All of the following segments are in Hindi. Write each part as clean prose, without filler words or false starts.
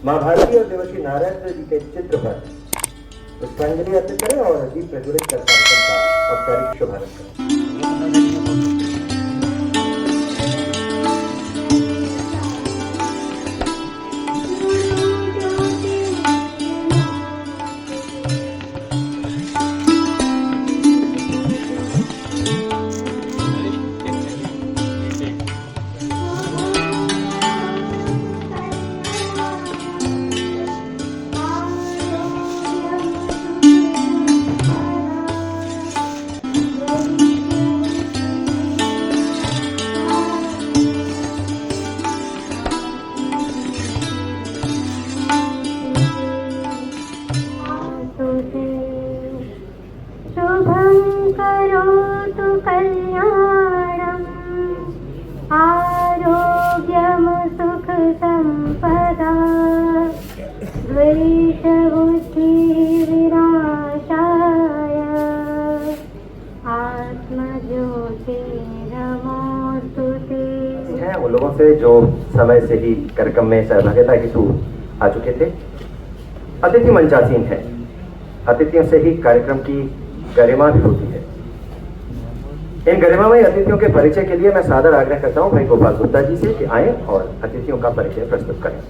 माँ भारती और देवर्षि नारायण जी के चित्र पर पुष्पांजलि अर्पित करें और दीप प्रज्वलित कर कार्यक्रम का औपचारिक शुभारंभ करें। करोतु कल्याणम् आरोग्यं सुख संपदा द्वेष बुद्धि विनाशाय आत्मज्योति नमोस्तुते। हैं उन लोगों से जो समय से ही कार्यक्रम में सहभागिता हेतु आ चुके थे। अतिथि मंचासीन है, अतिथियों से ही कार्यक्रम की गरिमा भी होती है। इन गरिमामय अतिथियों के परिचय के लिए मैं सादर आग्रह करता हूं भाई गोपाल गुप्ता जी से कि आए और अतिथियों का परिचय प्रस्तुत करें।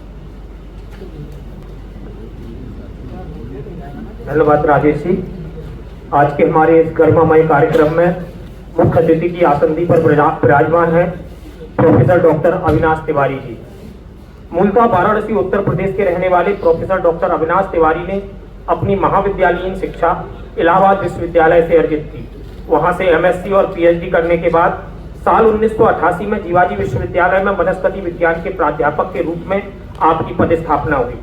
धन्यवाद राजेश जी। आज के हमारे इस गरिमामय कार्यक्रम में मुख्य अतिथि की आसंदी पर विराजमान है प्रोफेसर डॉक्टर अविनाश तिवारी जी। मूलतः वाराणसी उत्तर प्रदेश के रहने वाले प्रोफेसर डॉक्टर अविनाश तिवारी ने अपनी महाविद्यालयीन शिक्षा इलाहाबाद विश्वविद्यालय से अर्जित की। वहां से एमएससी और पीएचडी करने के बाद साल 1988 में जीवाजी विश्वविद्यालय में वनस्पति विज्ञान के प्राध्यापक के रूप में आपकी पदस्थापना हुई।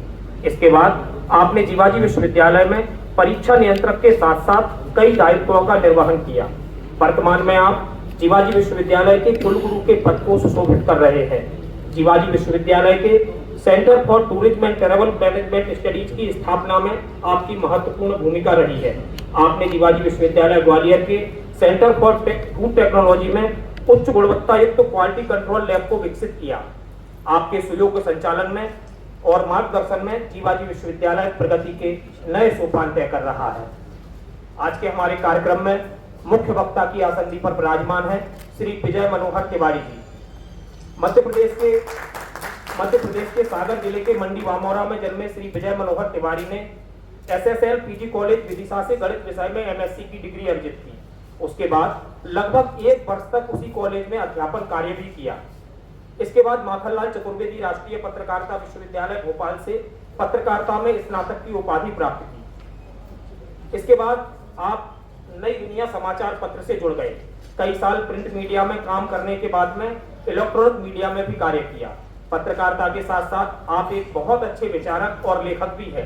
इसके बाद आपने जीवाजी विश्वविद्यालय में परीक्षा नियंत्रक के साथ साथ कई दायित्वों का निर्वहन किया। वर्तमान में आप जीवाजी विश्वविद्यालय के कुलगुरु के पद को सुशोभित कर रहे हैं। जीवाजी विश्वविद्यालय के centre for tourism and travel management studies की स्थापना में आपकी महत्वपूर्ण भूमिका रही है। आपने जीवाजी विश्वविद्यालय ग्वालियर के सेंटर फॉर फूड टेक्नोलॉजी में उच्च गुणवत्ता युक्त क्वालिटी कंट्रोल लैब को विकसित किया। आपके सुयोग्य संचालन में और मार्गदर्शन में जीवाजी विश्वविद्यालय प्रगति के नए सोपान तय कर रहा है। आज के हमारे कार्यक्रम में मुख्य वक्ता की आसंदी पर विराजमान है श्री विजय मनोहर तिवारी जी। मध्य प्रदेश के सागर जिले के मंडी वामोरा में जन्मे श्री विजय मनोहर तिवारी ने एसएसएल पीजी कॉलेज विदिशा से गणित विषय में एमएससी की डिग्री अर्जित की। उसके बाद लगभग 1 वर्ष तक उसी कॉलेज में अध्यापन कार्य भी किया। इसके बाद माखनलाल चतुर्वेदी राष्ट्रीय पत्रकारिता विश्वविद्यालय भोपाल से पत्रकारिता में स्नातक की उपाधि प्राप्त की। इसके बाद आप नई दुनिया समाचार पत्र से जुड़ गए। कई साल प्रिंट मीडिया में काम करने के बाद में इलेक्ट्रॉनिक मीडिया में भी कार्य किया। पत्रकारिता के साथ साथ आप एक बहुत अच्छे विचारक और लेखक भी हैं।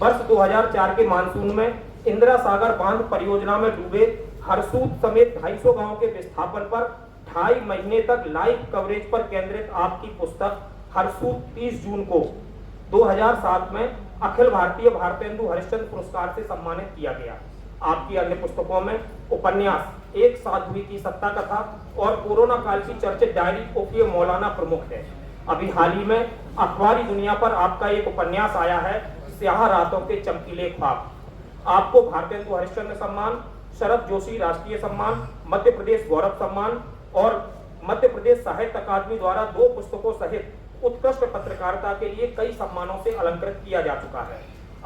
वर्ष 2004 के मानसून में इंदिरा सागर बांध परियोजना में डूबे हरसूद समेत 250 गांवों के विस्थापन पर 2.5 महीने तक लाइव कवरेज पर केंद्रित आपकी पुस्तक हरसूद 30 जून को 2007 में अखिल भारतीय भारतेंदु हरिश्चंद्र पुरस्कार से सम्मानित किया गया। आपकी अन्य पुस्तकों में उपन्यास एक साध्वी की सत्ता कथा और कोरोना काल की चर्चित डायरी ओपीए मौलाना प्रमुख है। अभी हाल ही में अखबारी दुनिया पर आपका एक उपन्यास आया है स्याह रातों के चमकीले ख्वाब। आपको भारतेंदु हरिश्चंद्र सम्मान, शरद जोशी राष्ट्रीय सम्मान, मध्य प्रदेश गौरव सम्मान और मध्य प्रदेश साहित्य अकादमी द्वारा 2 पुस्तकों सहित उत्कृष्ट पत्रकारिता के लिए कई सम्मानों से अलंकृत किया जा चुका है।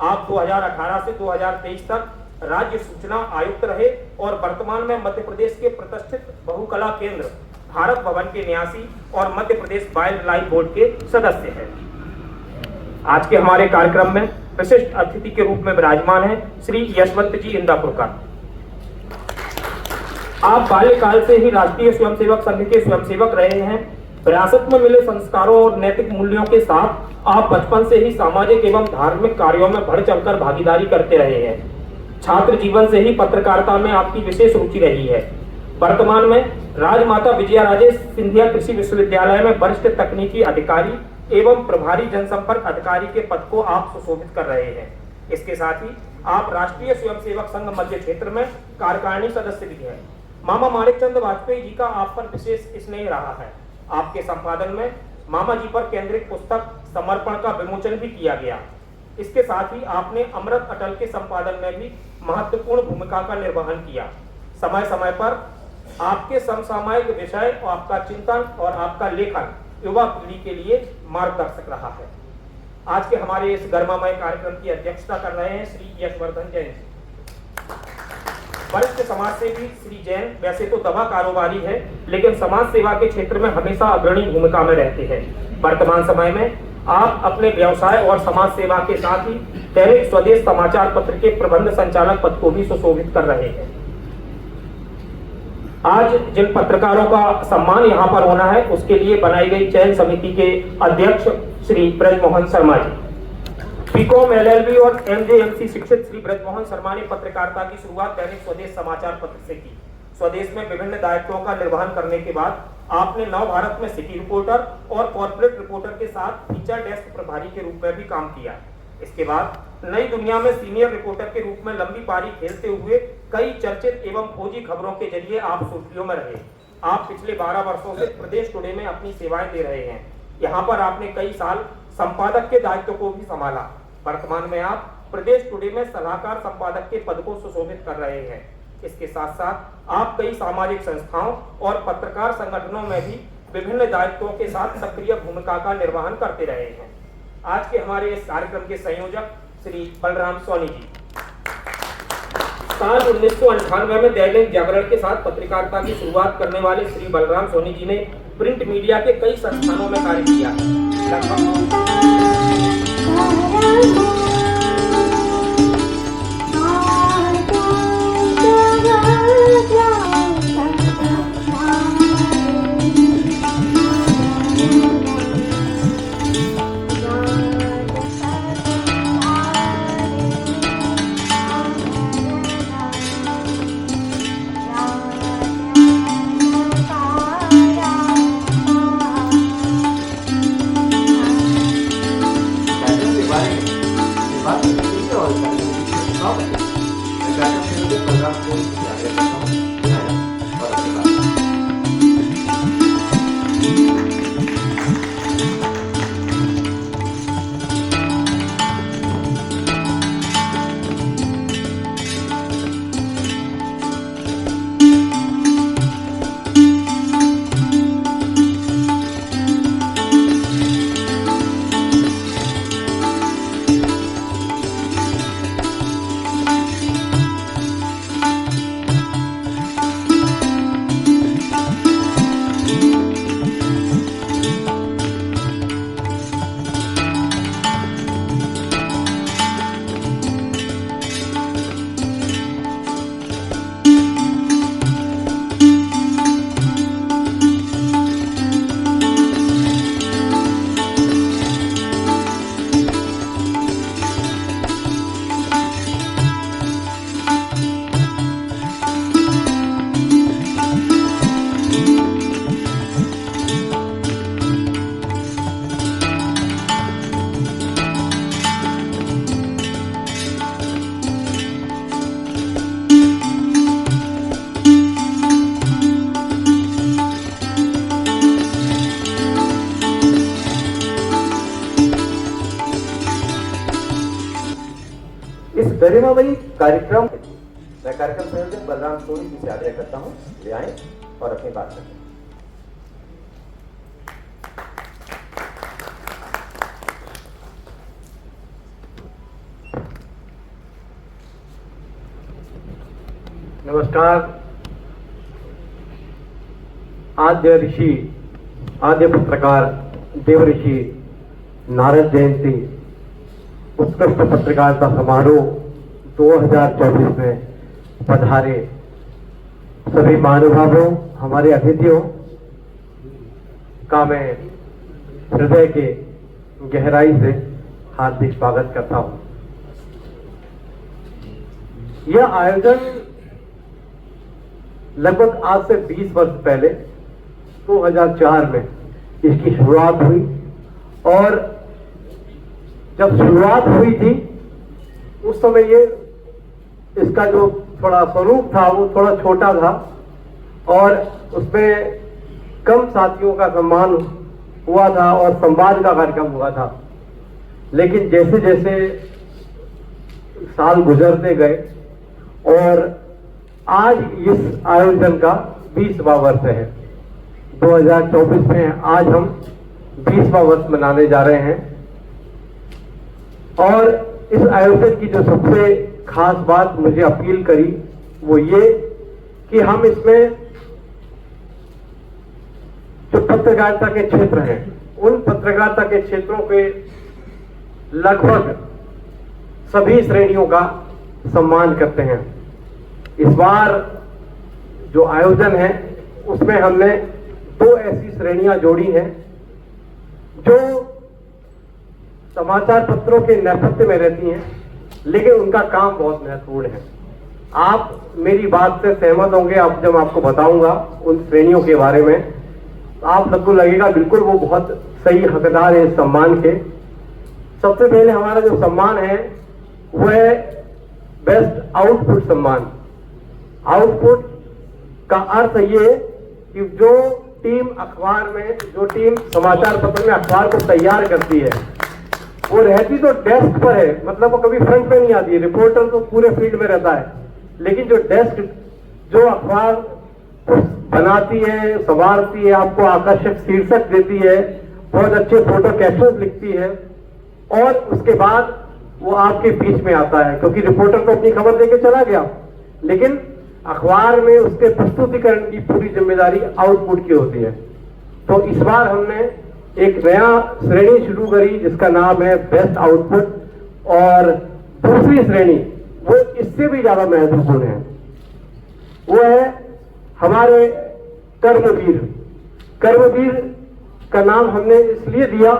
आप 2018 से 2023 तक राज्य सूचना आयुक्त रहे और वर्तमान में मध्य प्रदेश के प्रतिष्ठित बहुकला केंद्र भारत भवन के न्यासी और Madhya Pradesh wild life board के सदस्य हैं। आज के हमारे कार्यक्रम में विशिष्ट अतिथि के रूप में विराजमान है श्री यशवंत जी इंदापुरकर। आप बाल्यकाल से ही राष्ट्रीय स्वयंसेवक संघ के स्वयंसेवक रहे हैं। विरासत में मिले संस्कारों और नैतिक मूल्यों के साथ आप बचपन से ही सामाजिक एवं धार्मिक कार्यों में बढ़ चढ़कर भागीदारी करते रहे हैं। छात्र जीवन से ही पत्रकारिता में आपकी विशेष रुचि रही है। वर्तमान में राजमाता विजयाराजे सिंधिया कृषि विश्वविद्यालय में वरिष्ठ तकनीकी अधिकारी एवं प्रभारी जनसंपर्क अधिकारी के पद को आप सुशोभित कर रहे हैं। इसके साथ ही आप राष्ट्रीय स्वयंसेवक संघ मध्य क्षेत्र में कार्यकारिणी सदस्य भी हैं। मामा माणिकचंद वाजपेयी जी का आप पर विशेष स्नेह रहा है। आपके संपादन में मामा जी पर केंद्रित पुस्तक समर्पण का विमोचन भी किया गया। इसके साथ ही आपने अमृत अटल के संपादन में भी महत्वपूर्ण भूमिका का निर्वहन किया। समय समय पर आपके समसामयिक विषय और आपका चिंतन और आपका लेखन युवा पीढ़ी के लिए मार्गदर्शक रहा है। आज के हमारे इस गरिमामय कार्यक्रम की अध्यक्षता कर रहे हैं श्री यशवर्धन जैन। वरिष्ठ समाज सेवी श्री जैन वैसे तो दवा कारोबारी है, लेकिन समाज सेवा के क्षेत्र में हमेशा अग्रणी भूमिका में रहते हैं। वर्तमान समय में आप अपने व्यवसाय और समाज सेवा के साथ ही दैनिक स्वदेश समाचार पत्र के प्रबंध संचालक पद को भी सुशोभित कर रहे हैं। आज जिन पत्रकारों का सम्मान यहाँ पर होना है, उसके लिए बनाई गई चयन समिति के अध्यक्ष श्री ब्रजमोहन शर्मा जी, बीकॉम LLB और MJMC शिक्षित श्री ब्रजमोहन शर्मा ने पत्रकारिता की शुरुआत दैनिक स्वदेश समाचार पत्र से की। स्वदेश में विभिन्न दायित्वों का निर्वहन करने के बाद आपने नव भारत में सिटी रिपोर्टर और कॉर्पोरेट रिपोर्टर के साथ फीचर डेस्क प्रभारी के रूप में भी काम किया। इसके बाद नई दुनिया में सीनियर रिपोर्टर के रूप में लंबी पारी खेलते हुए कई चर्चित एवं खोजी खबरों के जरिए आप सुर्खियों में रहे। आप पिछले 12 वर्षों से प्रदेश टुडे में अपनी सेवाएं दे रहे हैं। यहाँ पर आपने कई साल संपादक के दायित्व को भी संभाला। वर्तमान में आप प्रदेश टुडे में सलाहकार संपादक के पद को सुशोभित कर रहे हैं। इसके साथ साथ आप कई सामाजिक संस्थाओं और पत्रकार संगठनों में भी विभिन्न दायित्वों के साथ सक्रिय भूमिका का निर्वहन करते रहे हैं। आज के हमारे इस कार्यक्रम के संयोजक श्री बलराम सोनी जी, साल 1998 में दैनिक जागरण के साथ पत्रकारिता की शुरुआत करने वाले श्री बलराम सोनी जी ने प्रिंट मीडिया के कई संस्थानों में कार्य किया है। गरिमामयी कार्यक्रम मैं कार्यक्रम संयोजक बलराम सोनी जी से आग्रह करता हूं, ले आए और अपनी बात करें। नमस्कार। आद्य ऋषि, आद्य पत्रकार देव ऋषि नारद जयंती उत्कृष्ट पत्रकारिता समारोह 2024 में पधारे सभी महानुभावों, हमारे अतिथियों का मैं हृदय के गहराई से हार्दिक स्वागत करता हूं। यह आयोजन लगभग आज से 20 वर्ष पहले 2004 में इसकी शुरुआत हुई और जब शुरुआत हुई थी उस समय ये इसका जो थोड़ा स्वरूप था वो थोड़ा छोटा था और उसमें कम साथियों का सम्मान हुआ था और संवाद का कार्यक्रम हुआ था। लेकिन जैसे जैसे साल गुजरते गए और आज इस आयोजन का 20वां वर्ष है। 2024 में आज हम 20वां वर्ष मनाने जा रहे हैं। और इस आयोजन की जो सबसे खास बात मुझे अपील करी वो ये कि हम इसमें जो पत्रकारिता के क्षेत्र हैं उन पत्रकारिता के क्षेत्रों के लगभग सभी श्रेणियों का सम्मान करते हैं। इस बार जो आयोजन है उसमें हमने 2 ऐसी श्रेणियां जोड़ी हैं जो समाचार पत्रों के नेपथ्य में रहती हैं, लेकिन उनका काम बहुत महत्वपूर्ण है। आप मेरी बात से सहमत होंगे। अब जब आपको बताऊंगा उन श्रेणियों के बारे में तो आप सबको लगेगा बिल्कुल वो बहुत सही हकदार है इस सम्मान के। सबसे पहले हमारा जो सम्मान है वो है बेस्ट आउटपुट सम्मान। आउटपुट का अर्थ ये कि जो टीम अखबार में, जो टीम समाचार पत्र में अखबार को तैयार करती है वो रहती तो डेस्क पर है, मतलब वो कभी फ्रंट पे नहीं आती है। रिपोर्टर तो पूरे फील्ड में रहता है, लेकिन जो डेस्क जो अखबार को बनाती है, संवारती है, आपको आकर्षक शीर्षक देती है, बहुत अच्छे फोटो कैप्शन लिखती है और उसके बाद वो आपके बीच में आता है, क्योंकि रिपोर्टर तो अपनी खबर देके चला गया, लेकिन अखबार में उसके प्रस्तुतिकरण की पूरी जिम्मेदारी आउटपुट की होती है। तो इस बार हमने एक नया श्रेणी शुरू करी जिसका नाम है बेस्ट आउटपुट। और दूसरी श्रेणी वो इससे भी ज्यादा महत्वपूर्ण है, वो है हमारे कर्मवीर। कर्मवीर का नाम हमने इसलिए दिया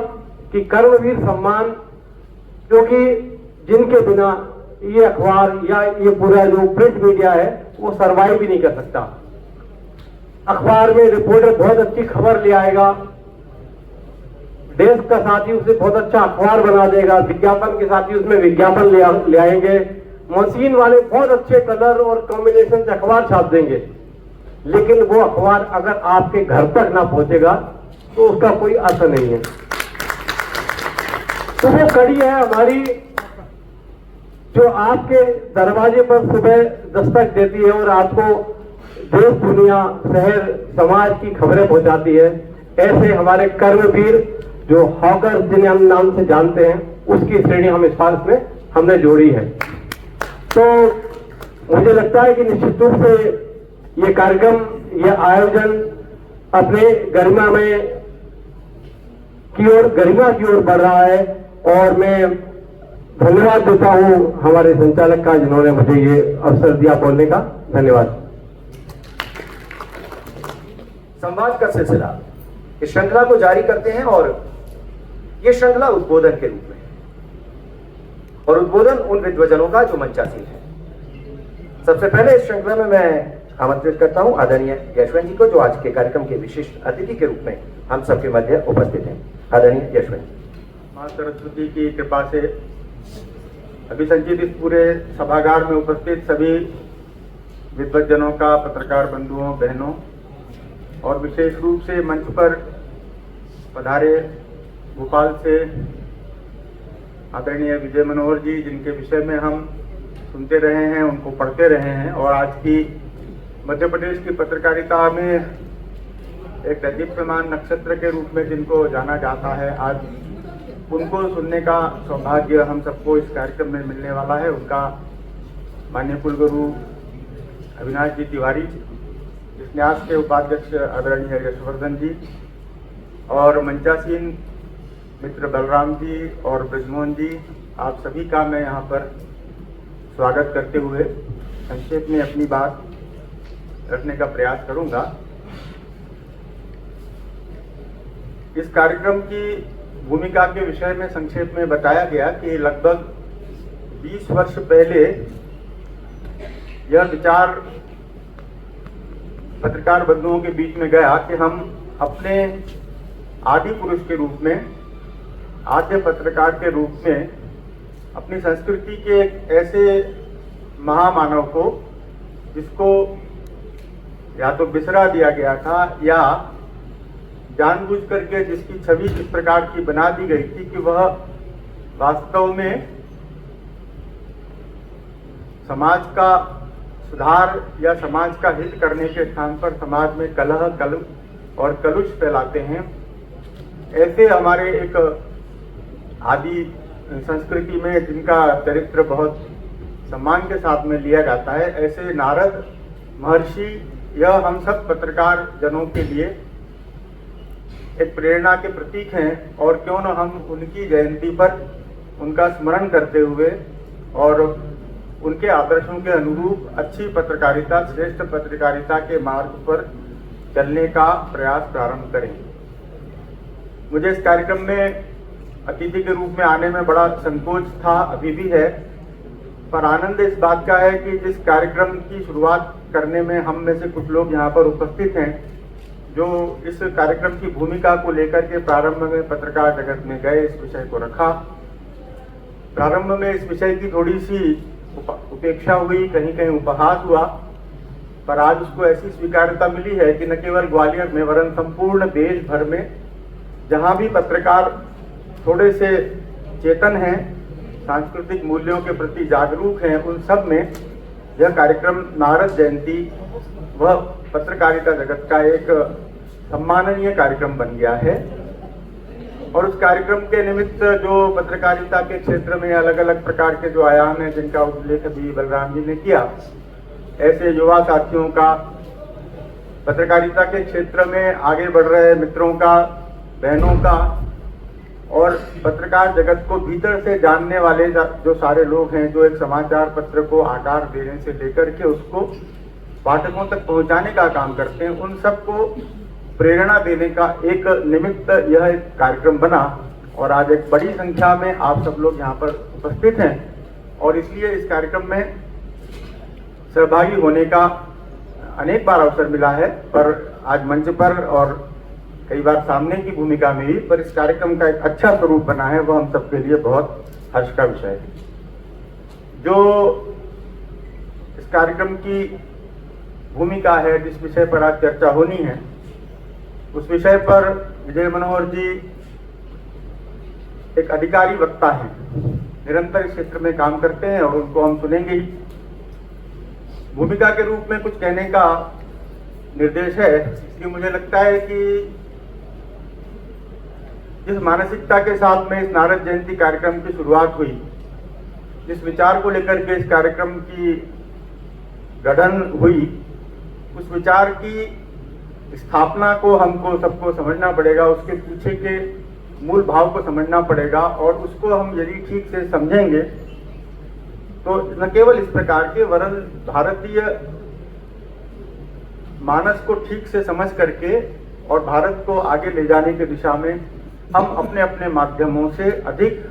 कि कर्मवीर सम्मान, क्योंकि जिनके बिना ये अखबार या ये पूरा जो प्रिंट मीडिया है वो सरवाइव भी नहीं कर सकता। अखबार में रिपोर्टर बहुत अच्छी खबर ले आएगा, डेस्क का साथी उसे बहुत अच्छा अखबार बना देगा, विज्ञापन के साथी उसमें विज्ञापन ले आएंगे, मशीन वाले बहुत अच्छे कलर और कॉम्बिनेशन से अखबार छाप देंगे, लेकिन वो अखबार अगर आपके घर तक ना पहुंचेगा तो उसका कोई असर नहीं है। तो वो कड़ी है हमारी जो आपके दरवाजे पर सुबह दस्तक देती है और आपको देश दुनिया शहर समाज की खबरें पहुंचाती है। ऐसे हमारे कर्मवीर जो हॉकर जिन्हें हम नाम से जानते हैं उसकी श्रेणी हम इस बार में हमने जोड़ी है। तो मुझे लगता है कि निश्चित रूप से ये कार्यक्रम, ये आयोजन अपने गरिमा की ओर बढ़ रहा है और मैं धन्यवाद देता हूं हमारे संचालक का जिन्होंने मुझे ये अवसर दिया बोलने का। धन्यवाद। संवाद का सिलसिला इस श्रृंखला को जारी करते हैं और ये श्रृंखला उद्बोधन के रूप में, और उद्बोधन उन विद्वजनों का जो मंचासीन है। सबसे पहले इस श्रृंखला में मैं आमंत्रित करता हूं आदरणीय यशवंत जी को, जो आज के कार्यक्रम के विशिष्ट अतिथि के रूप में हम सबके मध्य उपस्थित हैं। आदरणीय यशवंत। मां सरस्वती की कृपा से अभिसंचित इस पूरे सभागार में उपस्थित सभी विद्वजनों का, पत्रकार बंधुओं बहनों और विशेष रूप से मंच पर पधारे भोपाल से आदरणीय विजय मनोहर जी, जिनके विषय में हम सुनते रहे हैं, उनको पढ़ते रहे हैं और आज की मध्य प्रदेश की पत्रकारिता में एक दीप्यमान नक्षत्र के रूप में जिनको जाना जाता है, आज उनको सुनने का सौभाग्य हम सबको इस कार्यक्रम में मिलने वाला है। उनका माननीय कुलगुरु अविनाश जी तिवारी, न्यास के उपाध्यक्ष आदरणीय यशवर्धन जी और मंचासीन मित्र बलराम जी और ब्रजमोहन जी, आप सभी का मैं यहाँ पर स्वागत करते हुए संक्षेप में अपनी बात रखने का प्रयास करूंगा। इस कार्यक्रम की भूमिका के विषय में संक्षेप में बताया गया कि लगभग 20 वर्ष पहले यह विचार पत्रकार बंधुओं के बीच में गया कि हम अपने आदि पुरुष के रूप में, आद्य पत्रकार के रूप में अपनी संस्कृति के एक ऐसे महामानव को, जिसको या तो बिसरा दिया गया था या जानबूझ करके जिसकी छवि इस प्रकार की बना दी गई थी कि वह वास्तव में समाज का सुधार या समाज का हित करने के स्थान पर समाज में कलह और कलुष फैलाते हैं, ऐसे हमारे एक आदि संस्कृति में जिनका चरित्र बहुत सम्मान के साथ में लिया जाता है, ऐसे नारद महर्षि यह हम सब पत्रकार जनों के लिए एक प्रेरणा के प्रतीक हैं। और क्यों न हम उनकी जयंती पर उनका स्मरण करते हुए और उनके आदर्शों के अनुरूप अच्छी पत्रकारिता, श्रेष्ठ पत्रकारिता के मार्ग पर चलने का प्रयास प्रारंभ करें। मुझे इस कार्यक्रम में अतिथि के रूप में आने में बड़ा संकोच था, अभी भी है, पर आनंद इस बात का है कि जिस कार्यक्रम की शुरुआत करने में हम में से कुछ लोग यहाँ पर उपस्थित हैं, जो इस कार्यक्रम की भूमिका को लेकर के प्रारंभ में पत्रकार जगत में गए, इस विषय को रखा। प्रारंभ में इस विषय की थोड़ी सी उपेक्षा हुई, कहीं कहीं उपहास हुआ, पर आज उसको ऐसी स्वीकार्यता मिली है कि न केवल ग्वालियर में वरन संपूर्ण देश भर में जहाँ भी पत्रकार थोड़े से चेतन हैं, सांस्कृतिक मूल्यों के प्रति जागरूक हैं, उन सब में यह कार्यक्रम नारद जयंती वह पत्रकारिता जगत का एक सम्माननीय कार्यक्रम बन गया है। और उस कार्यक्रम के निमित्त जो पत्रकारिता के क्षेत्र में अलग अलग प्रकार के जो आयाम हैं, जिनका उल्लेख अभी बलराम जी ने किया, ऐसे युवा साथियों का, पत्रकारिता के क्षेत्र में आगे बढ़ रहे मित्रों का, बहनों का, और पत्रकार जगत को भीतर से जानने वाले जो सारे लोग हैं, जो एक समाचार पत्र को आकार देने से लेकर के उसको पाठकों तक पहुंचाने का काम करते हैं, उन सबको प्रेरणा देने का एक निमित्त यह एक कार्यक्रम बना। और आज एक बड़ी संख्या में आप सब लोग यहाँ पर उपस्थित हैं और इसलिए इस कार्यक्रम में सहभागी होने का अनेक बार अवसर मिला है, पर आज मंच पर और कई बार सामने की भूमिका में ही, पर इस कार्यक्रम का एक अच्छा स्वरूप बना है, वह हम सबके लिए बहुत हर्ष का विषय है। जो इस कार्यक्रम की भूमिका है, जिस विषय पर आज चर्चा होनी है, उस विषय पर विजय मनोहर जी एक अधिकारी वक्ता हैं, निरंतर इस क्षेत्र में काम करते हैं और उनको हम सुनेंगे ही। भूमिका के रूप में कुछ कहने का निर्देश है, इसलिए मुझे लगता है कि जिस मानसिकता के साथ में इस नारद जयंती कार्यक्रम की शुरुआत हुई, जिस विचार को लेकर के इस कार्यक्रम की गठन हुई, उस विचार की स्थापना को हमको सबको समझना पड़ेगा, उसके पीछे के मूल भाव को समझना पड़ेगा। और उसको हम यदि ठीक से समझेंगे तो न केवल इस प्रकार के वरन भारतीय मानस को ठीक से समझ करके और भारत को आगे ले जाने की दिशा में हम अपने अपने माध्यमों से अधिक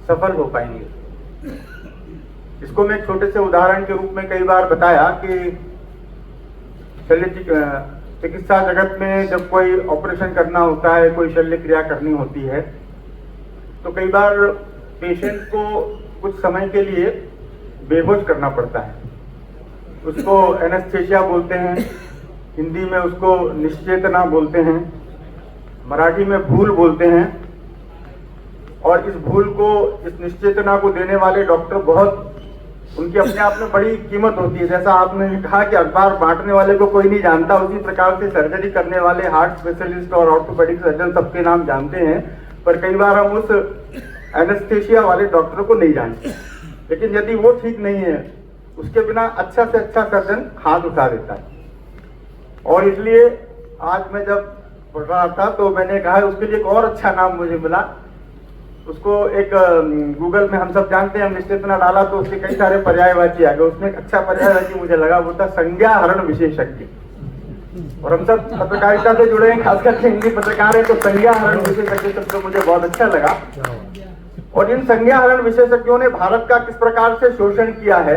सफल हो पाएंगे। इसको मैं एक छोटे से उदाहरण के रूप में कई बार बताया कि शल्य चिकित्सा जगत में जब कोई ऑपरेशन करना होता है, कोई शल्य क्रिया करनी होती है, तो कई बार पेशेंट को कुछ समय के लिए बेहोश करना पड़ता है। उसको एनेस्थेसिया बोलते हैं, हिंदी में उसको निश्चेतना बोलते हैं, मराठी में भूल बोलते हैं। और इस भूल को, इस निश्चेतना को देने वाले डॉक्टर बहुत, उनकी अपने आप में बड़ी कीमत होती है। जैसा आपने कहा कि अखबार बांटने वाले को कोई नहीं जानता, उसी प्रकार से सर्जरी करने वाले हार्ट स्पेशलिस्ट और ऑर्थोपेडिक सर्जन सबके नाम जानते हैं, पर कई बार हम उस एनेस्थेसिया वाले डॉक्टर को नहीं जानते। लेकिन यदि वो ठीक नहीं है, उसके बिना अच्छा से अच्छा सर्जन हाथ उठा देता है। और इसलिए आज मैं जब पढ़ रहा था तो मैंने कहा उसके लिए एक और अच्छा नाम मुझे मिला। उसको एक गूगल में हम सब जानते हैं, हम निश्चेतना डाला तो उसके कई सारे पर्यायवाची आ गए। उसमें एक अच्छा पर्यायवाची मुझे लगा, वो था संज्ञाहरण विशेषज्ञ। और हम सब पत्रकारिता से जुड़े हैं, खासकर से हिंदी पत्रकार हैं, तो संज्ञाहरण विशेषज्ञ शब्द मुझे बहुत अच्छा लगा। और इन संज्ञाहरण विशेषज्ञों ने भारत का किस प्रकार से शोषण किया है,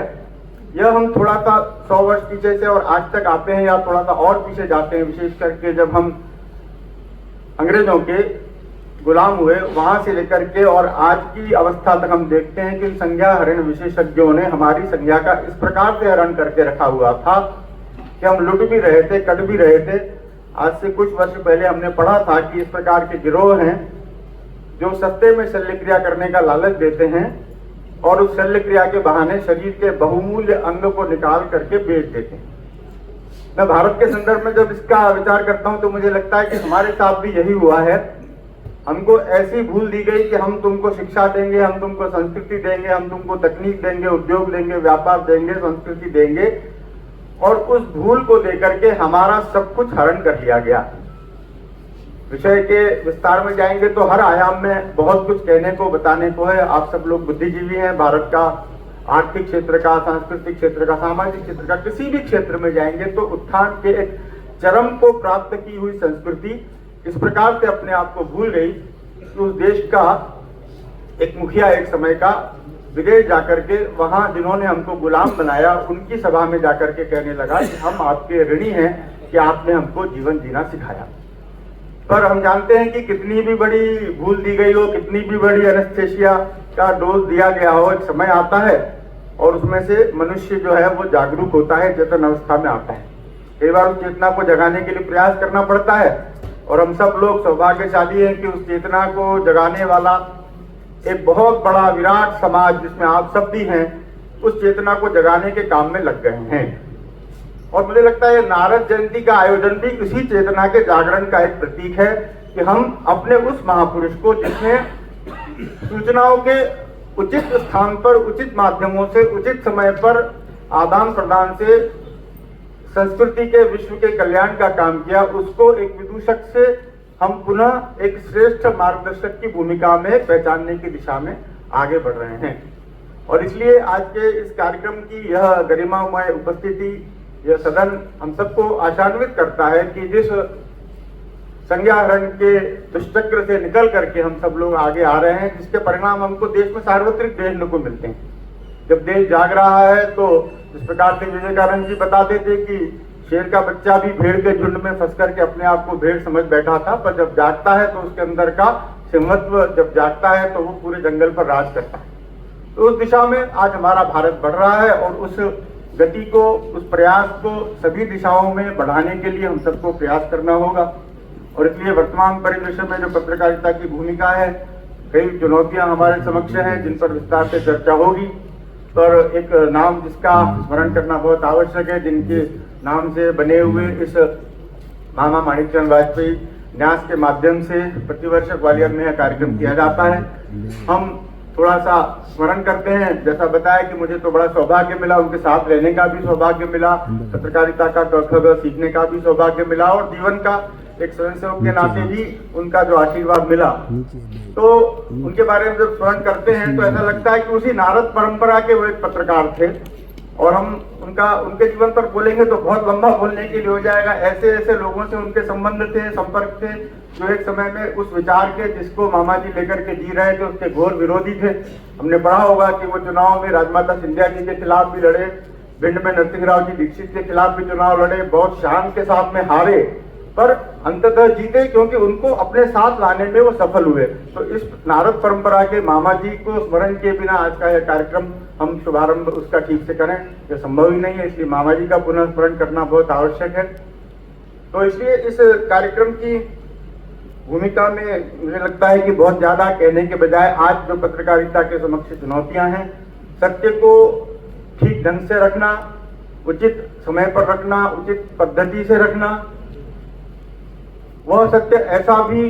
यह हम थोड़ा सा 100 वर्ष पीछे से और आज तक आते हैं, या थोड़ा सा और पीछे जाते हैं, विशेष करके जब हम अंग्रेजों के गुलाम हुए, वहां से लेकर के और आज की अवस्था तक हम देखते हैं कि संज्ञा हरण विशेषज्ञों ने हमारी संज्ञा का इस प्रकार से हरण करके रखा हुआ था कि हम लुट भी रहे थे, कट भी रहे थे। आज से कुछ वर्ष पहले हमने पढ़ा था कि इस प्रकार के गिरोह हैं जो सस्ते में शल्य क्रिया करने का लालच देते हैं और उस शल्य क्रिया के बहाने शरीर के बहुमूल्य अंग को निकाल करके बेच देते हैं। मैं भारत के संदर्भ में जब इसका विचार करता हूं तो मुझे लगता है कि हमारे साथ भी यही हुआ है। हमको ऐसी भूल दी गई कि हम तुमको शिक्षा देंगे, हम तुमको संस्कृति देंगे, हम तुमको तकनीक देंगे, उद्योग देंगे, व्यापार देंगे, संस्कृति देंगे, और उस भूल को लेकर के हमारा सब कुछ हरण कर लिया गया। विषय के विस्तार में जाएंगे तो हर आयाम में बहुत कुछ कहने को बताने को है। आप सब लोग बुद्धिजीवी हैं। भारत का आर्थिक क्षेत्र का, सांस्कृतिक क्षेत्र का, सामाजिक क्षेत्र का, किसी भी क्षेत्र में जाएंगे तो उत्थान के एक चरम को प्राप्त की हुई संस्कृति इस प्रकार से अपने आप को भूल गई कि उस देश का एक मुखिया एक समय का विदेश जाकर के वहां जिन्होंने हमको गुलाम बनाया उनकी सभा में जाकर के कहने लगा कि हम आपके ऋणी हैं कि आपने हमको जीवन जीना सिखाया। पर हम जानते हैं कि कितनी भी बड़ी भूल दी गई हो, कितनी भी बड़ी एनेस्थेसिया का डोज दिया गया हो, एक समय आता है और उसमें से मनुष्य जो है वो जागरूक होता है, चेतन अवस्था में आता है। कई बार उस चेतना को जगाने के लिए प्रयास करना पड़ता है और हम सब लोग सौभाग्यशाली हैं कि उस चेतना को जगाने वाला एक बहुत बड़ा विराट समाज जिसमें आप सब भी हैं, उस चेतना को जगाने के काम में लग गए हैं। और मुझे लगता है नारद जयंती का आयोजन भी इसी चेतना के जागरण का एक प्रतीक है कि हम अपने उस महापुरुष को, जिसने सूचनाओं के उचित स्थान पर, उचित माध्यमों से, उचित समय पर आदान प्रदान से संस्कृति के, विश्व के कल्याण का काम किया, उसको एक विदूषक से हम पुनः एक श्रेष्ठ मार्गदर्शक की भूमिका में पहचानने की दिशा में आगे बढ़ रहे हैं। और इसलिए आज के इस कार्यक्रम की यह गरिमामय उपस्थिति, यह सदन हम सबको आशान्वित करता है कि जिस संज्ञाहरण के दुष्चक्र से निकल करके हम सब लोग आगे आ रहे हैं, जिसके परिणाम हमको देश में सार्वत्रिक देखने को मिलते हैं। जब देश जाग रहा है तो जिस प्रकार से विवेकानंद जी बताते थे कि शेर का बच्चा भी भेड़ के झुंड में फंस करके अपने आप को भेड़ समझ बैठा था, पर जब जागता है तो उसके अंदर का सिंहत्व जब जागता है तो वो पूरे जंगल पर राज करता है। तो उस दिशा में आज हमारा भारत बढ़ रहा है और उस गति को, उस प्रयास को सभी दिशाओं में बढ़ाने के लिए हम सबको प्रयास करना होगा। और इसलिए वर्तमान परिदृश्य में जो पत्रकारिता की भूमिका है, कई चुनौतियां हमारे समक्ष हैं जिन पर विस्तार से चर्चा होगी। पर एक नाम जिसका स्मरण करना बहुत आवश्यक है, जिनके नाम से बने हुए इस मामा माणिकचंद वाजपेयी न्यास के माध्यम से प्रतिवर्ष ग्वालियर में यह कार्यक्रम किया जाता है। हम थोड़ा सा स्मरण करते हैं। जैसा बताया कि मुझे तो बड़ा सौभाग्य मिला, उनके साथ रहने का भी सौभाग्य मिला, पत्रकारिता का क सीखने का भी सौभाग्य मिला और जीवन का एक स्वयंसेवक के नाते भी उनका जो आशीर्वाद मिला, तो उनके बारे में जब स्मरण करते हैं तो ऐसा लगता है कि उसी नारद परंपरा के वो एक पत्रकार थे। और हम उनके जीवन पर बोलेंगे तो बहुत लंबा बोलने के लिए हो जाएगा। ऐसे ऐसे लोगों से उनके संबंध थे, संपर्क थे, जो एक समय में उस विचार के जिसको मामा जी लेकर के जी रहे थे उसके घोर विरोधी थे। हमने पढ़ा होगा कि वो चुनाव में राजमाता सिंधिया जी के खिलाफ भी लड़े, भिंड में नरसिंहराव जी दीक्षित के खिलाफ भी चुनाव लड़े, बहुत शान के साथ में हारे, पर अंततः जीते क्योंकि उनको अपने साथ लाने में वो सफल हुए। तो इस नारद परंपरा के मामा जी को स्मरण किए बिना आज का यह कार्यक्रम हम शुभारंभ उसका ठीक से करें, यह संभव ही नहीं है। इसलिए मामा जी का पुनः स्मरण करना बहुत आवश्यक है। तो इसलिए इस कार्यक्रम की भूमिका में मुझे लगता है कि बहुत ज्यादा कहने के बजाय आज जो पत्रकारिता के समक्ष चुनौतियां हैं, सत्य को ठीक ढंग से रखना, उचित समय पर रखना, उचित पद्धति से रखना, वह सत्य ऐसा भी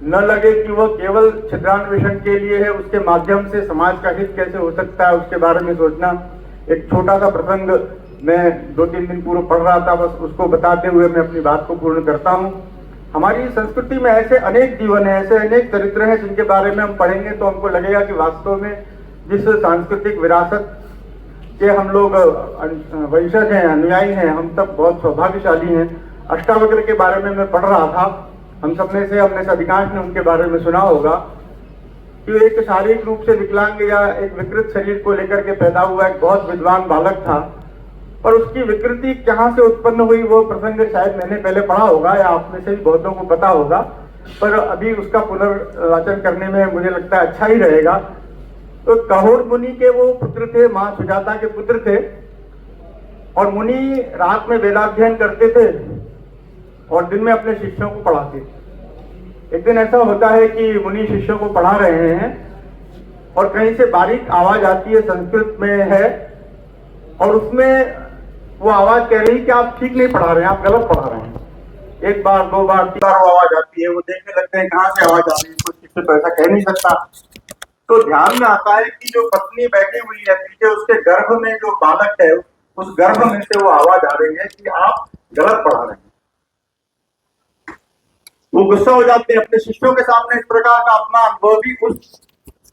न लगे कि वह केवल छिद्रान्वेषण के लिए है, उसके माध्यम से समाज का हित कैसे हो सकता है उसके बारे में सोचना। एक छोटा सा प्रसंग मैं 2-3 दिन पूर्व पढ़ रहा था, बस उसको बताते हुए मैं अपनी बात को पूर्ण करता हूँ। हमारी संस्कृति में ऐसे अनेक जीवन है, ऐसे अनेक चरित्र हैं जिनके बारे में हम पढ़ेंगे तो हमको लगेगा कि वास्तव में जिस सांस्कृतिक विरासत के हम लोग वंशज हैं, अनुयायी हैं, हम सब बहुत सौभाग्यशाली हैं। अष्टावक्र के बारे में मैं पढ़ रहा था, हम सब में से, हमने से अधिकांश ने उनके बारे में सुना होगा कि एक शारीरिक रूप से विकलांग या एक विकृत शरीर को लेकर के पैदा हुआ एक बहुत विद्वान बालक था, पर उसकी विकृति कहाँ से उत्पन्न हुई वो प्रसंग शायद मैंने पहले पढ़ा होगा या आप में से भी बहुतों को पता होगा, पर अभी उसका पुनर्वाचन करने में मुझे लगता है अच्छा ही रहेगा। तो कहोड़ मुनि के वो पुत्र थे, माँ सुजाता के पुत्र थे, और मुनि रात में वेदाध्ययन करते थे और दिन में अपने शिष्यों को पढ़ाते। एक दिन ऐसा होता है कि मुनि शिष्यों को पढ़ा रहे हैं और कहीं से बारीक आवाज आती है, संस्कृत में है, और उसमें वो आवाज कह रही है कि आप ठीक नहीं पढ़ा रहे हैं, आप गलत पढ़ा रहे हैं। एक बार, दो बार, तीन बार वो आवाज आती है, वो देखने लगते हैं कहाँ से आवाज आ रही है, कुछ किसी तो ऐसा कह नहीं सकता। तो ध्यान में आता है कि जो पत्नी बैठी हुई है पीछे, उसके गर्भ में जो बालक है, उस गर्भ में से वो आवाज आ रही है कि आप गलत पढ़ा रहे हैं। वो गुस्सा हो जाते हैं अपने शिष्यों के सामने, इस प्रकार का अपमान, वो भी उस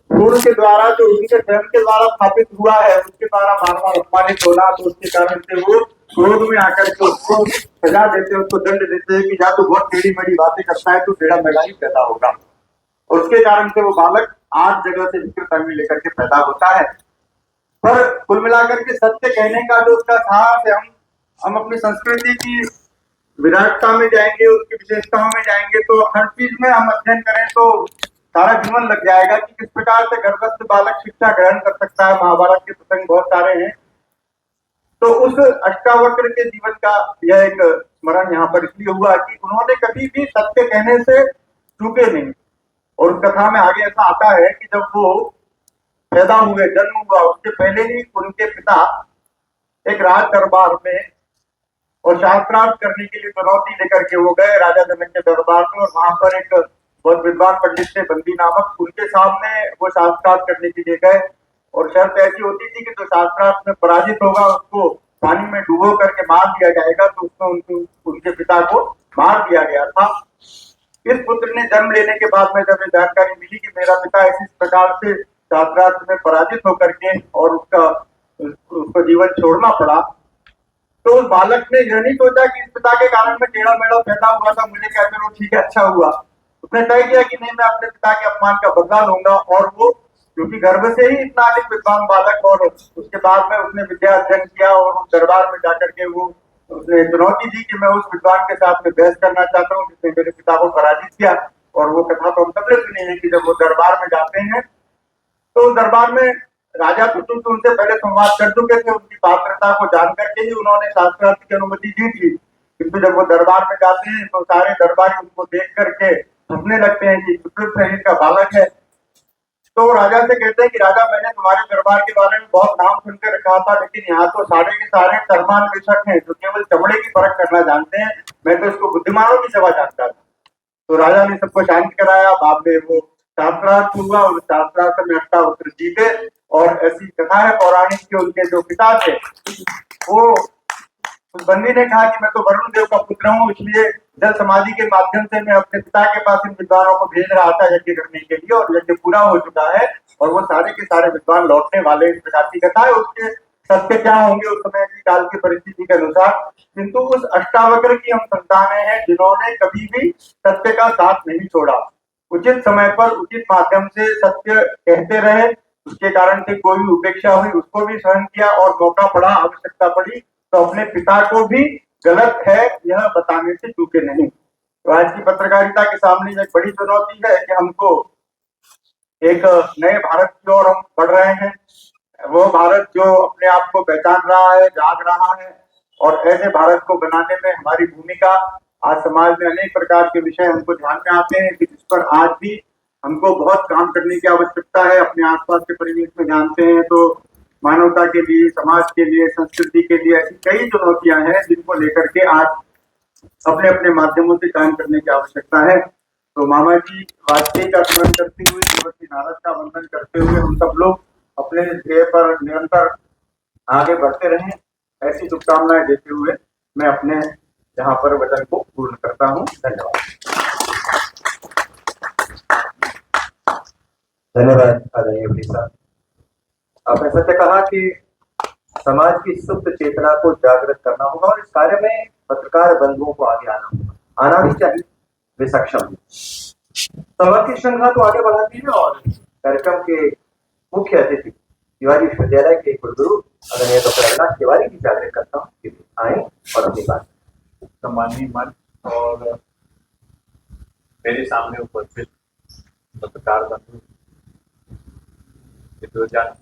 गुरु के द्वारा जो उनके स्वयं के द्वारा स्थापित हुआ है, उसके द्वारा बार बार अपमानित होना। तो उसके कारण से वो क्रोध में आकर के उसको सजा देते हैं, उसको दंड देते हैं कि या तो बहुत टेढ़ी मेढ़ी बातें करता है तो टेढ़ा मेढ़ा ही पैदा होगा। और उसके कारण से वो बालक 8 जगह से विकृत अंग लेकर के पैदा होता है। पर कुल मिलाकर के सत्य कहने का जो उसका साहस है, हम अपनी संस्कृति की विराटता में जाएंगे, उसकी विशेषताओं में जाएंगे, तो हर चीज में हम अध्ययन करें तो सारा जीवन लग जाएगा कि किस प्रकार से गर्भस्थ बालक शिक्षा ग्रहण कर सकता है। महाभारत के प्रसंग बहुत सारे हैं। तो उस अष्टावक्र के जीवन का यह एक स्मरण यहाँ पर इसलिए हुआ कि उन्होंने कभी भी सत्य कहने से चूके नहीं। और उस कथा में आगे ऐसा आता है कि जब वो पैदा हुए, जन्म हुआ, उसके पहले ही उनके पिता एक राज दरबार में और शास्त्रार्थ करने के लिए चुनौती लेकर के वो गए राजा जनक के दरबार में। और वहां पर एक बहुत विद्वान पंडित थे, बंदी नामक, उनके सामने वो शास्त्रार्थ करने के लिए गए। और शर्त ऐसी होती थी कि जो शास्त्रार्थ में पराजित होगा उसको पानी में डुबो करके मार दिया जाएगा। तो उसमें उनके पिता को मार दिया गया था। इस पुत्र ने जन्म लेने के बाद में जब ये जानकारी मिली कि मेरा पिता इस प्रकार से शास्त्रार्थ में पराजित होकर के और उसको जीवन छोड़ना पड़ा, तो उस बालक ने यह नहीं सोचा कि इस पिता के कारण मैं टेढ़ा मेढ़ा पैदा हुआ था, मुझे क्या करो, ठीक है, अच्छा हुआ। उसने तय किया कि नहीं, मैं अपने पिता के अपमान का बदला लूंगा। और वो क्योंकि गर्भ से ही इतना अधिक विद्वान बालक, और उसके बाद में उसने विद्या अध्ययन किया और उस दरबार में जाकर के वो उसने चुनौती दी कि मैं उस विद्वान के साथ में बहस करना चाहता हूँ जिसने मेरे पिता को पराजित किया। और वो कथा तो हम सबने सुनी है कि जब वो दरबार में जाते हैं तो दरबार में राजा तो उनसे पहले संवाद कर चुके थे, उनकी पात्रता को जान करके ही उन्होंने शास्त्रार्थ की अनुमति दी थी। किंतु जब वो दरबार में जाते हैं तो सारे दरबारी उनको देख करके हंसने लगते हैं कि विकृत शरीर का बालक है। तो राजा से कहते हैं कि राजा, मैंने तुम्हारे दरबार के बारे में बहुत नाम सुनकर रखा था, लेकिन यहाँ तो सारे के सारे कर्मान्वेषक हैं जो केवल चमड़े की परख करना जानते हैं, मैं तो इसको बुद्धिमानों की सेवा जानता था। तो राजा ने सबको शांत कराया। बाद में वो शास्त्रार्थ हुआ और शास्त्रार्थ में अष्टावक्र जीते। और ऐसी कथा है पौराणिक कि उनके जो पिता थे, वो उस बंदी ने कहा कि मैं तो वरुण देव का पुत्र हूँ, इसलिए जल समाधि के माध्यम से मैं अपने पिता के पास इन विद्वानों को भेज रहा था यज्ञ करने के लिए, और यज्ञ पूरा हो चुका है और वो सारे के सारे विद्वान लौटने वाले। इस प्रकार की कथा है। उसके सत्य क्या होंगे उस समय की काल की परिस्थिति के अनुसार, किंतु उस अष्टावक्र की हम संतानें हैं जिन्होंने कभी भी सत्य का साथ नहीं छोड़ा। उचित समय पर उचित माध्यम से सत्य कहते रहे, उसके कारण से कोई भी उपेक्षा हुई उसको भी सहन किया, और मौका पड़ा, आवश्यकता पड़ी तो अपने पिता को भी गलत है यह बताने से चूके नहीं। तो आज की पत्रकारिता के सामने एक बड़ी चुनौती है कि हमको एक नए भारत की ओर हम बढ़ रहे हैं। वो भारत जो अपने आप को पहचान रहा है, जाग रहा है, और ऐसे भारत को बनाने में हमारी भूमिका, आज समाज में अनेक प्रकार के विषय हमको ध्यान में आते हैं कि जिस पर आज भी हमको बहुत काम करने की आवश्यकता है। अपने आसपास के परिवेश में जानते हैं तो मानवता के लिए, समाज के लिए, संस्कृति के लिए ऐसी कई चुनौतियां हैं जिनको लेकर के आज अपने अपने माध्यमों से काम करने की आवश्यकता है। तो मामा जी वाजपेयी का स्मरण करते हुए, देवर्षि नारद का वंदन करते हुए हम सब लोग अपने ध्येय पर निरंतर आगे बढ़ते रहें, ऐसी शुभकामनाएं देते हुए मैं अपने यहाँ पर वचन को पूर्ण करता हूँ। धन्यवाद। धन्यवाद आदरणीय भाई साहब। आपने सत्य कहा कि समाज की सुप्त चेतना को जागृत करना होगा और इस कार्य में पत्रकार बंधुओं को आगे आना होगा, आना भी चाहिए, वे सक्षम। संवाद की श्रृंखला तो आगे बढ़ाती है और कार्यक्रम के मुख्य अतिथि तिवारी विश्वविद्यालय के कुलगुरु आदरणीय डॉक्टर अविनाश तिवारी की जागृत करता हूँ कि आए और अपनी बात। सम्मानीय मंच और मेरे सामने उपस्थित पत्रकार बंधु, विद्वजन,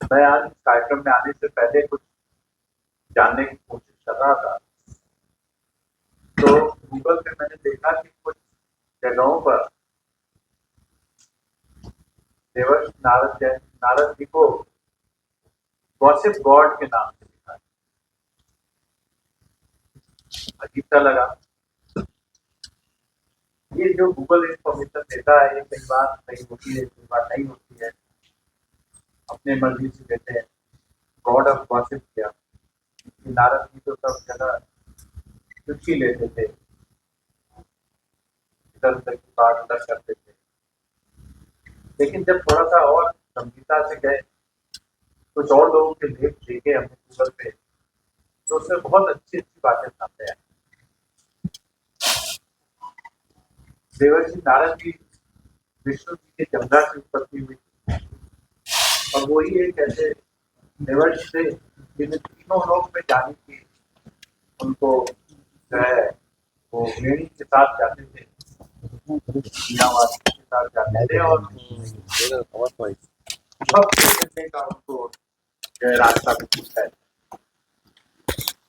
मैं आज कार्यक्रम में आने से पहले कुछ जानने की कोशिश कर रहा था। तो गूगल पे मैंने देखा कि कुछ जगहों पर देवर्षि नारद जी को गॉसिप गॉड के नाम से लिखा है। अजीब सा लगा। ये जो गूगल इन्फॉर्मेशन देता है, ये कई बार सही होती है, कई बार नहीं होती है, अपने मर्जी से देते हैं। गॉड ऑफ गॉसिप किया, नारद जी तो सब जगह चुटकी लेते थे, इधर उधर की बात उधर करते थे। लेकिन जब थोड़ा सा और गंभीरता से गए, कुछ और लोगों के लेख देखे हमने गूगल पे, तो उसमें बहुत अच्छी अच्छी बातें सामने आई। देवर्षि नारद जी विष्णु जी के जमुना की उत्पत्ति हुई, और वो ही एक ऐसे देवर्षि थे जिन्हें तीनों लोक में जाने की उनको जो है वो वेणी के साथ जाते थे, वीणावासी के साथ जाते थे, और भक्त मिलने का उनको जो है रास्ता भी पूछता है।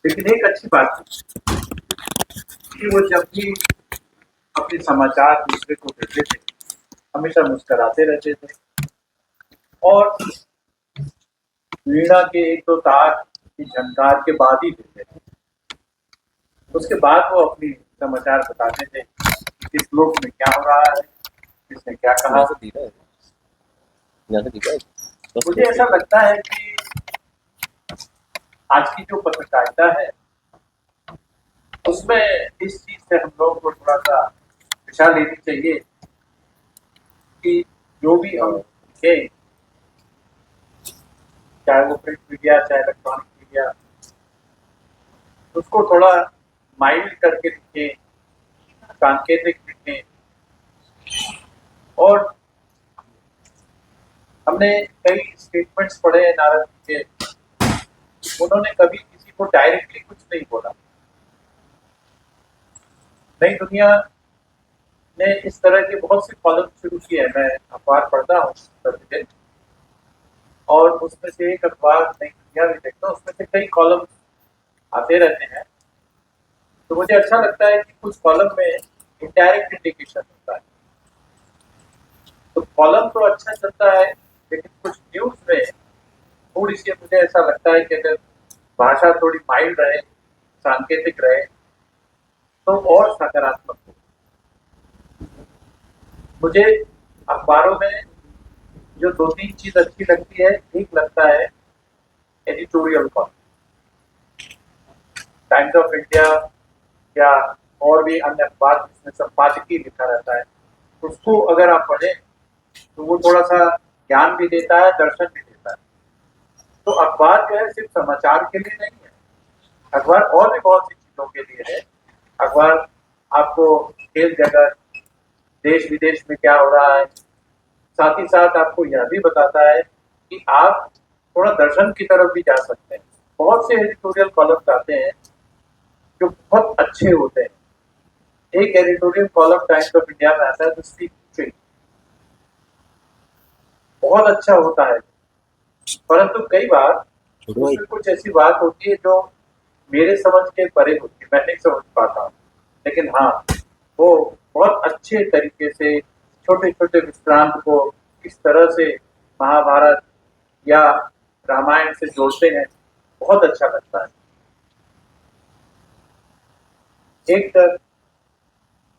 लेकिन एक अच्छी बात थी कि वो जब भी अपने समाचार दूसरे को देते थे, हमेशा मुस्कुराते रहते थे, और वीणा के एक दो तार की झनकार के बाद ही देते थे। उसके बाद वो अपनी समाचार बताते थे कि इस लोक में क्या हो रहा है, किसने क्या कहा। मुझे ऐसा लगता है कि आज की जो पत्रकारिता है उसमें इस चीज से हम लोगों को थोड़ा सा दिशा लेनी चाहिए कि जो भी हम लिखें, चाहे वो प्रिंट मीडिया चाहे इलेक्ट्रॉनिक मीडिया, उसको थोड़ा माइल्ड करके लिखें, सांकेतिक लिखें। और हमने कई स्टेटमेंट्स पढ़े हैं नारद जी के, उन्होंने कभी किसी को डायरेक्टली कुछ नहीं बोला। नई दुनिया ने इस तरह के बहुत से कॉलम शुरू किए हैं। मैं अखबार पढ़ता हूँ प्रतिदिन, और उसमें से एक अखबार नई दुनिया भी देखता हूँ, उसमें से कई कॉलम आते रहते हैं। तो मुझे अच्छा लगता है कि कुछ कॉलम में इनडायरेक्ट इंडिकेशन होता है। तो कॉलम तो अच्छा चलता है, लेकिन कुछ न्यूज में थोड़ी सी मुझे ऐसा लगता है कि अगर भाषा थोड़ी माइल्ड रहे, सांकेतिक रहे, तो और सकारात्मक हो। मुझे अखबारों में जो दो तीन चीज अच्छी लगती है, एक लगता है editorial column. Times of India या और भी अन्य अखबार जिसमें संपादकीय लिखा रहता है, उसको अगर आप पढ़ें तो वो थोड़ा सा ज्ञान भी देता है, दर्शन भी देता है। तो अखबार जो है सिर्फ समाचार के लिए नहीं है, अखबार और भी बहुत सी चीजों के लिए है। अखबार आपको खेल जगत, देश विदेश में क्या हो रहा है, साथ ही साथ आपको यह भी बताता है कि आप थोड़ा दर्शन की तरफ भी जा सकते हैं। बहुत से एडिटोरियल कॉलम्स आते हैं जो बहुत अच्छे होते हैं। एक editorial column times of India में आता है, तो बहुत अच्छा होता है, परंतु कई बार उसमें कुछ ऐसी बात होती है जो मेरे समझ के परे होती है, मैं नहीं समझ पाता हूँ। लेकिन हाँ, वो बहुत अच्छे तरीके से छोटे छोटे विश्रांत को किस तरह से महाभारत या रामायण से जोड़ते हैं, बहुत अच्छा लगता है।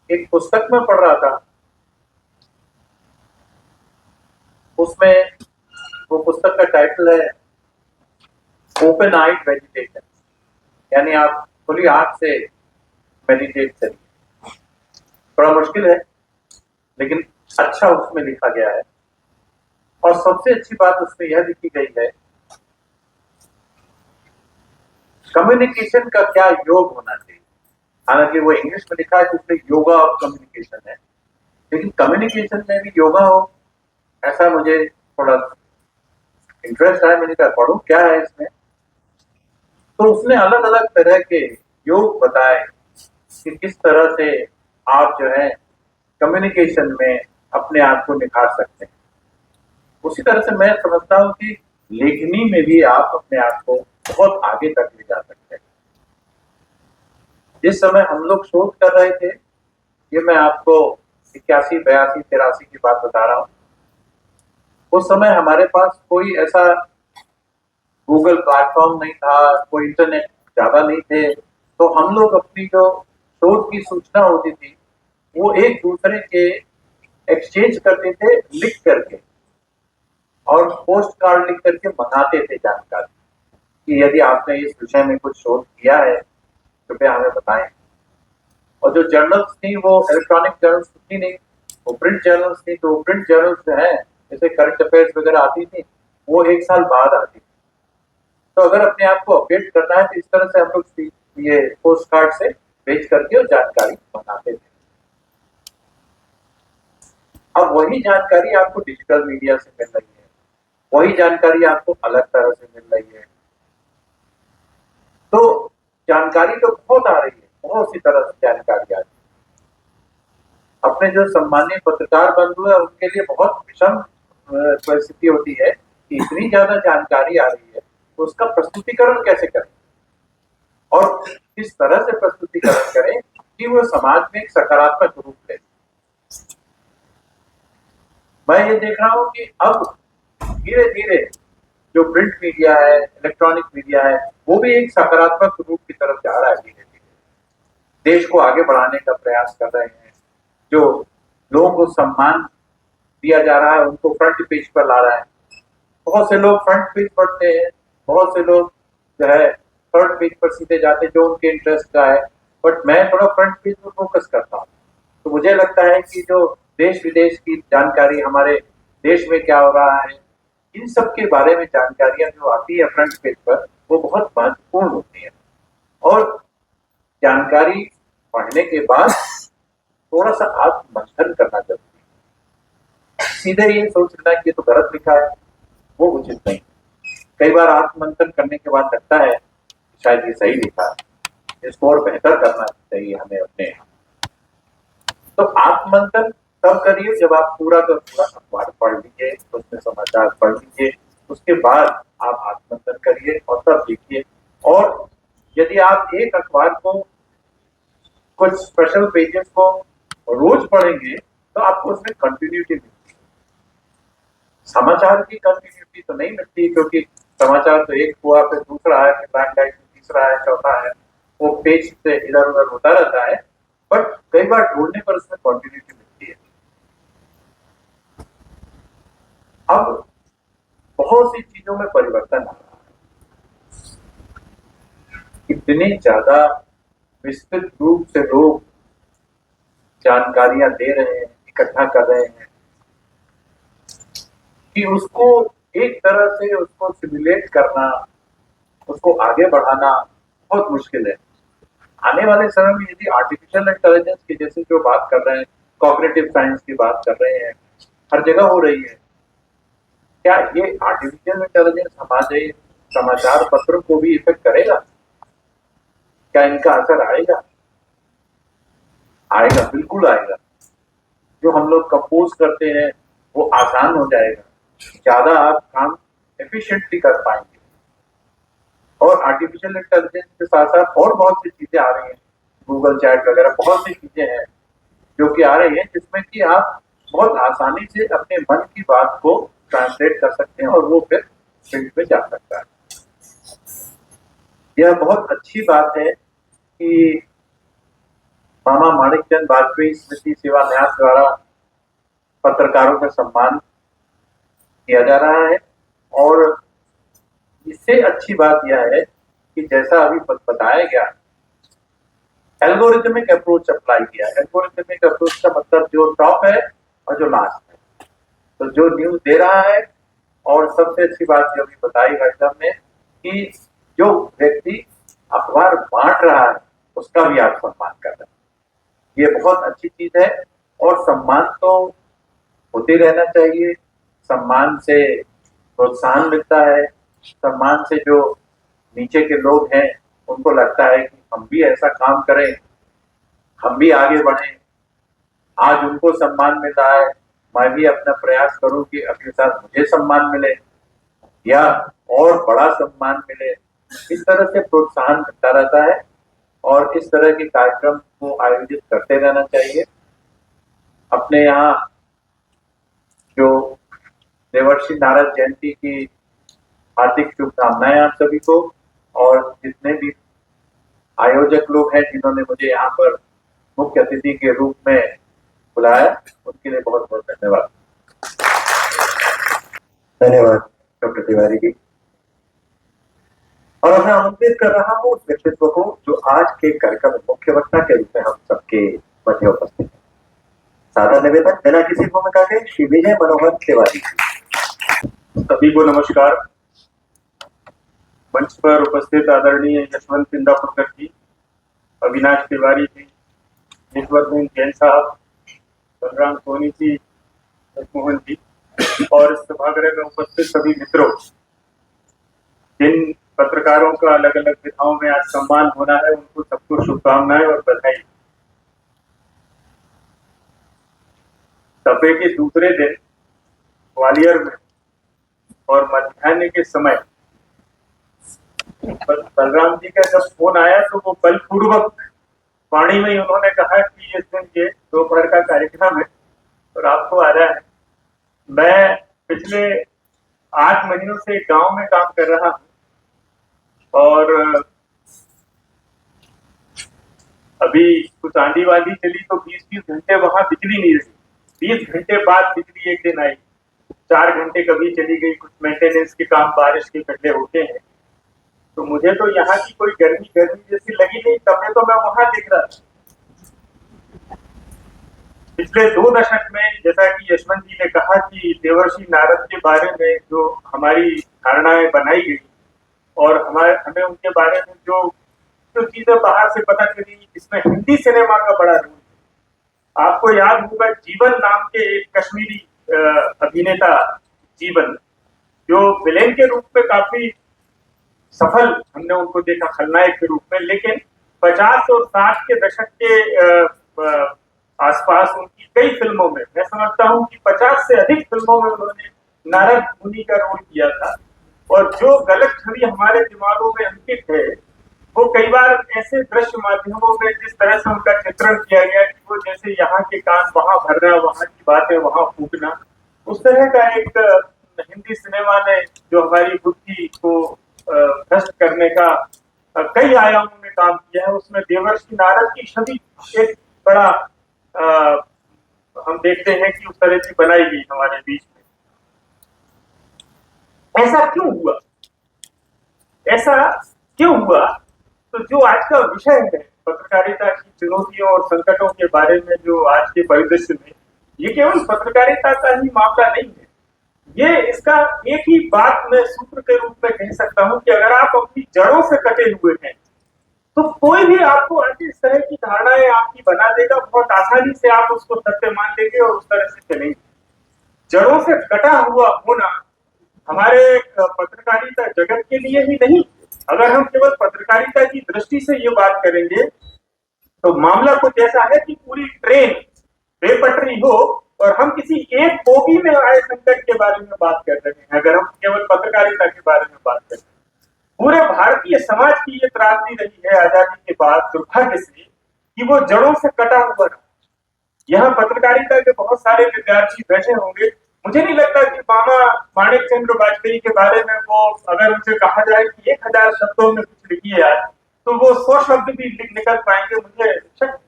एक पुस्तक में पढ़ रहा था, उसमें वो पुस्तक का टाइटल है ओपन आइड मेडिटेशन, यानी आप खुली आंख से मेडिटेट करिए। बड़ा मुश्किल है, लेकिन अच्छा उसमें लिखा गया है। और सबसे अच्छी बात उसमें यह लिखी गई है, कम्युनिकेशन का क्या योग होना चाहिए। हालांकि वो इंग्लिश में लिखा है तो उसमें योगा ऑफ कम्युनिकेशन है, लेकिन कम्युनिकेशन में भी योगा हो, ऐसा मुझे थोड़ा इंटरेस्ट है। मैंने कहा पढ़ूं क्या है इसमें। तो उसने अलग अलग तरह के योग बताए कि किस तरह से आप जो है कम्युनिकेशन में अपने आप को निखार सकते हैं। उसी तरह से मैं समझता हूं कि लेखनी में भी आप अपने आप को बहुत आगे तक ले जा सकते हैं। जिस समय हम लोग शोध कर रहे थे, ये मैं आपको 81, 82, 83 की बात बता रहा हूँ, उस समय हमारे पास कोई ऐसा गूगल प्लेटफॉर्म नहीं था, कोई इंटरनेट ज्यादा नहीं थे, तो हम लोग अपनी जो शोध की सूचना होती थी वो एक दूसरे के एक्सचेंज करते थे लिख करके, और पोस्ट कार्ड लिख करके मंगाते थे जानकारी कि यदि आपने इस विषय में कुछ शोध किया है कृपया हमें बताएं। और जो जर्नल्स थी वो इलेक्ट्रॉनिक जर्नल्स थी नहीं, वो प्रिंट जर्नल्स थी, तो प्रिंट जर्नल्स जो है जैसे करंट अफेयर्स वगैरह आती थी वो 1 साल बाद आती थी। तो अगर अपने आप को अपडेट करना है तो इस तरह से हम लोग ये पोस्ट कार्ड से भेज करके और जानकारी बनाते थे। अब वही जानकारी आपको डिजिटल मीडिया से मिल रही है, वही जानकारी आपको अलग तरह से मिल रही है। तो जानकारी तो बहुत आ रही है, बहुत सी तरह से जानकारी आ रही है। अपने जो सम्मानीय पत्रकार बंधु है उनके लिए बहुत विषम परिस्थिति होती है कि इतनी ज्यादा जानकारी आ रही है, तो उसका प्रस्तुतिकरण कैसे करें और किस तरह से प्रस्तुतिकरण करें कि वो समाज में एक सकारात्मक रूप ले। मैं ये देख रहा हूं कि अब धीरे धीरे जो प्रिंट मीडिया है, इलेक्ट्रॉनिक मीडिया है, वो भी एक सकारात्मक रूप की तरफ जा रहा है। धीरे धीरे देश को आगे बढ़ाने का प्रयास कर रहे हैं, जो लोगों को सम्मान दिया जा रहा है उनको फ्रंट पेज पर ला रहा है। बहुत से लोग फ्रंट पेज पढ़ते हैं, बहुत से लोग जो है थर्ड पेज पर सीधे जाते जो उनके इंटरेस्ट का है, बट मैं थोड़ा फ्रंट पेज पर फोकस करता हूँ। तो मुझे लगता है कि जो देश विदेश की जानकारी, हमारे देश में क्या हो रहा है, इन सब के बारे में जानकारियां जो आती है फ्रंट पेज पर, वो बहुत महत्वपूर्ण होती है। और जानकारी पढ़ने के बाद थोड़ा सा आत्ममंथन करना जरूरी है। सीधे ये सोचना कि ये तो गलत लिखा है, वो उचित नहीं। कई बार आत्ममंथन करने के बाद लगता है शायद ये सही लिखा है, इसको और बेहतर करना चाहिए हमें अपने। तो आत्ममंथन तब करिए जब आप पूरा का पूरा अखबार पढ़ लीजिए, उसमें समाचार पढ़ लीजिए, उसके बाद आप आत्ममंथन करिए और तब लिखिए। और यदि आप एक अखबार को, कुछ स्पेशल पेजेस को रोज पढ़ेंगे तो आपको उसमें कंटिन्यूटी मिलती है। समाचार की कंटिन्यूटी तो नहीं मिलती, क्योंकि समाचार तो एक हुआ, फिर दूसरा है, फिर लैंडलाइन में तीसरा है, चौथा है, वो पेज से इधर उधर होता रहता है, बट कई बार ढूंढने पर उसमें कंटिन्यूटी मिलती है। अब बहुत सी चीजों में परिवर्तन आ रहा है, इतने ज्यादा विस्तृत रूप से लोग जानकारियां दे रहे हैं, इकट्ठा कर रहे हैं कि उसको एक तरह से उसको सिमुलेट करना, उसको आगे बढ़ाना बहुत मुश्किल है। आने वाले समय में यदि आर्टिफिशियल इंटेलिजेंस की जैसे जो बात कर रहे हैं, कॉग्निटिव साइंस की बात कर रहे हैं, हर जगह हो रही है, क्या ये आर्टिफिशियल इंटेलिजेंस हमारे समाचार पत्रों को भी इफेक्ट करेगा? क्या इनका असर आएगा? आएगा, बिल्कुल आएगा। जो हम लोग कंपोज करते हैं वो आसान हो जाएगा, ज्यादा आप काम एफिशिएंटली कर पाएंगे। और आर्टिफिशियल इंटेलिजेंस के साथ साथ और बहुत सी चीजें आ रही हैं, गूगल चैट वगैरह बहुत सी चीजें हैं जो कि आ रही हैं, जिसमें कि आप बहुत आसानी से अपने मन की बात को ट्रांसलेट कर सकते हैं और वो फिर प्रिंट में जा सकता है। यह बहुत अच्छी बात है कि मामा माणिकचंद वाजपेयी स्मृति सेवा न्यास द्वारा पत्रकारों का सम्मान किया जा रहा है। और इससे अच्छी बात यह है कि जैसा अभी बताया गया, एल्गोरिथमिक अप्रोच अप्लाई किया। एल्गोरिथमिक अप्रोच का मतलब जो टॉप है और जो लास्ट है, तो जो न्यूज दे रहा है, और सबसे अच्छी बात जो अभी बताई भाई साहब ने कि जो व्यक्ति अखबार बांट रहा है उसका भी आप सम्मान कर रहे हैं, ये बहुत अच्छी चीज है। और सम्मान तो होते रहना चाहिए, सम्मान से प्रोत्साहन मिलता है, सम्मान से जो नीचे के लोग हैं उनको लगता है कि हम भी ऐसा काम करें, हम भी आगे बढ़ें। आज उनको सम्मान मिल रहा है, मैं भी अपना प्रयास करूं कि अगले साल मुझे सम्मान मिले या और बड़ा सम्मान मिले। इस तरह से प्रोत्साहन मिलता रहता है और इस तरह के कार्यक्रम को आयोजित करते रहना चाहिए। अपने यहाँ जो देवर्षि नारद जयंती की हार्दिक शुभकामनाएं आप सभी को, और जितने भी आयोजक लोग हैं जिन्होंने मुझे यहाँ पर मुख्य अतिथि के रूप में बुलाया, उनके लिए बहुत बहुत धन्यवाद। धन्यवाद डॉक्टर तिवारी जी। और मैं आमंत्रित कर रहा हूँ उस व्यक्तित्व को जो आज के कार्यक्रम में मुख्य वक्ता के रूप में हम सबके मध्य उपस्थित है। सादर निवेदन बिना किसी भूमिका के श्री विजय मनोहर तिवारी। सभी को नमस्कार। मंच पर उपस्थित आदरणीय यशवंत इंदापुरकर जी, अविनाश तिवारी जी, ईश्वरदीन जैन साहब, बलराम सोनी जी, मोहन जी और इस सभागृह में उपस्थित सभी मित्रों, जिन पत्रकारों का अलग अलग विधाओं में आज सम्मान होना है, उनको सबको शुभकामनाएं और बधाई। सफे के दूसरे दिन ग्वालियर में और मध्याह्न के समय बलराम जी का जब फोन आया तो वो बलपूर्वक वाणी में उन्होंने कहा कि इस दिन ये दोपहर का कार्यक्रम है और आपको आ रहा है। मैं पिछले 8 महीनों से गांव में काम कर रहा हूं और अभी कुछ आंधी वाली चली तो 20-20 घंटे वहां बिजली नहीं रही। 20 घंटे बाद बिजली एक दिन आई, 4 घंटे कभी चली गई। कुछ मेंटेनेंस के काम बारिश के पहले होते हैं, तो मुझे तो यहाँ की कोई गर्मी जैसी लगी नहीं। तब तो मैं वहां दिख रहा था। पिछले 2 दशक में, जैसा कि यशवंत जी ने कहा कि देवर्षि नारद के बारे में जो हमारी धारणाएं बनाई गई और हमें उनके बारे में जो चीजें बाहर से पता चली, इसमें हिंदी सिनेमा का बड़ा रोल है। आपको याद होगा जीवन नाम के एक कश्मीरी अभिनेता जीवन, जो विलेन के रूप में काफी सफल हमने उनको देखा, खलनायक के रूप में, लेकिन 50 और 60 के दशक के आसपास उनकी कई फिल्मों में, मैं समझता हूं कि 50 से अधिक फिल्मों में उन्होंने नारद मुनि का रोल किया था। और जो गलत छवि हमारे दिमागों में अंकित है, वो कई बार ऐसे दृश्य माध्यमों में जिस तरह से उनका चित्रण किया गया कि वो जैसे यहाँ के कान वहां भरना, वहां की बातें वहां फूकना, उस तरह का एक हिंदी सिनेमा ने जो हमारी बुद्धि को भ्रष्ट करने का कई आयामों में काम किया है। उसमें देवर्षि नारद की छवि एक बड़ा हम देखते हैं कि उस तरह की बनाई गई हमारे बीच में। ऐसा क्यों हुआ? ऐसा क्यों हुआ? तो जो आज का विषय है पत्रकारिता की चुनौतियों और संकटों के बारे में, जो आज के परिदृश्य में, ये केवल पत्रकारिता का ही मामला नहीं है। ये इसका एक ही बात मैं सूत्र के रूप में कह सकता हूं कि अगर आप अपनी जड़ों से कटे हुए हैं तो कोई भी आपको ऐसी इस तरह की धारणाएं आपकी बना देगा, बहुत आसानी से आप उसको सत्य मान लेंगे और उस तरह से चलेंगे। जड़ों से कटा हुआ होना हमारे पत्रकारिता जगत के लिए ही नहीं, अगर हम केवल पत्रकारिता की दृष्टि से ये बात करेंगे तो मामला कुछ ऐसा है कि पूरी ट्रेन बेपटरी हो और हम किसी एक बोगी में आए संकट के बारे में बात कर रहे हैं। अगर हम केवल पत्रकारिता के बारे में बात करें, पूरे भारतीय समाज की ये त्रासदी रही है आजादी के बाद दुर्भाग्य से कि वो जड़ों से कटा हुआ रहा। यहाँ पत्रकारिता के बहुत सारे विद्यार्थी बैठे होंगे, मुझे नहीं लगता कि मामा माणिक चंद्र वाजपेयी के बारे में वो अगर उनसे कहा जाए कि 1000 शब्दों में कुछ लिखिए आज, तो वो 100 शब्द भी निकल पाएंगे, मुझे शक।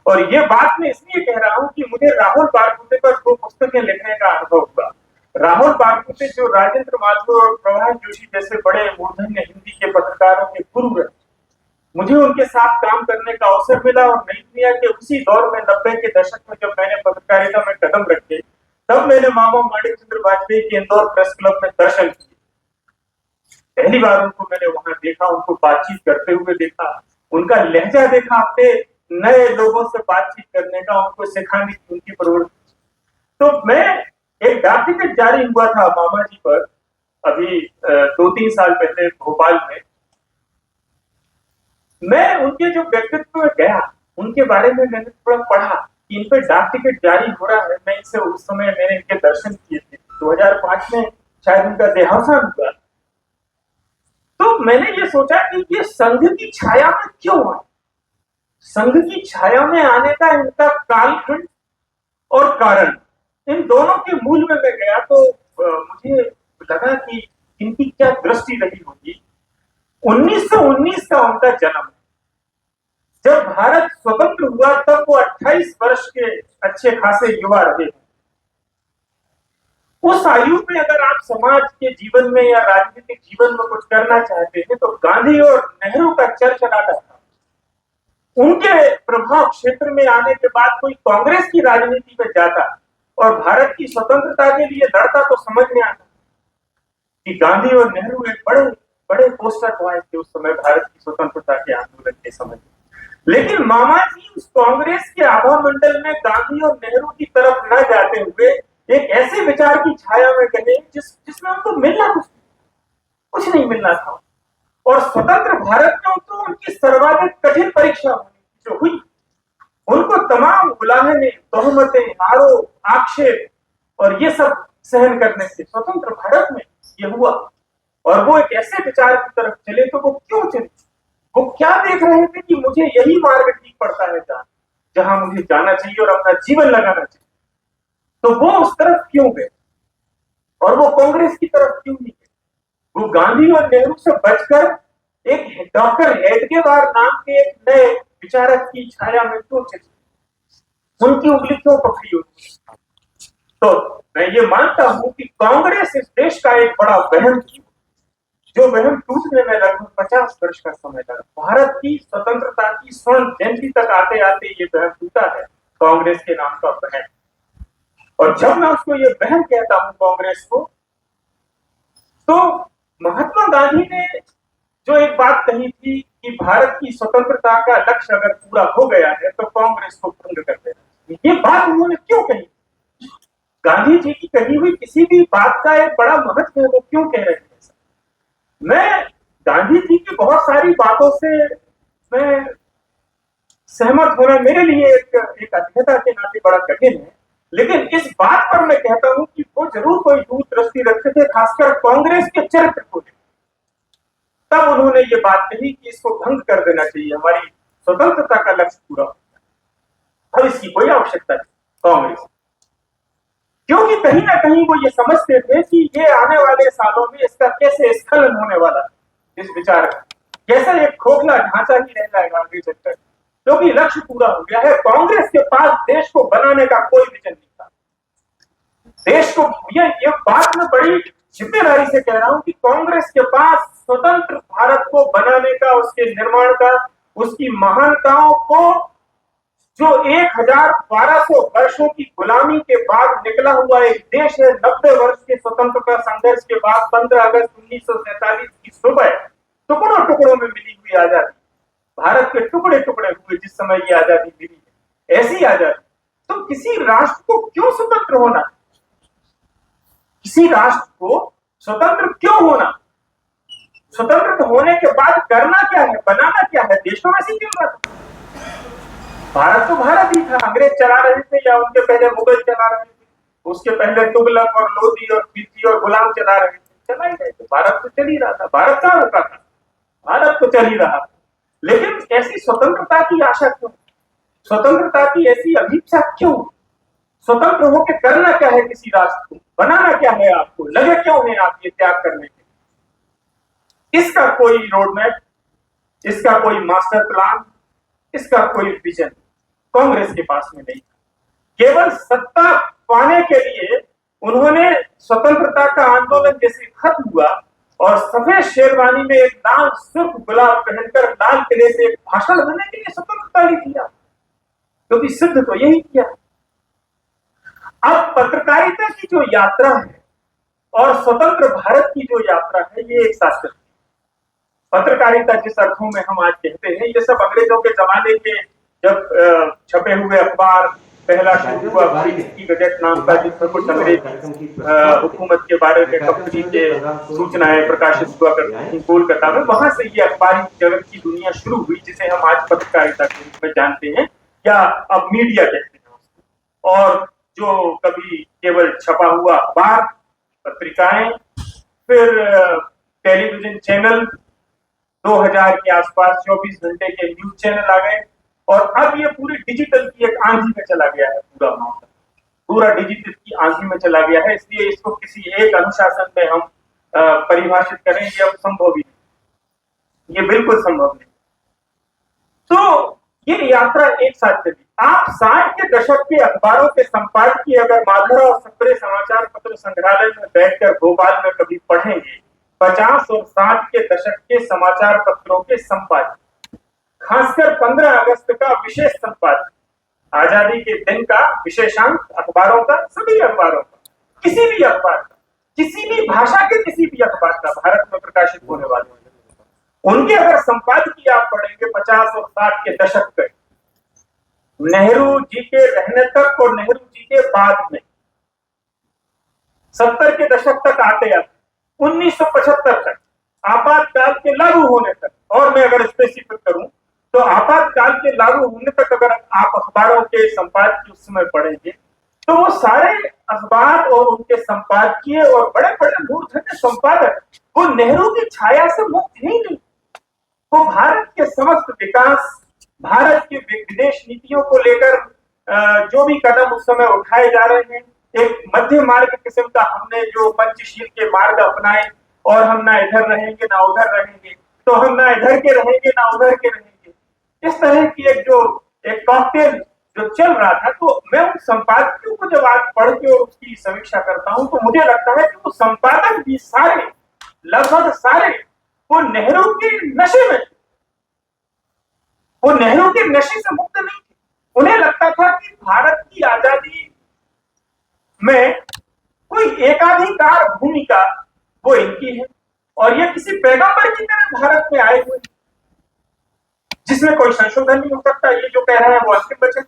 और ये बात मैं इसलिए कह रहा हूं कि मुझे राहुल बारपुते पर 2 पुस्तकें लिखने का अनुभव हुआ। राहुल बारपुते जो राजेंद्र माथुर और प्रभात जोशी जैसे बड़े मूर्धन्य हिंदी के पत्रकारों के गुरु रहे, मुझे उनके साथ काम करने का अवसर मिला। और नई दुनिया के उसी दौर में 90 के दशक में जब मैंने पत्रकारिता में कदम रखे, तब मैंने मामा माणिक चंद्र वाजपेयी के इंदौर प्रेस क्लब में दर्शन किए। पहली बार उनको मैंने वहां देखा, उनको बातचीत करते हुए देखा, उनका लहजा देखा, अपने नए लोगों से बातचीत करने का, उनको सिखाने की उनकी प्रवृत्ति। तो मैं एक डाक टिकट जारी हुआ था मामा जी पर अभी 2-3 साल पहले भोपाल में। मैं उनके जो व्यक्तित्व में गया, उनके बारे में मैंने थोड़ा पढ़ा कि इन पे डाक टिकट जारी हो रहा है। मैं इनसे उस समय मैंने इनके दर्शन किए थे, 2005 में शायद उनका देहावसान हुआ। तो मैंने ये सोचा कि ये संघ की छाया में क्यों आए, संघ की छाया में आने का इनका कालखंड और कारण, इन दोनों के मूल में मैं गया तो मुझे लगा कि इनकी क्या दृष्टि रही होगी। 1919 का उनका जन्म, जब भारत स्वतंत्र हुआ तब वो 28 वर्ष के अच्छे खासे युवा रहे। उस आयु में अगर आप समाज के जीवन में या राजनीतिक जीवन में कुछ करना चाहते हैं तो गांधी और नेहरू का चरचराता था। उनके प्रभाव क्षेत्र में आने के बाद कोई कांग्रेस की राजनीति में जाता और भारत की स्वतंत्रता के लिए लड़ता तो समझ में आता कि गांधी और नेहरू एक बड़े बड़े पोस्टर बॉय थे उस समय भारत की स्वतंत्रता के आंदोलन के समय। लेकिन मामा जी उस कांग्रेस के आभा मंडल में गांधी और नेहरू की तरफ न जाते हुए एक ऐसे विचार की छाया में गए जिसमें उनको मिलना कुछ नहीं मिलना था। और स्वतंत्र भारत में तो उनकी सर्वाधिक कठिन परीक्षा जो हुई, उनको तमाम उलाहने, तोहमतें, आरोप, आक्षेप और ये सब सहन करने से स्वतंत्र भारत में ये हुआ। और वो एक ऐसे विचार की तरफ चले तो वो क्यों चले? वो क्या देख रहे थे कि मुझे यही मार्ग ठीक पड़ता है जहां मुझे जाना चाहिए और अपना जीवन लगाना चाहिए, तो वो उस तरफ क्यों गए और वो कांग्रेस की तरफ क्यों नहीं गए? वो गांधी और नेहरू से बचकर एक डॉक्टर हेडगेवार नाम के एक नए विचारक की छाया में क्यों चले? उनकी उंगली क्यों पकड़ी हुई? तो मैं ये मानता हूं कि कांग्रेस इस देश का एक बड़ा वहम थी, जो वहम टूटने में लगभग 50 वर्ष का समय लगा। भारत की स्वतंत्रता की स्वर्ण जयंती तक आते आते ये वहम टूटा है, कांग्रेस के नाम का वहम। और जब मैं उसको ये वहम कहता हूं कांग्रेस को, तो महात्मा गांधी ने जो एक बात कही थी कि भारत की स्वतंत्रता का लक्ष्य अगर पूरा हो गया है तो कांग्रेस को भंग कर देना, ये बात उन्होंने क्यों कही? गांधी जी की कही हुई किसी भी बात का एक बड़ा महत्व है, वो क्यों कह रहे हैं? मैं गांधी जी की बहुत सारी बातों से मैं सहमत होना मेरे लिए एक अध्येता के नाते बड़ा कठिन है, लेकिन इस बात पर मैं कहता हूं कि वो जरूर कोई दूरदृष्टि रखते थे, खासकर कांग्रेस के चरित्र को। तब उन्होंने ये बात कही कि इसको भंग कर देना चाहिए, हमारी स्वतंत्रता का लक्ष्य पूरा होगा। अब इसकी कोई आवश्यकता नहीं कांग्रेस, क्योंकि कहीं ना कहीं वो ये समझते थे कि ये आने वाले सालों में इसका कैसे स्खलन होने वाला है, इस विचार का कैसे एक खोखला ढांचा ही रह जाएगा आगे चलकर, क्योंकि लक्ष्य पूरा हो गया है। कांग्रेस के पास देश को बनाने का कोई विजन नहीं था। देश को ये बात मैं बड़ी जिम्मेदारी से कह रहा हूं कि कांग्रेस के पास स्वतंत्र भारत को बनाने का, उसके निर्माण का, उसकी महानताओं को, जो 1200 वर्षों की गुलामी के बाद निकला हुआ एक देश है, 90 वर्ष के स्वतंत्रता संघर्ष के बाद 15 अगस्त 1947 की सुबह टुकड़ों टुकड़ों में मिली हुई आजादी, भारत के टुकड़े टुकड़े हुए जिस समय ये आजादी मिली है, ऐसी आजादी तो किसी राष्ट्र को क्यों स्वतंत्र होना? किसी राष्ट्र को स्वतंत्र क्यों होना? स्वतंत्र होने के बाद करना क्या है, बनाना क्या है? देश को वैसे क्यों रखना? भारत तो भारत ही था, अंग्रेज चला रहे थे या उनके पहले मुगल चला रहे थे, उसके पहले तुगलक और लोधी और खिलजी और गुलाम चला रहे थे, चला ही रहे थे। भारत तो चल ही रहा था, भारत कहाँ रुका था? भारत तो चल ही रहा था। लेकिन ऐसी स्वतंत्रता की आशा क्यों? स्वतंत्रता की ऐसी अभीक्षा क्यों? स्वतंत्र होकर करना क्या है किसी राष्ट्र को? बनाना क्या है आपको? लगे क्यों है आप ये त्याग करने के? इसका कोई रोड मैप, इसका कोई मास्टर प्लान, इसका कोई विजन कांग्रेस के पास में नहीं था। केवल सत्ता पाने के लिए उन्होंने स्वतंत्रता का आंदोलन जैसे खत्म हुआ और सफेद शेरवानी में एक लाल सुर्ख गुलाब पहनकर लाल किले से एक भाषण देने के लिए स्वतंत्रता ली किया, क्योंकि सिद्ध तो यही किया। अब पत्रकारिता की जो यात्रा है और स्वतंत्र भारत की जो यात्रा है, ये एक साथ चलती है। पत्रकारिता जिस अर्थों में हम आज कहते हैं, ये सब अंग्रेजों के जमाने के जब छपे हुए अखबार पहला शुरू हुआ, भारतीय गजट नाम का, जिसमें कुछ अंग्रेजी हुकूमत के बारे में कंपनी के सूचनाएं प्रकाशित हुआ करती थी कोलकाता में, वहां से ये अखबारी जगत की दुनिया शुरू हुई, जिसे हम आज पत्रकारिता के रूप में जानते हैं या अब मीडिया कहते हैं उसको। और जो कभी केवल छपा हुआ अखबार, पत्रिकाएं, फिर टेलीविजन चैनल, 2000 के आसपास 24 घंटे के न्यूज चैनल आ गए, और अब ये पूरी डिजिटल की एक आंधी में चला गया है, पूरा डिजिटल की आंधी में चला गया है। इसलिए इसको किसी एक अनुशासन में हम परिभाषित करें, ये अब संभव ही नहीं, ये बिल्कुल संभव नहीं। तो ये यात्रा एक साथ चली। आप 60 के दशक के अखबारों के संपादकीय अगर माधुरा और सप्रे समाचार पत्र संग्रहालय में बैठकर भोपाल में कभी पढ़ेंगे, 50 और 60 के दशक के समाचार पत्रों के संपादकीय, खासकर 15 अगस्त का विशेष संपादकीय, आजादी के दिन का विशेषांक अखबारों का, सभी अखबारों का, किसी भी अखबार का, किसी भी भाषा के किसी भी अखबार का भारत में प्रकाशित होने वाले, उनके अगर संपादकीय आप पढ़ेंगे 50 और 60 के दशक के, नेहरू जी के रहने तक और नेहरू जी के बाद में 70 के दशक तक आते आते 1975 तक, आपातकाल के लागू होने तक, और मैं अगर स्पेसिफिक करूं तो आपातकाल के लागू होने तक अगर आप अखबारों के संपादकीय उस समय पढ़ेंगे तो वो सारे अखबार और उनके संपादकीय और बड़े बड़े मूर्धन्य संपादक वो नेहरू की छाया से मुक्त ही नहीं। वो भारत के समस्त विकास, भारत की विदेश नीतियों को लेकर जो भी कदम उस समय उठाए जा रहे हैं, एक मध्य मार्ग किस्म का हमने जो पंचशील के मार्ग अपनाए, और हम ना इधर रहेंगे ना उधर रहेंगे, तो हम ना इधर के रहेंगे ना उधर के रहेंगे, इस तरह की एक कॉकटेल जो चल रहा था। तो मैं उन संपादकों को जब आज पढ़ के और उसकी समीक्षा करता हूं तो मुझे लगता है कि वो संपादक भी सारे, लगभग सारे, वो नेहरू के नशे में, वो नेहरू के नशे से मुक्त नहीं थे। उन्हें लगता था कि भारत की आजादी में कोई एकाधिकार भूमिका वो इनकी है, और ये किसी पैगंबर की तरह भारत में आए हुए, जिसमें कोई संशोधन नहीं हो सकता। ये जो कह रहे हैं वो अंतिम वचन,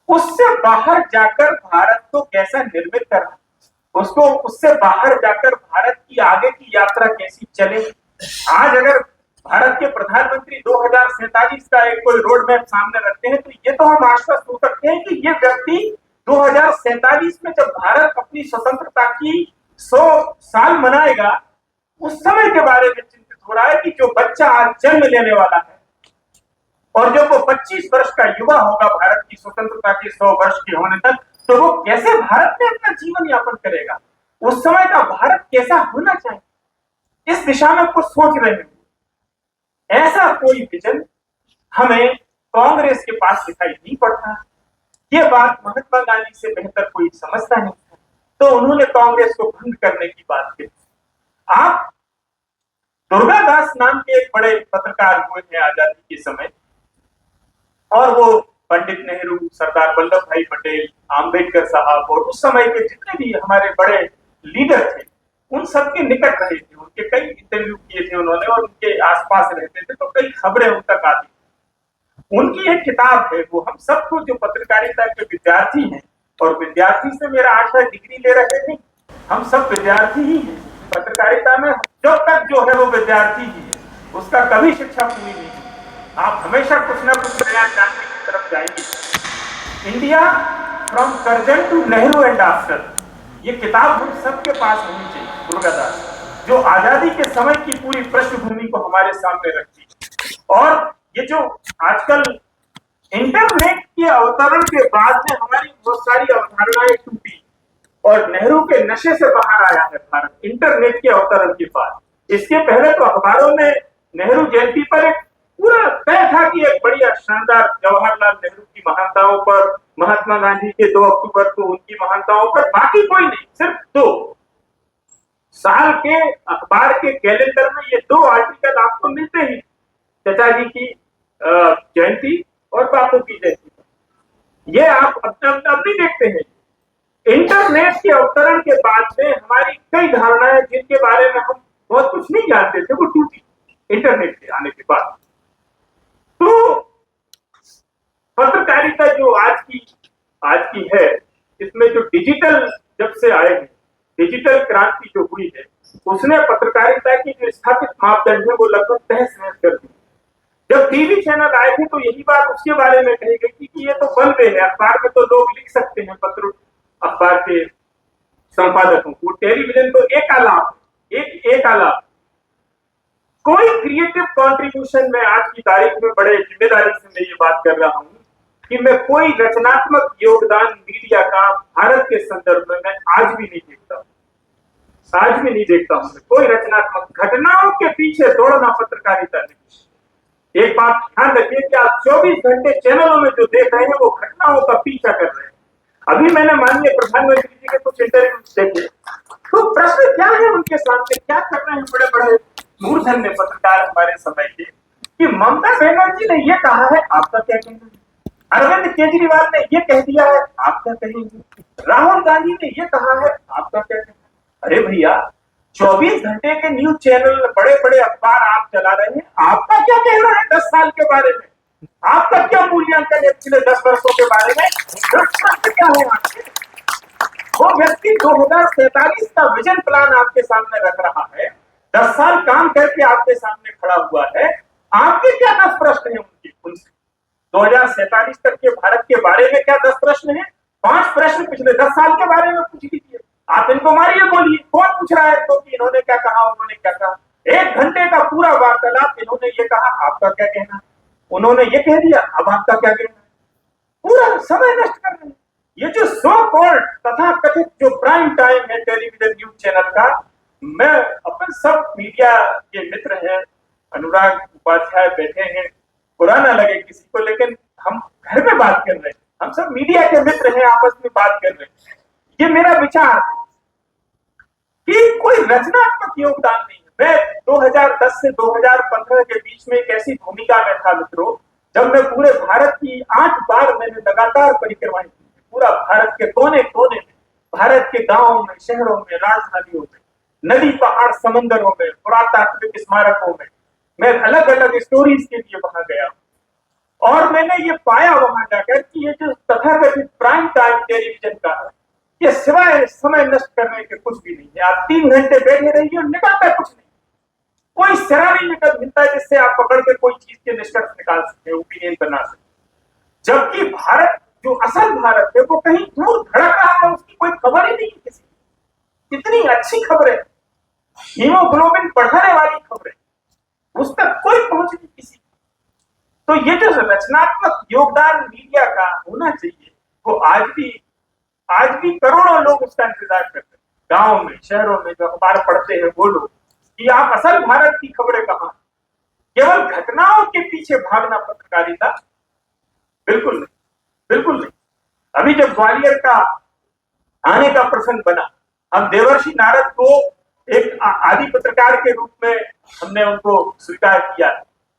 उससे बाहर जाकर भारत को कैसा निर्मित करना, उसको उससे बाहर जाकर भारत की आगे की यात्रा कैसी चले। आज अगर भारत के प्रधानमंत्री 2047 का एक कोई रोड मैप सामने रखते हैं तो ये तो हम आश्वस्त हो सकते हैं कि ये व्यक्ति 2047 में जब भारत अपनी स्वतंत्रता की 100 साल मनाएगा, उस समय के बारे में चिंतित हो रहा है कि जो बच्चा आज जन्म लेने वाला है और जब वो 25 वर्ष का युवा होगा भारत की स्वतंत्रता के 100 वर्ष के होने तक, तो वो कैसे भारत में अपना जीवन यापन करेगा, उस समय का भारत कैसा होना चाहिए, इस दिशा में कुछ सोच रहे हैं। ऐसा कोई विजन हमें कांग्रेस के पास दिखाई नहीं पड़ता। ये बात महात्मा गांधी से बेहतर कोई समझता नहीं था, तो उन्होंने कांग्रेस को भंग करने की बात की। आप दुर्गादास नाम के एक बड़े पत्रकार हुए थे आजादी के समय, और वो पंडित नेहरू, सरदार वल्लभ भाई पटेल, आम्बेडकर साहब और उस समय के जितने भी हमारे बड़े लीडर थे उन सबके निकट रहे थे। उनके कई इंटरव्यू किए थे उन्होंने, और उनके आसपास रहते थे, तो कई खबरें उन तक आती। उनकी एक किताब है, वो हम सबको जो पत्रकारिता के विद्यार्थी हैं, और विद्यार्थी से मेरा आशा डिग्री ले रहे नहीं, हम सब विद्यार्थी ही हैं पत्रकारिता में, जब तक जो है वो विद्यार्थी ही है, उसका कभी शिक्षा पूरी नहीं है। आप हमेशा कुछ ना कुछ नया जानने की तरफ जाएंगे। India from Curzon to Nehru and after, ये किताब हम सबके पास होनी चाहिए, दुर्गादास, जो आजादी के समय की पूरी पृष्ठभूमि को हमारे सामने रखती है। और ये जो आजकल इंटरनेट के अवतरण के बाद में हमारी बहुत सारी अवधारणाएं टूटी और नेहरू के नशे से बाहर आया है भारत, इंटरनेट के अवतरण के बाद। इसके पहले तो अखबारों में नेहरू जयंती पर एक पूरा तय था कि एक बढ़िया शानदार जवाहरलाल नेहरू की महानताओं पर, महात्मा गांधी के 2 अक्टूबर को उनकी महानताओं पर, बाकी कोई नहीं, सिर्फ 2 साल के अखबार के कैलेंडर में ये 2 आर्टिकल आपको मिलते ही, चाचा जी की जयंती और बापू की जयंती। ये आप अब भी देखते हैं। इंटरनेट के अवतरण के बाद में हमारी कई धारणाएं जिनके बारे में हम बहुत कुछ नहीं जानते थे वो टूटी इंटरनेट के आने के बाद। तो पत्रकारिता जो आज की है, इसमें जो डिजिटल जब से आए हैं, डिजिटल क्रांति जो हुई है, उसने पत्रकारिता की जो स्थापित मापदंड है वो लगभग तहस नहस कर दी। जब टीवी चैनल आए थे तो यही बात उसके बारे में कही गई थी कि ये तो बन गए हैं, अखबार में तो लोग लिख सकते हैं, पत्र अखबार के संपादकों को, टेलीविजन तो एक आलाप, एक आलाप। कोई क्रिएटिव कंट्रीब्यूशन में आज की तारीख में बड़े जिम्मेदारी से मैं ये बात कर रहा हूं कि मैं कोई रचनात्मक योगदान मीडिया का भारत के संदर्भ में मैं आज भी नहीं देखता हूं। आज भी नहीं देखता हूं कोई रचनात्मक घटनाओं के पीछे दौड़ना पत्रकारिता नहीं। एक बात ध्यान रखिए कि आप 24 घंटे चैनलों में जो देख रहे हैं वो घटनाओं का पीछा कर रहे हैं। अभी मैंने माननीय प्रधानमंत्री जी के कुछ इंटरव्यू देखे, तो प्रश्न क्या है उनके सामने, क्या कर रहे हैं बड़े बड़े मूर्धन्य पत्रकार हमारे समय के, कि ममता बनर्जी ने ये कहा है, आपका क्या कहना है? अरविंद केजरीवाल ने ये कह दिया है, आप क्या कहेंगे? राहुल गांधी ने ये कहा है, आपका क्या कहना है? अरे भैया, 24 घंटे के न्यूज चैनल, बड़े बड़े अखबार आप चला रहे हैं, आपका क्या कहना है 10 साल के बारे में? आपका क्या मूल्यांकन है पिछले 10 वर्षों के बारे में? 10 वर्ष क्या है आपके? वो व्यक्ति 2047 का विजन प्लान आपके सामने रख रहा है, 10 साल काम करके आपके सामने खड़ा हुआ है, आपके क्या 10 प्रश्न हैं उनसे? 2047 तक के भारत के बारे में क्या 10 प्रश्न हैं? 5 प्रश्न पिछले 10 साल के बारे में पूछ लीजिए। आप इनको मारिए, बोलिए कौन पूछ रहा है तो कि इन्होंने क्या कहा, उन्होंने क्या कहा। 1 घंटे का पूरा वार्तालाप, इन्होंने ये कहा, आपका क्या कहना है? उन्होंने ये कह दिया, अब आपका क्या कहना है? पूरा समय नष्ट कर रहे हैं। ये जो सो कॉल्ड तथा कथित जो प्राइम टाइम है टेलीविजन न्यूज चैनल का, मैं अपन सब मीडिया के मित्र हैं, अनुराग उपाध्याय बैठे हैं, पुराना लगे किसी को, लेकिन हम घर में बात कर रहे हैं, हम सब मीडिया के मित्र हैं, आपस में बात कर रहे हैं। ये मेरा विचार है कि कोई रचनात्मक योगदान नहीं है। मैं 2010 से 2015 के बीच में एक ऐसी भूमिका में था मित्रों, जब मैं पूरे भारत की 8 बार मैंने लगातार परिक्रमाएं की, पूरा भारत के कोने कोने में, भारत के गांवों में, शहरों में, राजधानियों में, नदी पहाड़ समंदरों में, पुरातात्विक स्मारकों में, मैं अलग अलग स्टोरीज के लिए वहां गया और मैंने ये पाया वहां जाकर कि ये जो तथाकथित प्राइम टाइम टेलीविजन का है, ये सिवाय समय नष्ट करने के कुछ भी नहीं है। आप 3 घंटे बैठे रहिए और निकलता कुछ नहीं, कोई सिरा नहीं निकल मिलता है जिससे आप पकड़ के कोई चीज के निष्कर्ष निकाल सकते, ओपिनियन बना सकते। जबकि भारत, जो असल भारत है, वो कहीं दूर धड़क रहा है, उसकी कोई खबर ही नहीं है किसी की। कितनी अच्छी खबरें, हीमोग्लोबिन बढ़ाने वाली खबरें, उस तक कोई पहुंच नहीं किसी। तो ये जो रचनात्मक योगदान मीडिया का होना चाहिए, वो आज भी करोड़ों लोग उसका इंतजार करते हैं। गांव में, शहरों में जो अखबार पढ़ते हैं वो लोग, कि आप असल भारत की खबरें कहां? केवल घटनाओं के पीछे भागना पत्रकारिता बिल्कुल नहीं, बिल्कुल नहीं। अभी जब ग्वालियर का आने का प्रसंग बना, हम देवर्षि नारद को एक आदि पत्रकार के रूप में हमने उनको स्वीकार किया,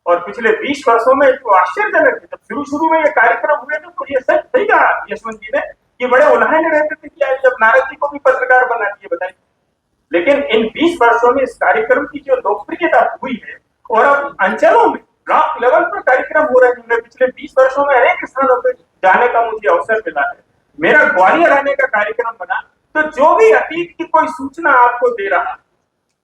और पिछले 20 वर्षों में तो आश्चर्यजनक है। जब शुरू में ये कार्यक्रम हुए थे तो ये सच सही कहा यशवंत जी ने, ये बड़े उलझने रहते थे कि जब नारद जी को भी पत्रकार बना दिए, बताइए। लेकिन इन 20 वर्षों में इस कार्यक्रम की जो लोकप्रियता हुई है, और अब अंचलों में ब्लॉक लेवल पर कार्यक्रम हो रहे हैं, पिछले 20 वर्षों में अनेक स्थानों पर जाने का मुझे अवसर मिला है। मेरा ग्वालियर आने का कार्यक्रम बना, तो जो भी अतीत की कोई सूचना आपको दे रहा है,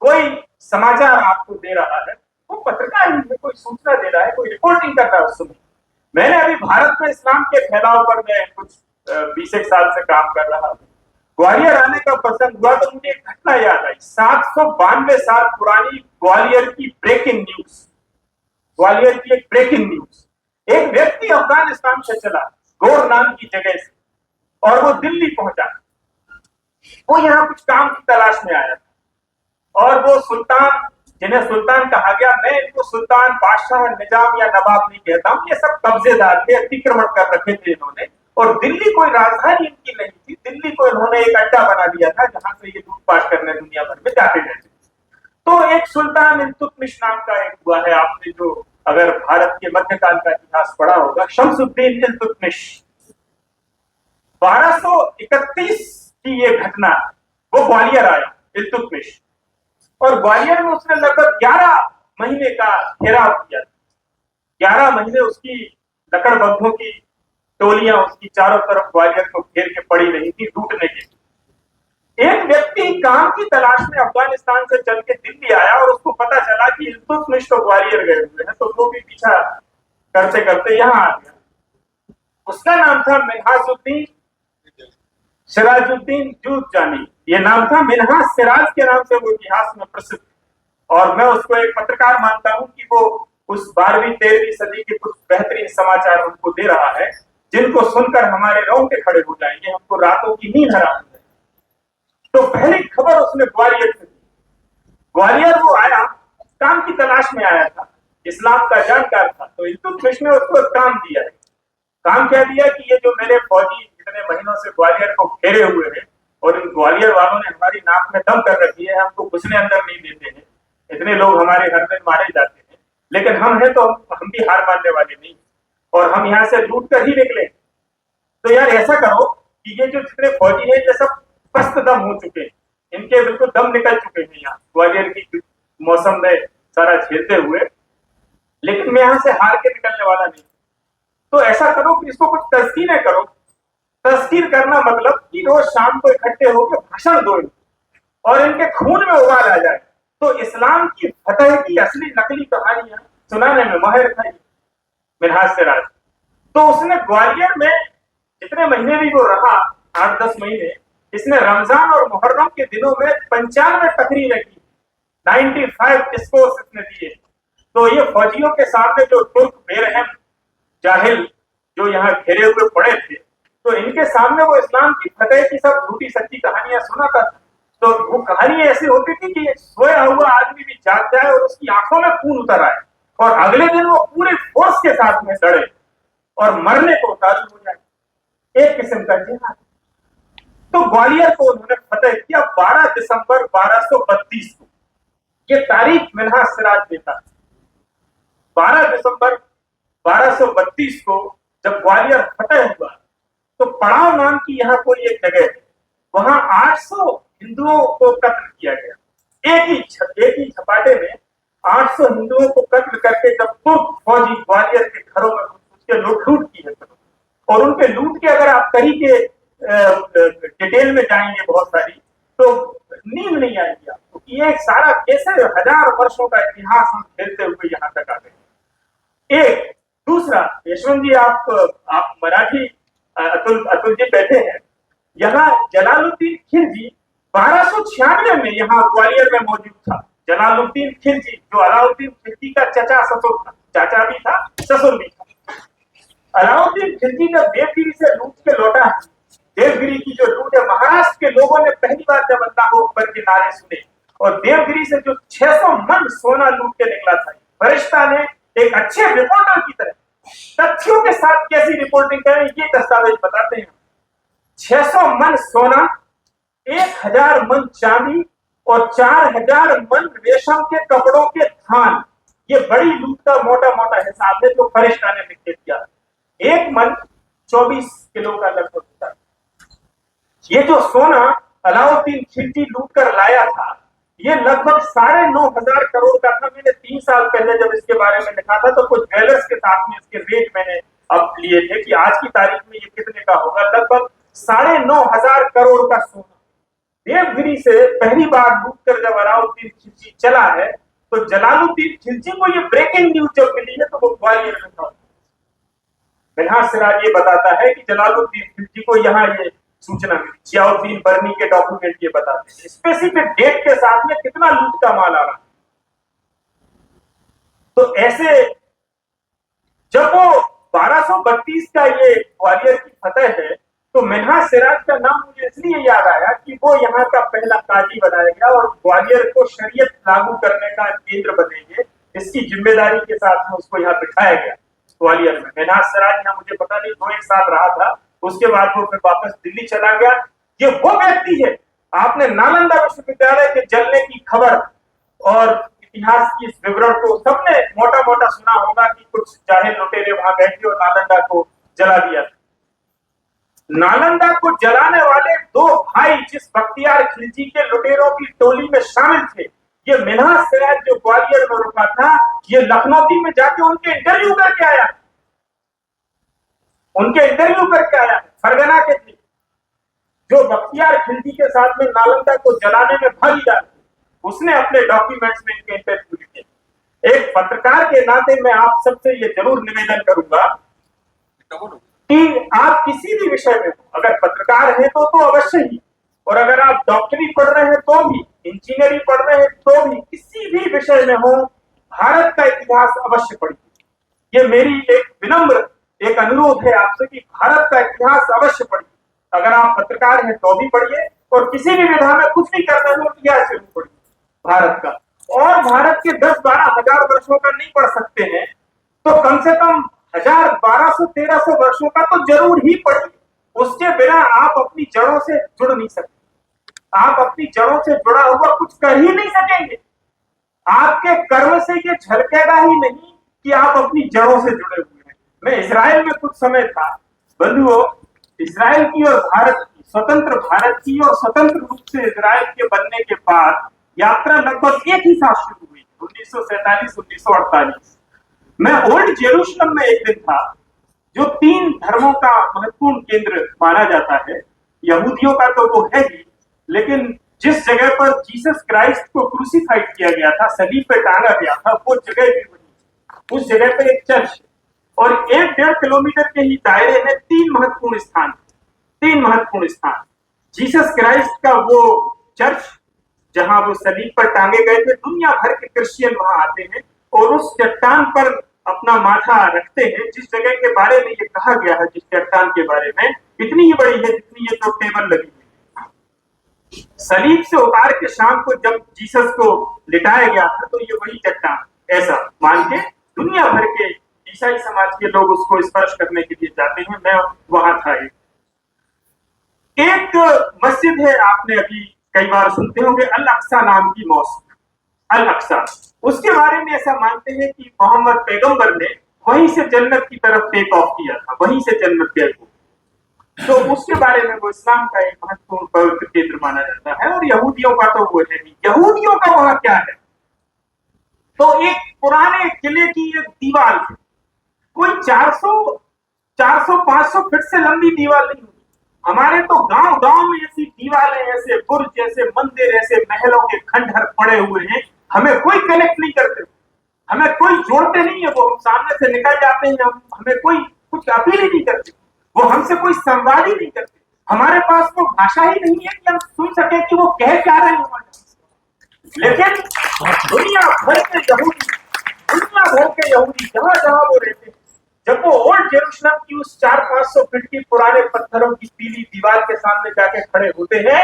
कोई समाचार आपको दे रहा है, वो पत्रकार ही है, कोई सूचना दे रहा है, कोई रिपोर्टिंग कर रहा है उस समय। मैंने अभी भारत में इस्लाम के फैलाव पर मैं कुछ 20 साल से काम कर रहा हूँ। ग्वालियर आने का प्रसंग हुआ तो मुझे एक घटना याद आई। 792 साल पुरानी ग्वालियर की ब्रेकिंग न्यूज, ग्वालियर की एक ब्रेकिंग न्यूज। एक व्यक्ति अफगानिस्तान से चला, गौर नाम की जगह से, और वो दिल्ली पहुंचा। वो यहाँ कुछ काम की तलाश में आया था, और वो सुल्तान, जिन्हें सुल्तान कहा गया, मैं इनको सुल्तान, बादशाह, निजाम या नवाब नहीं कहता हूं, ये सब कब्जेदार थे, अतिक्रमण कर रखे थे इन्होंने, और दिल्ली कोई राजधानी इनकी नहीं थी। दिल्ली को इन्होंने एक अड्डा बना दिया था जहां से ये लूटपाट करने दुनिया भर में जाते रहते। तो एक सुल्तान इल्तुतमिश नाम का एक हुआ है, आपने जो अगर भारत के मध्यकाल का इतिहास पढ़ा होगा, शमसुद्दीन इल्तुतमिश। 1231 की ये घटना, वो ग्वालियर आया इल्तुतमिश, और ग्वालियर में उसने लगभग 11 महीने का घेराव किया। 11 महीने उसकी लकड़बग्घों की टोलियां उसकी चारों तरफ ग्वालियर को घेर के पड़ी रही थी, लूटने के लिए। एक व्यक्ति काम की तलाश में अफगानिस्तान से चल के दिल्ली आया, और उसको पता चला कि इल्तुतमिश तो ग्वालियर गए हुए हैं, तो वो भी पीछा करते करते यहाँ आ गया। उसका नाम था मिन्हाजुद्दीन सिराजुद्दीन जूरजानी। ये नाम था, मिन्हाज सिराज के नाम से वो इतिहास में प्रसिद्ध। और मैं उसको एक पत्रकार मानता हूं कि वो उस 12वीं 13वीं सदी के कुछ बेहतरीन समाचार उनको दे रहा है जिनको सुनकर हमारे रोंगटे खड़े हो जाएंगे, हमको रातों की नींद हराम हो जाएगी। तो पहली खबर उसने ग्वालियर से दी। ग्वालियर वो आया, काम की तलाश में आया था, इस्लाम का जानकार था, तो इल्तुतमिश ने उसको एक काम दिया है। काम क्या दिया कि ये जो मेरे फौजी इतने महीनों से ग्वालियर को घेरे हुए हैं और इन ग्वालियर वालों ने हमारी नाक में दम कर रखी है, हमको घुसने अंदर नहीं देते हैं, इतने लोग हमारे हर दिन मारे जाते हैं, लेकिन हम हैं तो हम भी हार मानने वाले नहीं, और हम यहाँ से लूट कर ही निकले। तो यार ऐसा करो कि ये जो जितने फौजी हैं ये सब पस्त दम हो चुके हैं, इनके बिल्कुल दम निकल चुके हैं यहाँ ग्वालियर की मौसम में सारा झेलते हुए, लेकिन मैं यहाँ से हार के निकलने वाला नहीं। तो ऐसा करो कि इसको कुछ तस्कीरें करो। तस्कीर करना मतलब कि रोज शाम को इकट्ठे होकर भाषण दो और इनके खून में उबाल आ जाए। तो इस्लाम की फतह की असली नकली कहानियां सुनाने में माहिर था मिन्हाज सिराज। तो उसने ग्वालियर में जितने महीने भी वो रहा, 8-10 महीने, इसने रमजान और मुहर्रम के दिनों में 95 तकरीरें की, 95 डिस्कोर्स इसने दिए। तो ये फौजियों के सामने जो तुर्क बेरहम जाहिल जो यहाँ घेरे हुए पड़े थे, तो इनके सामने वो इस्लाम की फतह की सब झूठी सच्ची कहानियां सुनाता था। तो वो कहानी ऐसी होती थी कि सोया हुआ आदमी भी जाग जाए और उसकी आंखों में खून उतर आए और अगले दिन वो पूरे फोर्स के साथ में लड़े और मरने को उतारू हो जाए, एक किस्म का जिहाद। तो ग्वालियर को उन्होंने फतह किया 12 दिसंबर 1232 को। ये तारीख मिन्हाज सिराज देता है। 12 दिसंबर 1232 को जब ग्वालियर फतह हुआ तो पड़ाव नाम की यहाँ कोई एक जगह है, वहां 800 हिंदुओं को कत्ल किया गया। एक ही झपाटे में 800 हिंदुओं को कत्ल करके जब तुर्क फौजी ग्वालियर के घरों में उसके लूट की है, और उनके लूट के अगर आप तरीके डिटेल में जाएंगे बहुत सारी, तो नींद नहीं आएगी आपको कि ये सारा कैसे 1000 वर्षों का इतिहास हम खेलते हुए यहाँ तक आ गए। एक दूसरा, यशवंत जी आप मराठी अतुल जी बैठे हैं, यहाँ जलालुद्दीन खिलजी 1296 में यहाँ ग्वालियर में मौजूद था। जलालुद्दीन खिलजी जो अलाउद्दीन खिलजी का चचा ससुर था, चाचा भी था ससुर भी था। अलाउद्दीन खिलजी जब देवगिरी से लूट के लौटा है, देवगिरी की जो लूट है, महाराष्ट्र के लोगों ने पहली बार जब अल्लाह अकबर के नारे सुने और देवगिरी से जो 600 मन सोना लूट के निकला था, फरिश्ता ने एक अच्छे रिपोर्टर की तरह तथ्यों के साथ कैसी रिपोर्टिंग करें ये दस्तावेज बताते हैं। 600 मन सोना, 1000 मन चांदी और 4000 मन रेशम के कपड़ों के थान, ये बड़ी लूट का मोटा मोटा हिसाब है जो फरिश्ता ने लिख के दिया। एक मन 24 किलो का लगभग होता है। ये जो सोना अलाउद्दीन खिलजी लूट कर लाया था, ये लगभग 9,500 करोड़ का था। मैंने 3 साल पहले जब इसके बारे में लिखा था तो कुछ ज्वेलर्स के साथ में इसके रेट मैंने अब लिए थे कि आज की तारीख में ये कितने का होगा। लगभग 9,500 करोड़ का सोना देवगिरी से पहली बार लूट कर जब अलाउद्दीन खिलजी चला है, तो जलालुद्दीन खिलजी को ये ब्रेकिंग न्यूज जब मिली है तो वो ग्वालियर में था। मिन्हाज सिराज ये बताता है कि जलालुद्दीन खिलजी को यहाँ ये सूचना मिली। जियाउद्दीन बर्नी के डॉक्यूमेंट ये बताते हैं स्पेसिफिक डेट के साथ में कितना लूट का माल आ रहा है। तो ऐसे जब वो 1232 का ये ग्वालियर की फतह है, तो मिन्हाज सिराज का नाम मुझे इसलिए याद आया कि वो यहाँ का पहला काजी बनाया गया और ग्वालियर को शरीयत लागू करने का केंद्र बनेंगे, इसकी जिम्मेदारी के साथ में उसको यहाँ बिठाया गया ग्वालियर में। मिन्हाज सिराज यहाँ मुझे पता नहीं 2-1 साल रहा था, उसके बाद वो फिर वापस दिल्ली चला गया। ये वो व्यक्ति है, आपने नालंदा विश्वविद्यालय के जलने की खबर और इतिहास की इस विवरण को सबने मोटा मोटा सुना होगा कि कुछ जाहिल लुटेरे वहां गए थे और नालंदा को जला दिया था। नालंदा को जलाने वाले 2 भाई जिस बख्तियार खिलजी के लुटेरों की टोली में शामिल थे, ये मिन्हाज सिराज जो ग्वालियर में रुका था, ये लखनऊ में जाके उनके इंटरव्यू करके आया, फरगना के थे जो बख्तियार खिलजी के साथ में नालंदा को जलाने में भागीदार थे, उसने अपने डॉक्यूमेंट्स में इनके इंटरव्यू लिखे। एक पत्रकार के नाते मैं आप सबसे ये जरूर निवेदन करूंगा कि आप किसी भी विषय में, अगर पत्रकार हैं तो अवश्य ही, और अगर आप डॉक्टरी पढ़ रहे हैं तो भी, इंजीनियरिंग पढ़ रहे हैं तो भी किसी भी विषय में हो, भारत का इतिहास अवश्य पढ़िए। ये मेरी एक विनम्र एक अनुरोध है आपसे कि भारत का इतिहास अवश्य पढ़िए। अगर आप पत्रकार हैं तो भी पढ़िए, और किसी भी विधा में कुछ भी कर रहे हो इतिहास जरूर पढ़िए भारत का। और भारत के 10-12 हजार वर्षों का नहीं पढ़ सकते हैं तो कम से कम 1200-1300 वर्षों का तो जरूर ही पढ़िए। उसके बिना आप अपनी जड़ों से जुड़ नहीं सकते। आप अपनी जड़ों से जुड़ा हुआ कुछ कर ही नहीं सकेंगे। आपके कर्म से ये झलकेगा ही नहीं कि आप अपनी जड़ों से जुड़े हुए हैं। मैं इजराइल में कुछ समय था। बंधुओं, इजराइल की और भारत की, स्वतंत्र भारत की और स्वतंत्र रूप से इजराइल के बनने के बाद यात्रा लगभग एक ही साथ शुरू हुई, 1947-1948। मैं ओल्ड जेरूशलम में एक दिन था, जो 3 धर्मों का महत्वपूर्ण केंद्र माना जाता है। यहूदियों का तो वो है ही, लेकिन जिस जगह पर जीसस क्राइस्ट को क्रूसीफाइड किया गया था, सलीब पे टांगा गया था, वो जगह भी बनी। उस जगह पे एक चर्च और 1-1.5 किलोमीटर के ही दायरे में 3 महत्वपूर्ण स्थान। जीसस क्राइस्ट का वो चर्च जहां वो सलीब पर टांगे गए थे, दुनिया भर के क्रिश्चियन वहां आते हैं और उस चट्टान पर अपना माथा रखते हैं। जिस जगह के बारे में ये कहा गया है, जिस चट्टान के बारे में, इतनी ही बड़ी है जितनी ये 2 टेबल लगी हुई। सलीब से उतार के शाम को जब जीसस को लिटाया गया था तो ये वही चट्टान, ऐसा मान के दुनिया भर के ईसाई समाज के लोग उसको स्पर्श करने के लिए जाते हैं। मैं वहां था। एक मस्जिद है, आपने अभी कई बार सुनते होंगे, अल अक्सा नाम की मॉस्क, अल अक्सा। उसके बारे में ऐसा मानते हैं कि मोहम्मद पैगंबर ने वहीं से जन्नत की तरफ टेक ऑफ किया था, वहीं से जन्नत गए वो। तो उसके बारे में वो इस्लाम का एक महत्वपूर्ण पवित्र केंद्र माना जाता है। और यहूदियों का तो वो है नहीं। यहूदियों का वहां क्या है? तो एक पुराने किले की एक दीवार है, कोई 400-500 फीट से लंबी दीवार नहीं। हमारे तो गांव गांव में ऐसी दीवारें, ऐसे बुर्ज, जैसे मंदिर, ऐसे महलों के खंडहर पड़े हुए हैं। हमें कोई कनेक्ट नहीं करते, हमें कोई जोड़ते नहीं है। वो हम सामने से निकल जाते हैं, हमें कोई कुछ अपील ही नहीं करते, वो हमसे कोई संवाद ही नहीं करते। हमारे पास वो भाषा ही नहीं है कि हम सुन सके कि वो कह क्या रहे हैं हमारे। लेकिन दुनिया भर के यहूदी जहां जहां वो रहते हैं, जब वो ओल्ड जेरूशलम की उस 400-500 फीट की पुराने पत्थरों की पीली दीवार के सामने जाके खड़े होते हैं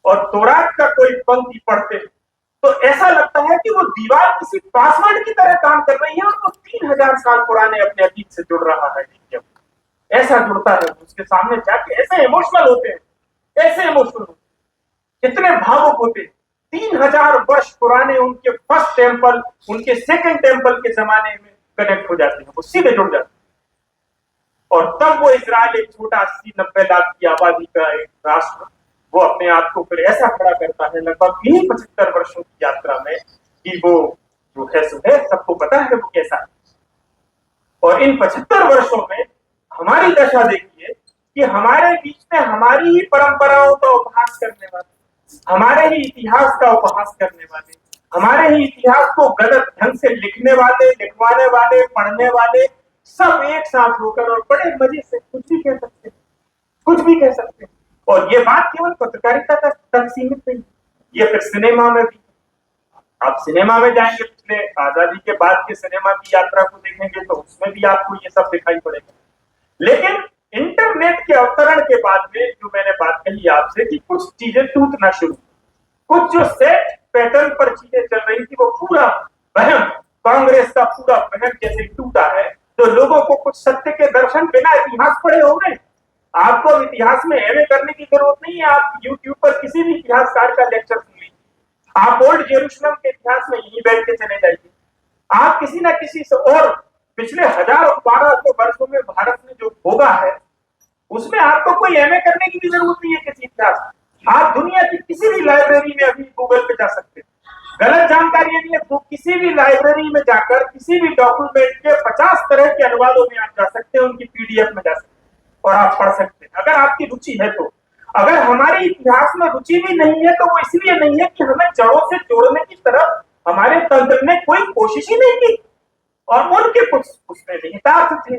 और तौरात का कोई पंक्ति पढ़ते हैं, तो ऐसा लगता है कि वो दीवार किसी पासवर्ड की तरह काम कर रही है और वो 3000 साल पुराने अपने अतीत से जुड़ रहा है। ऐसा जुड़ता है उसके सामने जाके, ऐसे इमोशनल होते हैं, कितने भावुक होते हैं। 3000 वर्ष पुराने उनके फर्स्ट टेम्पल, उनके सेकंड टेम्पल के जमाने में कनेक्ट हो जाते हैं, वो सीधे जुड़ जाते हैं। और तब वो इजराइल एक छोटा 80-90 लाख की आबादी का एक राष्ट्र, वो अपने आप को फिर ऐसा खड़ा करता है लगभग 75 वर्षों की यात्रा में कि वो जो है सबको पता है वो कैसा है। और इन 75 वर्षों में हमारी दशा देखिए कि हमारे बीच में हमारी ही परंपराओं का उपहास करने वाले, हमारे ही इतिहास का उपहास करने वाले, हमारे ही इतिहास को गलत ढंग से लिखने वाले, लिखवाने वाले, पढ़ने वाले, सब एक साथ होकर और बड़े मजे से कुछ भी कह सकते हैं। और ये बात केवल पत्रकारिता तक सीमित नहीं, ये फिर सिनेमा में भी। आप सिनेमा में जाएंगे, पिछले आजादी के बाद के सिनेमा की यात्रा को देखेंगे तो उसमें भी आपको ये सब दिखाई पड़ेगा। लेकिन इंटरनेट के अवतरण के बाद में जो मैंने बात कही आपसे कि कुछ चीजें टूटना शुरू, कुछ जो सेट पैटर्न पर चीजें चल रही थी वो पूरा वहम, कांग्रेस का पूरा वहम जैसे टूटा है। तो लोगों को कुछ सत्य के दर्शन बिना इतिहास पढ़े हो गए। आपको इतिहास में एमए करने की जरूरत नहीं है, आप यूट्यूब पर किसी भी इतिहासकार का लेक्चर सुन लीजिए, आप ओल्ड जेरूशलम के इतिहास में यहीं बैठ के चले जाइए। आप किसी ना किसी से, और पिछले 1000-1200 वर्षों में भारत में जो भोगा है उसमें आपको कोई एमए करने की भी जरूरत नहीं है किसी इतिहास। आप दुनिया की किसी भी लाइब्रेरी में अभी गूगल पे जा सकते हैं, गलत जानकारी नहीं है तो किसी भी लाइब्रेरी में जाकर किसी भी डॉक्यूमेंट के 50 तरह के अनुवादों में आप जा सकते हैं, उनकी पीडीएफ में जा सकते हैं और आप पढ़ सकते हैं अगर आपकी रुचि है तो। अगर हमारे इतिहास में रुचि भी नहीं है तो वो इसलिए नहीं है कि हमें जड़ों से जोड़ने की तरफ हमारे तंत्र ने कोई कोशिश ही नहीं की और उनके कुछ उसमें निहितार्थ थे।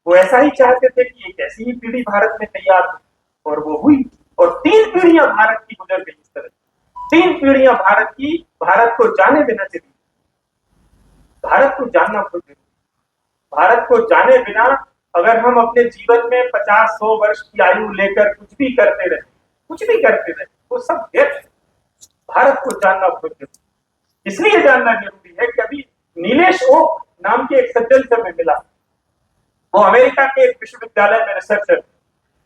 वो ऐसा ही चाहते थे कि एक ऐसी ही पीढ़ी भारत में तैयार हो और वो हुई और 3 पीढ़ियां भारत की गुजर गई इस तरह। 3 पीढ़ियां भारत को जाने बिना चली। भारत को जानना बहुत जरूरी। भारत को जाने बिना अगर हम अपने जीवन में 50-100 वर्ष की आयु लेकर कुछ भी करते रहे वो सब व्यर्थ है। भारत को जानना बहुत जरूरी। इसलिए जानना जरूरी है कि अभी नीलेश ओक नाम के एक सज्जन से मैं मिला। वो अमेरिका के एक विश्वविद्यालय में रिसर्चर।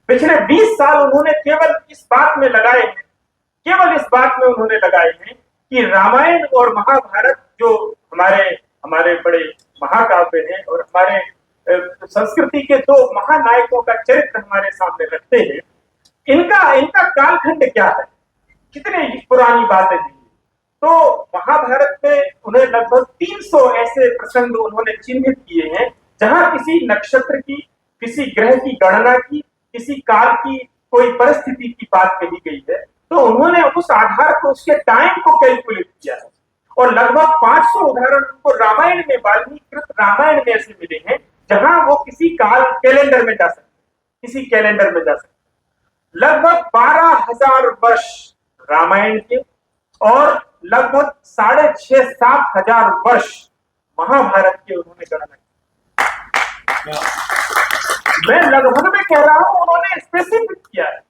पिछले 20 साल उन्होंने केवल इस बात में लगाए हैं कि रामायण और महाभारत जो हमारे बड़े महाकाव्य हैं और हमारे संस्कृति के 2 महानायकों का चरित्र हमारे सामने रखते हैं, इनका कालखंड क्या है, कितने पुरानी बातें हैं। तो महाभारत में उन्हें लगभग 300 ऐसे प्रसंग उन्होंने चिन्हित किए हैं जहां किसी नक्षत्र की, किसी ग्रह की गणना की, किसी काल की कोई परिस्थिति की बात कही गई है। तो उन्होंने उस आधार पर उसके टाइम को कैलकुलेट किया है और लगभग 500 उदाहरण उनको रामायण में, वाल्मीकि रामायण में ऐसे मिले हैं जहां वो किसी कैलेंडर में जा सकते। लगभग 12,000 वर्ष रामायण के और लगभग 6,500-7 हजार वर्ष महाभारत के उन्होंने गणना की। मैं लगभग में कह रहा हूं, उन्होंने स्पेसिफिक किया है।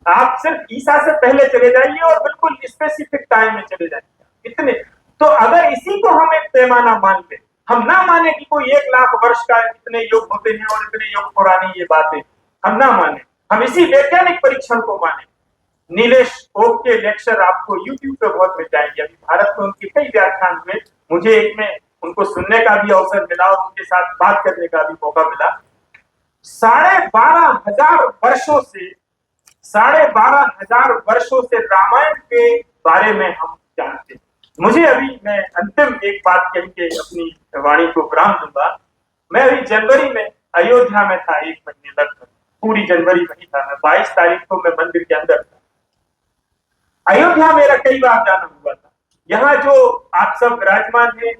आप सिर्फ ईसा से पहले चले जाइए और बिल्कुल स्पेसिफिक टाइम में चले जाइए। इतने तो अगर इसी को हम एक पैमाना मान ले, हम ना माने कि कोई 1 लाख वर्ष का इतने युग होते हैं और इतने युग पुरानी ये बातें, हम ना माने, हम इसी वैज्ञानिक परीक्षण को माने। नीलेश ओक के लेक्चर आपको YouTube पे बहुत मिल जाएंगे। अभी भारत में उनके कई व्याख्यान हुए, मुझे एक में उनको सुनने का भी अवसर मिला और उनके साथ बात करने का भी मौका मिला। 12,500 वर्षों से रामायण के बारे में हम जानते हैं। मुझे अभी, मैं अंतिम एक बात कह के अपनी वाणी को विराम दूंगा। मैं अभी जनवरी में अयोध्या में था, 1 महीने लगभग, पूरी जनवरी वही था। मैं 22 तारीख को मैं मंदिर के अंदर था। अयोध्या मेरा कई बार जाना हुआ था। यहाँ जो आप सब विराजमान हैं,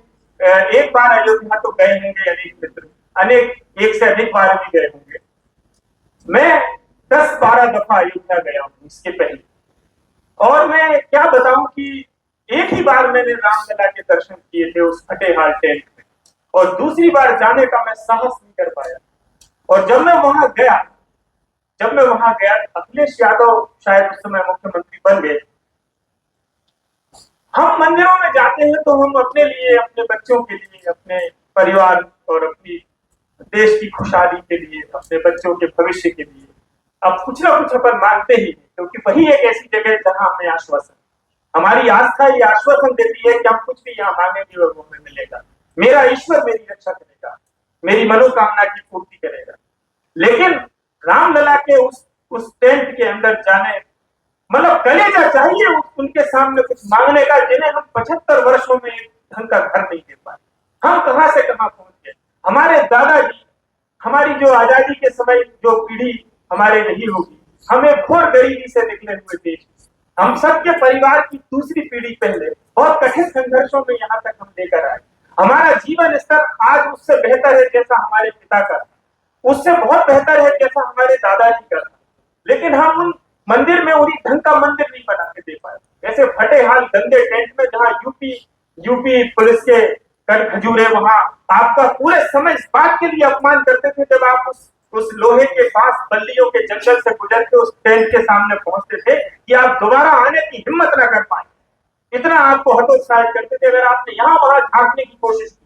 एक बार अयोध्या तो गए होंगे अनेक मित्र, एक से अधिक बार भी गए होंगे। मैं 10-12 दफा अयोध्या गया हूँ इसके पहले, और मैं क्या बताऊं कि एक ही बार मैंने रामलला के दर्शन किए थे उस फतेहाल टेंट में, और दूसरी बार जाने का मैं साहस नहीं कर पाया। और जब मैं वहां गया, अखिलेश यादव शायद उस समय मुख्यमंत्री बन गए। हम मंदिरों में जाते हैं तो हम अपने लिए, अपने बच्चों के लिए, अपने परिवार और अपनी देश की खुशहाली के लिए, अपने बच्चों के भविष्य के लिए अब कुछ ना कुछ अपन मांगते ही, क्योंकि वही एक ऐसी जगह है जहां हमें आश्वासन, हमारी आस्था ये आश्वासन देती है कि हम कुछ भी यहाँ मांगेंगे और वो हमें मिलेगा। मेरा ईश्वर मेरी रक्षा करेगा, मेरी मनोकामना की पूर्ति करेगा। लेकिन रामलला के उस टेंट के अंदर जाने, मतलब कलेजा चाहिए उनके सामने कुछ मांगने का, जिन्हें हम 75 वर्षों में एक ढंग का घर नहीं दे पाए। हम कहां से कहां पहुंच गए। हमारे दादाजी, हमारी जो आजादी के समय जो पीढ़ी हमारे नहीं होगी, हमें घोर गरीबी से निकले हुए देश, हम सबके परिवार की दूसरी पीढ़ी पहले बहुत कठिन संघर्षों में यहाँ तक हम लेकर आए। हमारा जीवन स्तर आज उससे बेहतर है जैसा हमारे पिता का था, उससे बहुत बेहतर है जैसा हमारे दादाजी का था। लेकिन हम उन मंदिर में उन्हीं ढंग का मंदिर नहीं बना के दे पाए। ऐसे फटेहाल गंदे टेंट में जहाँ यूपी पुलिस के कर खजूरे, वहां आपका पूरे समय इस बात के लिए अपमान करते थे जब आप उस लोहे के पास बल्लियों के जंगल से गुजर के उस टेंट के सामने पहुंचते थे कि आप दोबारा आने की हिम्मत ना कर पाए। इतना आपको हतोत्साहित करते थे। अगर आपने यहाँ वहां झांकने की कोशिश की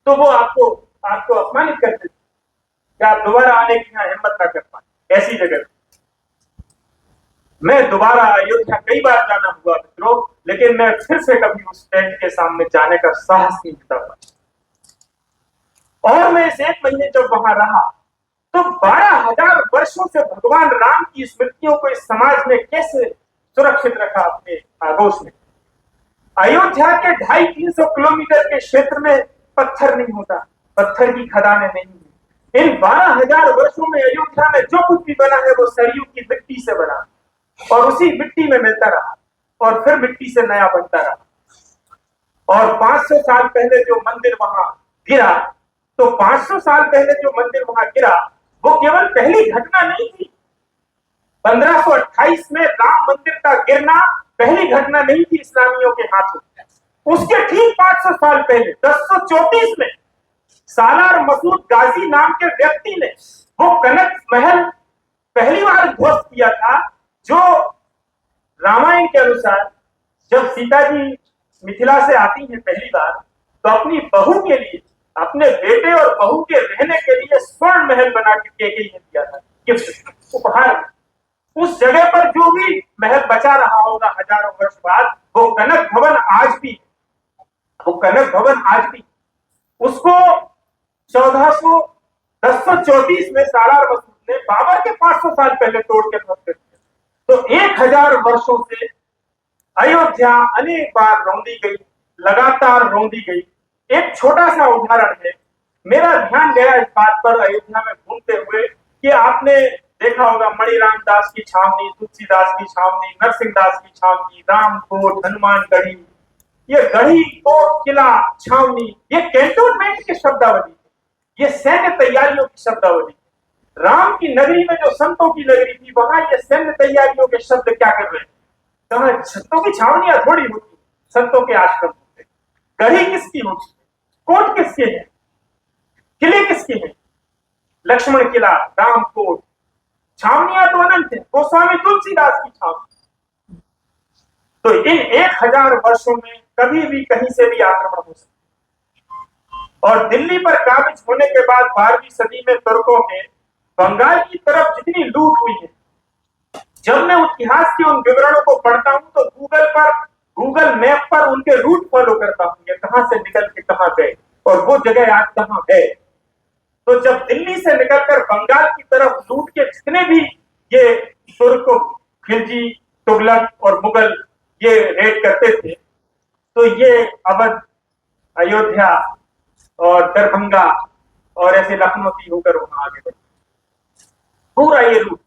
तो वो आपको अपमानित करते थे कि आप दोबारा आने की यहाँ हिम्मत ना कर पाए। ऐसी जगह मैं दोबारा अयोध्या कई बार जाना हुआ मित्रों, लेकिन मैं फिर से कभी उस टेंट के सामने जाने का साहस नहीं जुटा पाया। और मैं इस 1 महीने जब वहां रहा तो 12,000 वर्षों से भगवान राम की स्मृतियों को इस समाज ने कैसे सुरक्षित रखा अपने आगोश में। अयोध्या के 250-300 किलोमीटर के क्षेत्र में पत्थर नहीं होता, पत्थर की खदानें नहीं है। इन 12,000 वर्षों में अयोध्या में जो कुछ भी बना है वो सरयू की मिट्टी से बना, और उसी मिट्टी में मिलता रहा और फिर मिट्टी से नया बनता रहा। और 500 साल पहले जो मंदिर वहां गिरा, तो 500 साल पहले जो मंदिर वहां गिरा वो केवल पहली घटना नहीं थी। 1528 में राम मंदिर का गिरना पहली घटना नहीं थी इस्लामियों के हाथों। उसके ठीक 500 साल पहले 1034 में सालार मसूद गाजी नाम के व्यक्ति ने वो कनक महल पहली बार ध्वस्त किया था, जो रामायण के अनुसार जब सीता जी मिथिला से आती हैं पहली बार, तो अपनी बहू के लिए, अपने बेटे और बहू के रहने के लिए स्वर्ण महल बना के कैकेयी ने दिया था, गिफ्ट, उपहार। उस जगह पर जो भी महल बचा रहा होगा हजारों वर्ष बाद, वो कनक भवन आज भी, वो कनक भवन आज भी, उसको 1034 में सालार मसूद ने बाबर के 500 साल पहले तोड़ के ध्वस्त किया। तो 1000 वर्षों से अयोध्या अनेक बार रौंदी गई, लगातार रौंदी गई। एक छोटा सा उदाहरण है, मेरा ध्यान गया इस बात पर अयोध्या में घूमते हुए कि आपने देखा होगा मणिराम दास की छावनी, तुलसीदास की छावनी, नरसिंह दास की छावनी, रामकोट, हनुमानगढ़ी, ये गढ़ी, कोट, किला, छावनी, ये कैंटोनमेंट की शब्दावली, ये सैन्य तैयारियों की शब्दावली। राम की नगरी में जो संतों की नगरी थी, वहां ये सैन्य तैयारियों के शब्द क्या कर रहे हैं? कहां संतों की छावनियां थोड़ी होती, संतों के आश्रम होते। गढ़ी किसकी होती है? कोट किसके हैं? किले किसके हैं? लक्ष्मण किला, रामकोट, छावनियां तो अनंत है। गोस्वामी तुलसीदास की छावनी। तो इन 1000 वर्षों में कभी भी कहीं से भी आक्रमण हो सकता। और दिल्ली पर काबिज होने के बाद 12वीं सदी में तुर्कों के बंगाल की तरफ जितनी लूट हुई है, जब मैं इतिहास के उन विवरणों को पढ़ता हूं तो गूगल मैप पर उनके रूट फॉलो करता हूं, ये कहां से निकल के कहां गए और वो जगह आज कहां है। तो जब दिल्ली से निकलकर बंगाल की तरफ लूट के जितने भी ये तुर्क, खिलजी, तुगलक और मुगल ये रेड करते थे, तो ये अवध, अयोध्या और दरभंगा और ऐसे लखनऊ की होकर वहां आगे बढ़े। पूरा ये रूट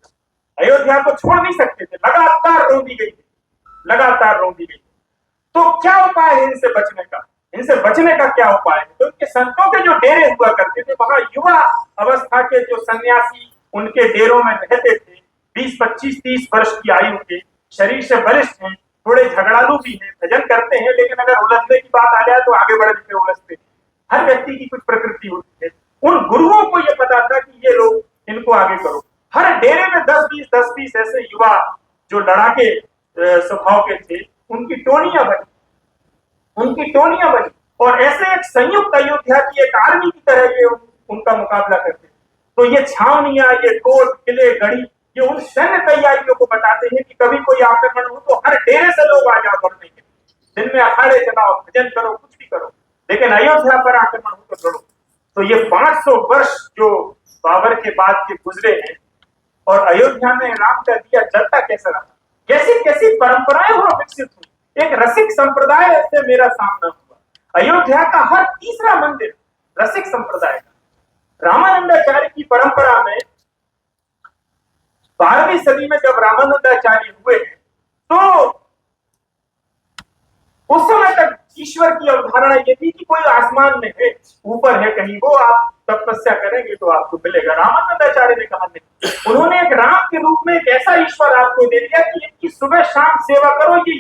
अयोध्या को छोड़ नहीं सकते थे, लगातार रौंदी गई थी, लगातार रौंदी गई। तो क्या उपाय है इनसे बचने का? इनसे बचने का क्या उपाय है? तो इनके संतों के जो डेरे हुआ करते थे, वहां युवा अवस्था के जो सन्यासी उनके डेरों में रहते थे, 20, 25, 30 वर्ष की आयु के, शरीर से बलिष्ठ हैं, थोड़े झगड़ालू भी हैं, भजन करते हैं, लेकिन अगर उलझने की बात आ जाए तो आगे बढ़ने पे उलझते हैं। हर व्यक्ति की कुछ प्रकृति होती है। उन गुरुओं को यह पता था कि ये लोग, इनको आगे करो। हर डेरे में 10-20 ऐसे युवा जो लड़ाके स्वभाव के थे, उनकी टोलियां बनी और ऐसे एक संयुक्त अयोध्या की एक आर्मी की तरह ये उनका मुकाबला करते। तो ये छावनियां, ये कोट, किले, गढ़ी, ये उन सैन्य तैयारियों को बताते हैं कि कभी कोई आक्रमण हो तो हर डेरे से लोग आ जाओ बढ़ने के, दिन में अखाड़े चलाओ, भजन करो, कुछ भी करो, लेकिन अयोध्या पर आक्रमण हो तो लड़ो। तो ये 500 वर्ष जो बाबर के बाद के गुजरे हैं, और अयोध्या में राम का दिया जलता कैसा रहा, कैसी कैसी परंपराएं वहां विकसित हुई। एक रसिक संप्रदाय से मेरा सामना हुआ। अयोध्या का हर तीसरा मंदिर रसिक संप्रदाय का। रामानंदाचार्य की परंपरा में 12वीं सदी में जब रामानंदाचार्य हुए तो उस समय तक ईश्वर की अवधारणा ये थी कि कोई आसमान में है, ऊपर है कहीं, वो आप तपस्या करेंगे तो आपको मिलेगा। रामानंदाचार्य ने कहा नहीं, उन्होंने एक राम के रूप में एक ऐसा ईश्वर आपको दे दिया कि इनकी सुबह शाम सेवा करो, ये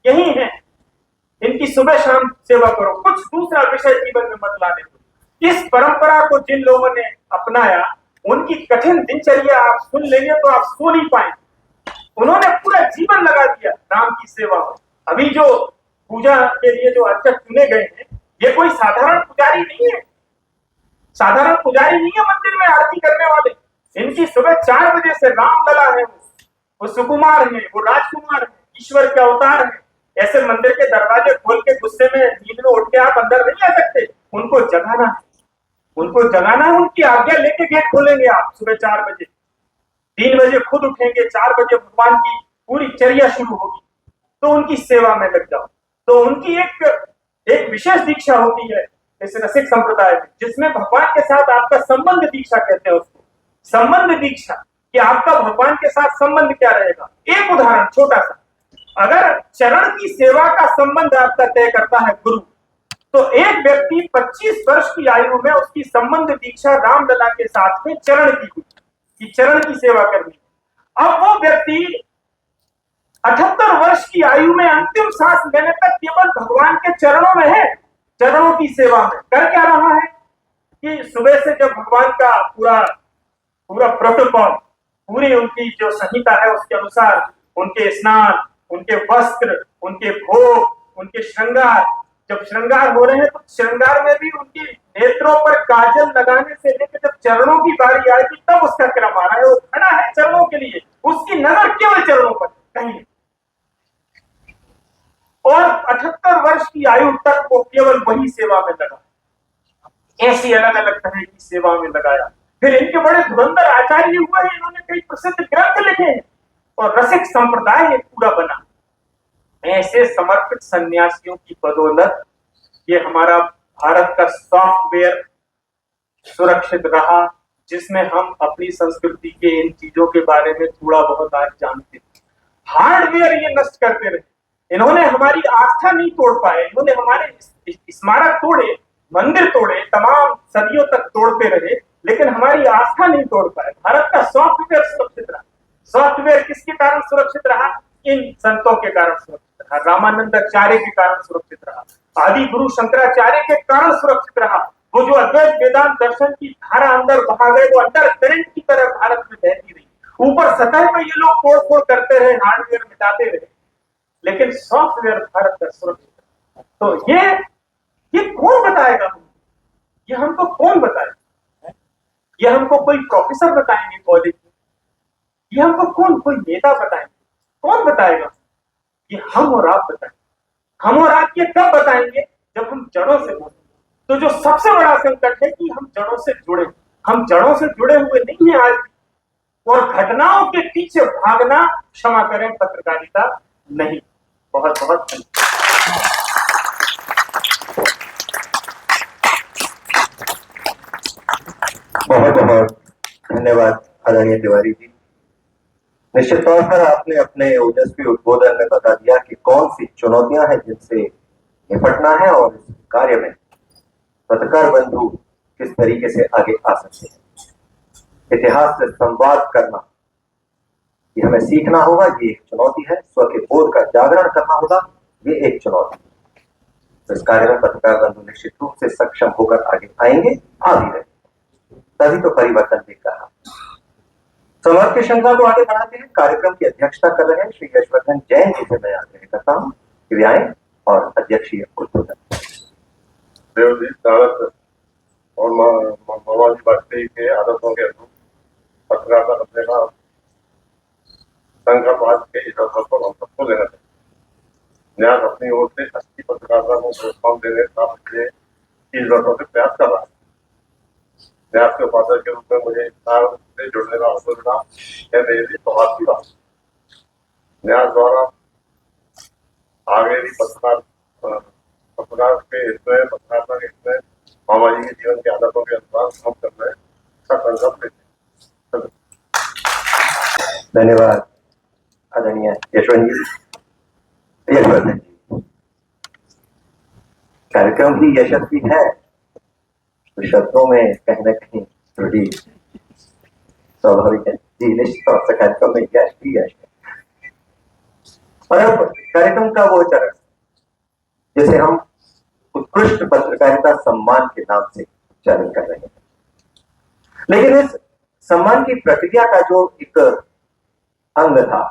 यही है, इनकी सुबह शाम सेवा करो, कुछ दूसरा विषय जीवन में मत लाने दो। इस परंपरा को जिन लोगों ने अपनाया, उनकी कठिन दिनचर्या आप सुन लेंगे तो आप सो नहीं पाएंगे। उन्होंने पूरा जीवन लगा दिया राम की सेवा में। अभी जो पूजा के लिए जो अर्चक चुने गए हैं, ये कोई साधारण पुजारी नहीं है, साधारण पुजारी नहीं है मंदिर में आरती करने वाले। इनकी सुबह 4 बजे से राम लला है, वो सुकुमार है, वो राजकुमार है, ईश्वर के अवतार है। ऐसे मंदिर के दरवाजे खोल के गुस्से में नींद में उठ के आप अंदर नहीं आ सकते। उनको जगाना है, उनकी आज्ञा लेके गेट खोलेंगे आप सुबह 4 बजे। 3 बजे खुद उठेंगे, 4 बजे भगवान की पूरी चर्या शुरू होगी, तो उनकी सेवा में लग जाओ। तो उनकी एक विशेष दीक्षा होती है इस रसिक संप्रदाय में, जिसमें भगवान के साथ आपका संबंध दीक्षा कहते हैं उसको, संबंध दीक्षा, कि आपका भगवान के साथ संबंध क्या रहेगा। एक उदाहरण छोटा सा, अगर चरण की सेवा का संबंध आपका तय करता है गुरु, तो एक व्यक्ति 25 वर्ष की आयु में उसकी संबंध दीक्षा रामलला के साथ में चरण की हुई कि चरण की सेवा करनी। अब वो व्यक्ति 78 वर्ष की आयु में अंतिम सांस लेने तक केवल भगवान के चरणों में है, चरणों की सेवा में। कर क्या रहा है कि सुबह से जब भगवान का पूरा प्रोटोकॉल, पूरी उनकी जो संहिता है उसके अनुसार उनके स्नान, उनके वस्त्र, उनके भोग, उनके श्रृंगार, जब श्रृंगार हो रहे हैं तो श्रृंगार में भी उनकी नेत्रों पर काजल लगाने से लेकर जब चरणों की बारी आएगी तब उसका क्रम आ रहा है। वो खड़ा है चरणों के लिए, उसकी नजर केवल चरणों पर, कहीं। और 78 वर्ष की आयु तक वो केवल वही सेवा में लगा, ऐसी अलग अलग तरह की सेवा में लगाया। फिर इनके बड़े धुरंधर आचार्य हुए हैं, इन्होंने कई प्रसिद्ध ग्रंथ लिखे हैं और रसिक संप्रदाय एक पूरा बना। ऐसे समर्पित सन्यासियों की बदौलत ये हमारा भारत का सॉफ्टवेयर सुरक्षित रहा, जिसमें हम अपनी संस्कृति के इन चीजों के बारे में थोड़ा बहुत आज जानते थे। हार्डवेयर ये नष्ट करते रहे, इन्होंने हमारी आस्था नहीं तोड़ पाए, इन्होंने हमारे स्मारक तोड़े, मंदिर तोड़े, तमाम सदियों तक तोड़ते रहे, लेकिन हमारी आस्था नहीं तोड़ पाए। भारत का सॉफ्टवेयर सुरक्षित रहा। सॉफ्टवेयर किसके कारण सुरक्षित रहा? इन संतों के कारण सुरक्षित रहा, रामानंदाचार्य के कारण सुरक्षित रहा, आदि गुरु शंकराचार्य के कारण सुरक्षित रहा। वो जो अद्वैत वेदांत दर्शन की धारा अंदर बहा गए, वो अंडर करंट की तरह भारत में बहती रही। ऊपर सतह पर ये लोग तोड़ फोड़ करते रहे, हार्डवेयर मिटाते रहे, लेकिन सॉफ्टवेयर भारत का सुरक्षित रहा। तो ये कौन बताएगा? ये हमको कौन बताएगा? ये हमको कोई प्रोफेसर बताएंगे कॉलेज में? ये हमको कोई नेता बताएंगे? कौन बताएगा? ये हम और आप बताएंगे। हम और आप ये कब बताएंगे? जब हम जड़ों से जुड़े। तो जो सबसे बड़ा संकट है कि हम जड़ों से जुड़े। हम जड़ों से जुड़े हुए नहीं है आज, और घटनाओं के पीछे भागना, क्षमा करें, पत्रकारिता नहीं। बहुत बहुत धन्यवाद आदरणीय तिवारी जी। निश्चित तौर पर आपने अपने ओजस्वी उद्बोधन में बता दिया कि कौन सी चुनौतियां हैं जिनसे निपटना है और इस कार्य में पत्रकार बंधु किस तरीके से आगे आ सकते हैं। इतिहास से संवाद करना, ये हमें सीखना होगा, ये एक चुनौती है। स्व के बोध का जागरण करना होगा, ये एक चुनौती है। तो इस कार्य में पत्रकार बंधु निश्चित रूप से सक्षम होकर आगे आएंगे, आ भी रहे, तभी तो परिवर्तन दिख रहा। संवाद की श्रृंखला को आगे बढ़ाते हैं। कार्यक्रम की अध्यक्षता कर रहे हैं श्री यशवर्धन जैन जी से मैं आग्रह करता हूँ कि वे आए और अध्यक्षीय उद्बोधन। देव जी, भारत और मोहम्मद वाजपेयी के आदर्शों के अनुरूप पत्रकारिता करने का संघर्ष के इस अवसर पर हम सबको लेना चाहिए। न्यास अपनी ओर से अच्छी पत्रकारिता को प्रोत्साहन देने का पिछले 30 वर्षों से प्रयास कर रहा है। न्यास के उपाध्याय के रूप में मुझे से जुड़ने का अवसर मिला, यह मेरे लिए सौभाग्य की बात। न्यास द्वारा आगे भी पत्रकार के इसमें, पत्रकारिता के इसमें मामा जी के जीवन के आदर्शों के अनुसार काम करने का संकल्प लेते हैं। धन्यवाद आदरणीय यशवर्धन जी। कार्यक्रम ही यशस्वी है तो शब्दों में कहीं ना कहीं त्रुटि स्वाभाविक है जी। निश्चित तौर से कार्यक्रम में यश ही यश है। और अब कार्यक्रम का वो चरण जिसे हम उत्कृष्ट पत्रकारिता सम्मान के नाम से चयन कर रहे हैं, लेकिन इस सम्मान की प्रक्रिया का जो एक अंग था,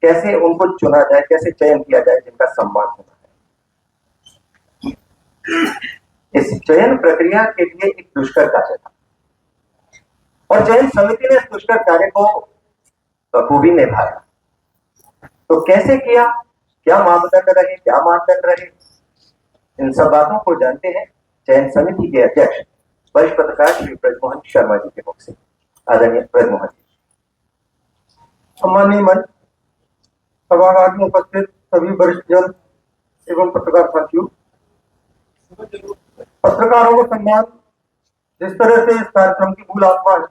कैसे उनको चुना जाए, कैसे चयन किया जाए जिनका सम्मान होना है। इस चयन प्रक्रिया के लिए एक दुष्कर कार्य था और चयन समिति ने इस दुष्कर कार्य को बखूबी निभाया। तो कैसे किया, क्या मापदंड रहे, क्या मानदंड रहे, इन सब बातों को जानते हैं चयन समिति के अध्यक्ष वरिष्ठ पत्रकार श्री ब्रजमोहन शर्मा जी के मुख से। आदरणीय ब्रजमोहन जी। सम्मानीय मंच, सभागार में उपस्थित सभी वरिष्ठ जन एवं पत्रकार साथियों, पत्रकारों को सम्मान जिस तरह से इस कार्यक्रम की मूल आत्मा है,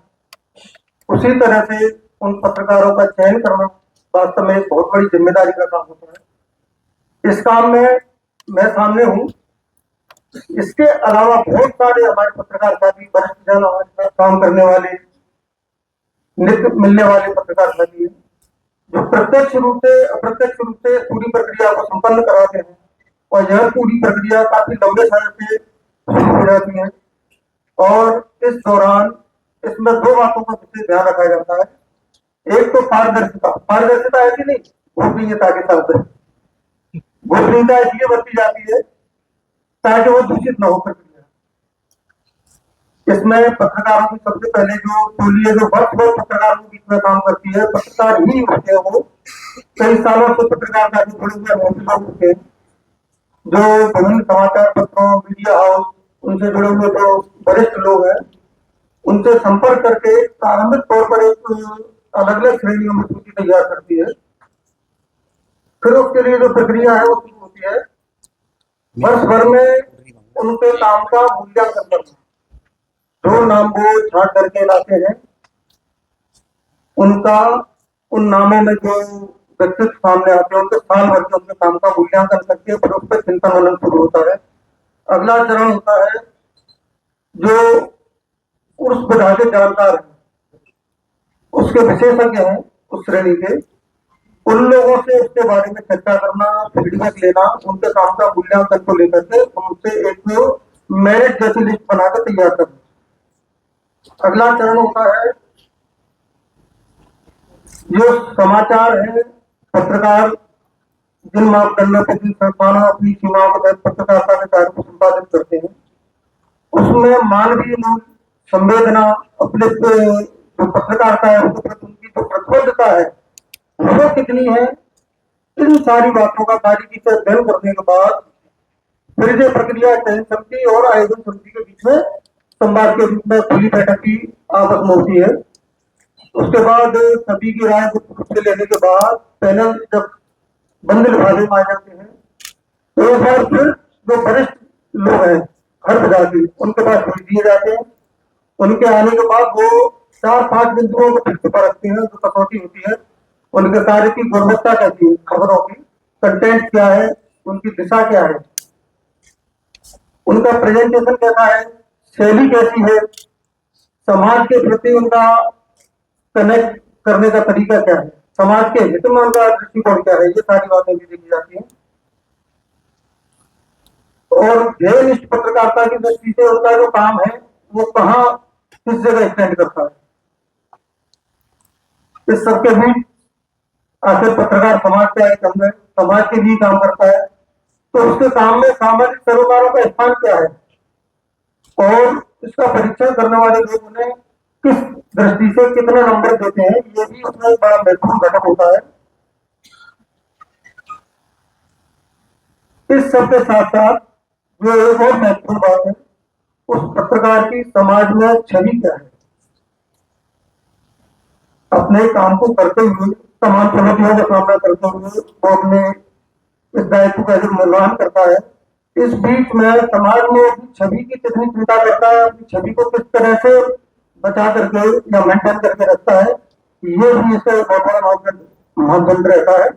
उसी तरह से उन पत्रकारों का चयन करना वास्तव में एक बहुत बड़ी जिम्मेदारी का काम होता है। इस काम में मैं सामने हूँ। इसके अलावा बहुत सारे हमारे पत्रकार साथी, वरिष्ठ जन, हमारे साथ काम करने वाले, नित्य मिलने वाले पत्रकार साथी हैं, जो प्रत्यक्ष रूप से अप्रत्यक्ष रूप से पूरी प्रक्रिया को संपन्न कराते हैं। और यह पूरी प्रक्रिया काफी लंबे समय से शुरू हो जाती है। और इस दौरान इसमें दो बातों का विशेष ध्यान रखा जाता है। एक तो पारदर्शिता, पारदर्शिता है कि नहीं, गोपनीयता के साथ गोपनीयता इसलिए बरती जाती है ताकि वो दूषित न हो प्रक्रिया। इसमें पत्रकारों की सबसे पहले जो टोली है, जो वर्ष भर पत्रकारों के बीच में काम करती है, पत्रकार ही होते हैं। वो कई सालों से पत्रकार का जुड़े हुए लोग होते हैं, जो विभिन्न समाचार पत्रों, मीडिया हाउस, उनसे जुड़े हुए जो वरिष्ठ लोग हैं, उनसे संपर्क करके प्रारंभिक तौर पर एक अलग अलग श्रेणियों में सूची तैयार करती है। फिर उसके लिए जो प्रक्रिया है वो शुरू होती है वर्ष भर में उनके काम का मूल्यांकन करना। जो नाम वो छांट करके लाते हैं, उनका उन नामों में जो व्यक्तित्व सामने आते हैं, उनके साल भर के उनके काम का मूल्यांकन करके फिर उस पर चिंतन मनन शुरू होता है। अगला चरण होता है जो उस विधा के जानकार हैं, उसके विशेषज्ञ हैं उस श्रेणी के, उन लोगों से उसके बारे में चर्चा करना, फीडबैक लेना, उनके काम का मूल्यांकन को लेकर के उनसे एक मेरिट जैसी लिस्ट बनाकर तैयार करना। अगला चरण होता है जो समाचार है, पत्रकार जिन मापदंडों पर जिन संस्थानों अपनी सीमाओं के तहत पत्रकारिता के कार्य को संपादित करते हैं, उसमें मानवीय मूल्य, संवेदना, अपने जो पत्रकारिता है उसके प्रति उनकी जो प्रतिबद्धता है वो कितनी है, इन सारी बातों का बारीकी से अध्ययन करने के बाद फिर जो प्रक्रिया चयन समिति और आयोजन समिति के बीच में संवाद के रूप में खुली बैठक की आपस में होती है। उसके बाद सभी की राय को से लेने के बाद पैनल जब बंद लिफाफे में आ जाते हैं तो एक बार फिर जो वरिष्ठ लोग हैं हर प्रकार के, उनके पास भेज दिए जाते हैं। उनके आने के बाद वो 4-5 बिंदुओं को फिर से परखते हैं, जो कसौटी होती है उनके कार्य की गुणवत्ता कैसी है, खबरों की कंटेंट क्या है, उनकी दिशा क्या है, उनका प्रेजेंटेशन कैसा है, शैली कैसी है, समाज के प्रति उनका कनेक्ट करने का तरीका क्या है, समाज के हित में उनका दृष्टिकोण क्या है, ये सारी बातें भी देखी जाती हैं। और ध्येयनिष्ठ पत्रकारिता की दृष्टि से उनका जो काम है वो कहाँ किस जगह स्टैंड करता है, इस सबके बीच आखिर पत्रकार समाज का एक अंग है, समाज के लिए काम करता है, तो उसके काम में सामाजिक सरोकारों का स्थान क्या है और इसका परीक्षण करने वाले लोग उन्हें किस दृष्टि से कितने नंबर देते हैं, ये भी उसमें एक बड़ा महत्वपूर्ण घटक होता है। इस सबके साथ साथ जो एक और महत्वपूर्ण बात है, उस पत्रकार की समाज में छवि क्या है। अपने काम को करते हुए, तमाम चुनौतियों का सामना करते हुए वो अपने इस दायित्व का निर्वहन करता है। इस बीच में समाज में अपनी छवि की कितनी चिंता करता है, अपनी छवि को किस तरह से बचा करके या मेंटेन करके रखता है, ये भी इसका बहुत बड़ा मानदंड रहता है।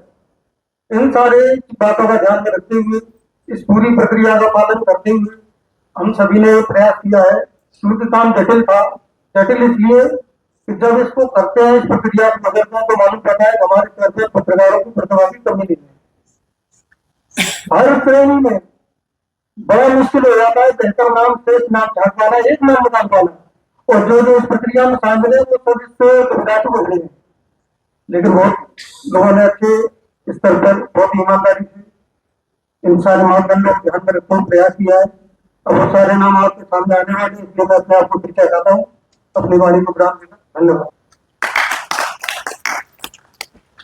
इन सारे बातों का ध्यान में रखते हुए, इस पूरी प्रक्रिया का पालन करते हुए हम सभी ने प्रयास किया है। क्योंकि काम जटिल था, जटिल इसलिए कि जब इसको करते हैं, इस प्रक्रिया को बदलते हैं, तो मालूम पड़ता है हमारे तरफ पत्रकारों की प्रतिभा की कमी नहीं है। हर श्रेणी में बड़ा मुश्किल हो जाता है बेहतर नाम, श्रेष्ठ नाम झाड़ पाना, एक नाम निकाल पाना, और जो इस प्रक्रिया में शामिल है वो सब इससे घबराहट हो रहे हैं। लेकिन बहुत लोगों ने अच्छे स्तर पर बहुत ईमानदारी से इन सारे मापदंडों को ध्यान में रखने का प्रयास किया है। अब वो सारे नाम आपके सामने आने वाले, इसलिए मैं अपने आपको परिचय चाहता हूँ, अपनी वाणी को विराम देता। धन्यवाद।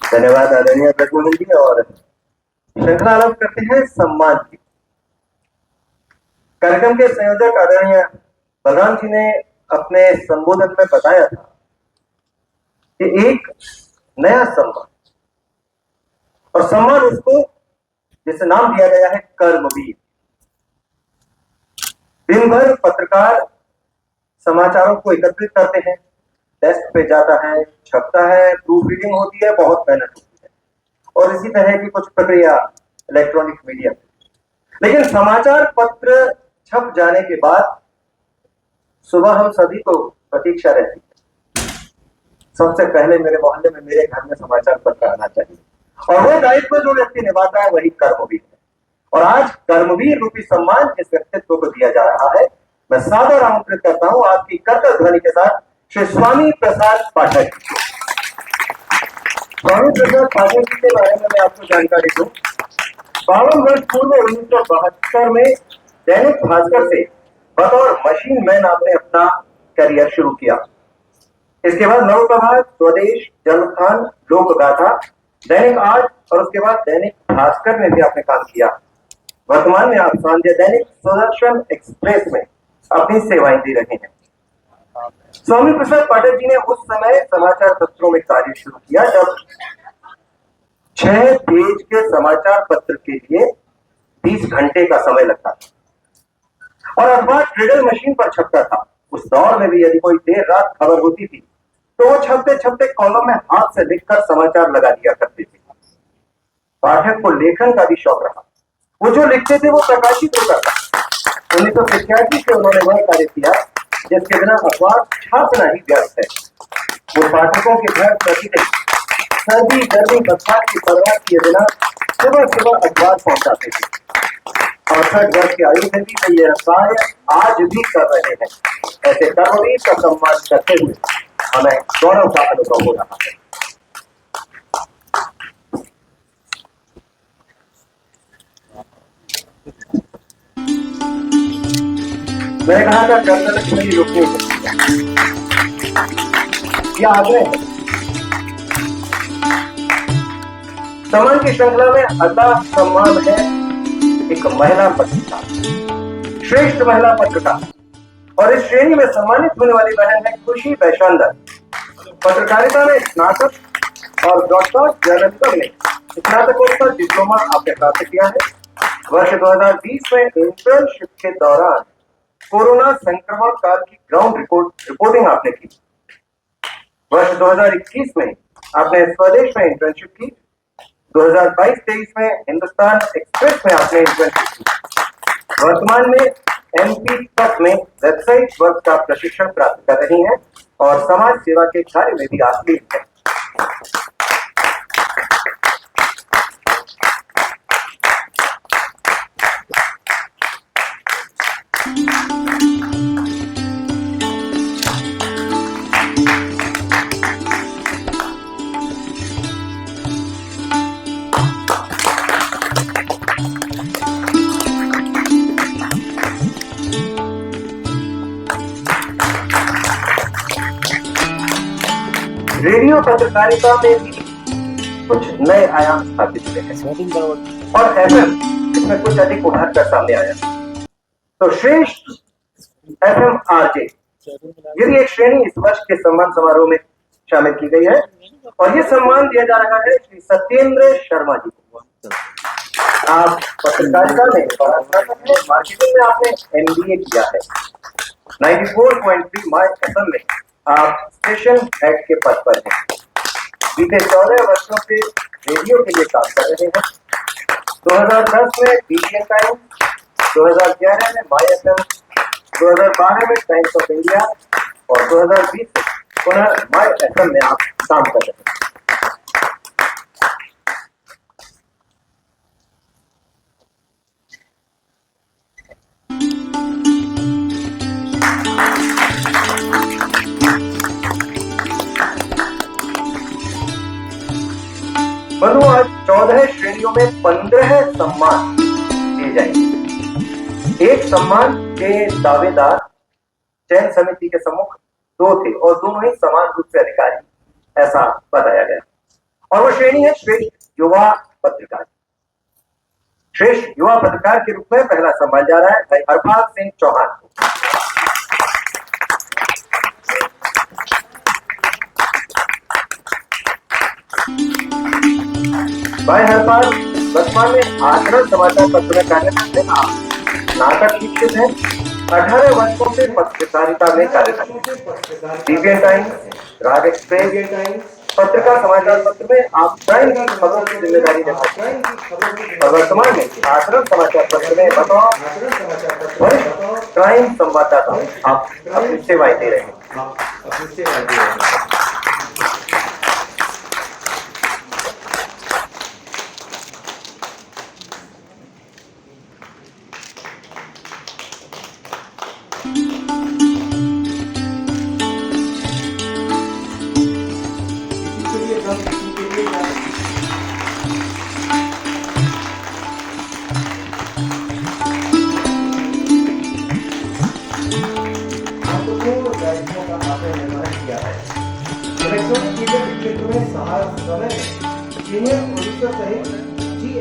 धन्यवाद आदरणीय प्रज्वल जी। और श्रृंखला आरंभ करते हैं सम्मान की। कार्यक्रम के संयोजक आदरणीय बलराम जी ने अपने संबोधन में बताया था कि एक नया सम्मान, और सम्मान उसको जिसे नाम दिया गया है कर्मवीर। दिन भर पत्रकार समाचारों को एकत्रित करते हैं, डेस्क पे जाता है, छपता है, प्रूफ रीडिंग होती है, बहुत मेहनत होती है, और इसी तरह की कुछ प्रक्रिया इलेक्ट्रॉनिक मीडिया में। लेकिन समाचार पत्र छप जाने के बाद सुबह हम सभी को प्रतीक्षा रहती है सबसे पहले मेरे मोहल्ले में, मेरे घर में समाचार पत्र आना चाहिए। और वो दायित्व जो व्यक्ति निभाता है वही कर्मवीर है। और आज कर्मवीर रूपी सम्मान इस व्यक्तित्व को दिया जा रहा है। मैं सादर आमंत्रित करता हूं आपकी करतल ध्वनि के साथ श्री स्वामी प्रसाद पाठक। स्वामी प्रसाद पाठक जी के बारे में मैं आपको जानकारी दूं। 52 वर्ष पूर्व 1972 में दैनिक भास्कर से बतौर मशीन मैन आपने अपना करियर शुरू किया। इसके बाद नवप्रभात, स्वदेश, जलखान, लोकगाथा, दैनिक आज और उसके बाद दैनिक भास्कर में भी आपने काम किया। वर्तमान में आप सांध्य दैनिक सुदर्शन एक्सप्रेस में अपनी सेवाएं दे रहे हैं। स्वामी प्रसाद पाठक जी ने उस समय समाचार पत्रों में कार्य शुरू किया जब 6 पेज के समाचार पत्र के लिए 20 घंटे का समय लगता था और अखबार ट्रेडल मशीन पर छपता था। उस दौर में भी यदि कोई देर रात खबर होती थी तो वो छपते छपते कॉलम में हाथ से लिखकर समाचार लगा दिया करते थे। पाठक को लेखन का भी शौक रहा। वो जो लिखते थे वो प्रकाशित होता था। 1985 से उन्होंने वह कार्य किया जिसके बिना अखबार छापना ही व्यर्थ है। वो पाठकों के घर प्रतिदिन सर्दी, गर्मी, बरसात की परवाह किए बिना सुबह सुबह अखबार पहुंचाते थे। 68 वर्ष की आयु में भी वे यह कार्य आज भी कर रहे हैं। ऐसे कर्मवीर का सम्मान करते हुए हमें गौरव का अनुभव हो रहा है। मैंने कहा था कर्तव्य मेरी रुकनी क्या आग्रह है। सम्मान की श्रृंखला में अगला सम्मान है एक महिला पत्रकार, श्रेष्ठ महिला पत्रकार। और इस श्रेणी में सम्मानित होने वाली बहन है खुशी वैशांदर। पत्रकारिता में स्नातक और डॉक्टर जर्नलिज्म में स्नातकोत्तर डिप्लोमा आपने प्राप्त किया है। वर्ष 2020 में इंटर्नशिप के दौरान कोरोना संक्रमण काल की ग्राउंड रिपोर्टिंग आपने की। वर्ष 2021 में आपने स्वदेश में इंटर्नशिप की। 2022-23 में हिंदुस्तान एक्सप्रेस में आपने इंटर्नशिप की। वर्तमान में MP तक में वेबसाइट वर्क का प्रशिक्षण प्राप्त कर रही हैं और समाज सेवा के कार्य में भी आगे हैं। रेडियो पत्रकारिता में भी कुछ नए आयाम स्थापित हुए हैं और FM इसमें कुछ अधिक उभर कर सामने आया। तो श्रेष्ठ FM RJ यदि एक श्रेणी इस वर्ष के सम्मान समारोह में शामिल की गई है और ये सम्मान दिया जा रहा है श्री सत्येंद्र शर्मा जी को। आप पत्रकारिता में मार्केटिंग में आपने MBA किया है। 94.3 माय FM में आप स्टेशन हेड के पद पर हैं। बीते 14 वर्षों से रेडियो के लिए काम कर रहे हैं। 2010 में BTN टाइम्स, 2011 में माय FM, 2012 में टाइम्स ऑफ इंडिया और 2020 में पुनः माय FM में आप काम कर रहे हैं। बंधु आज 14 श्रेणियों में 15 सम्मान दिए जाएंगे। एक सम्मान के दावेदार चयन समिति के सम्मुख 2 थे और दोनों ही समान रूप से अधिकारी, ऐसा बताया गया। और वो श्रेणी है श्रेष्ठ युवा पत्रकार। श्रेष्ठ युवा पत्रकार के रूप में पहला सम्मान जा रहा है भाई हरपाल सिंह चौहान को। भाई हरपाल वर्तमान में आचरण समाचार पत्र में कार्य करते हैं। आप स्नातक शिक्षित हैं। 18 वर्षों से पत्रकारिता में कार्य करते हैं। BTN टाइम्स, राज एक्सप्रेस, पत्रिका समाचार पत्र में आप क्राइम की खबरों की जिम्मेदारी निभाते हैं और वर्तमान में आचरण समाचार पत्र में वरिष्ठ क्राइम संवाददाता आप अपनी सेवाएं दे रहे हैं। सहारा समय में सीनियर प्रोड्यूसर सहित जी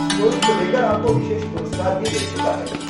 स्टोरी को लेकर आपको विशेष पुरस्कार भी दे चुका है।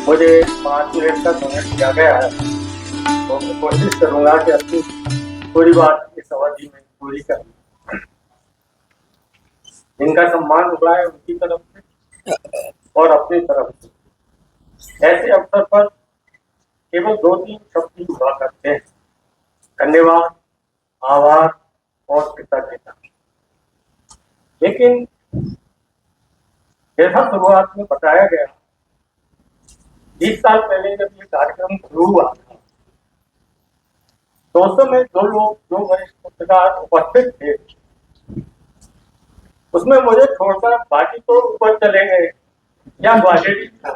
मुझे 5 मिनट का समय दिया गया है तो मैं कोशिश करूंगा कि अपनी पूरी बात इस अवधि में पूरी करूँ। जिनका सम्मान हुआ है उनकी तरफ से और अपनी तरफ से ऐसे अवसर पर केवल 2-3 शब्द ही हुआ करते हैं। धन्यवाद, आभार और कृतज्ञता। लेकिन जैसा शुरुआत में बताया गया, 20 साल पहले जब ये कार्यक्रम शुरू हुआ था तो उस समय दो वरिष्ठ पत्रकार उपस्थित थे। उसमें मुझे छोड़कर बाकी तो ऊपर चले गए या ग्वालियर था।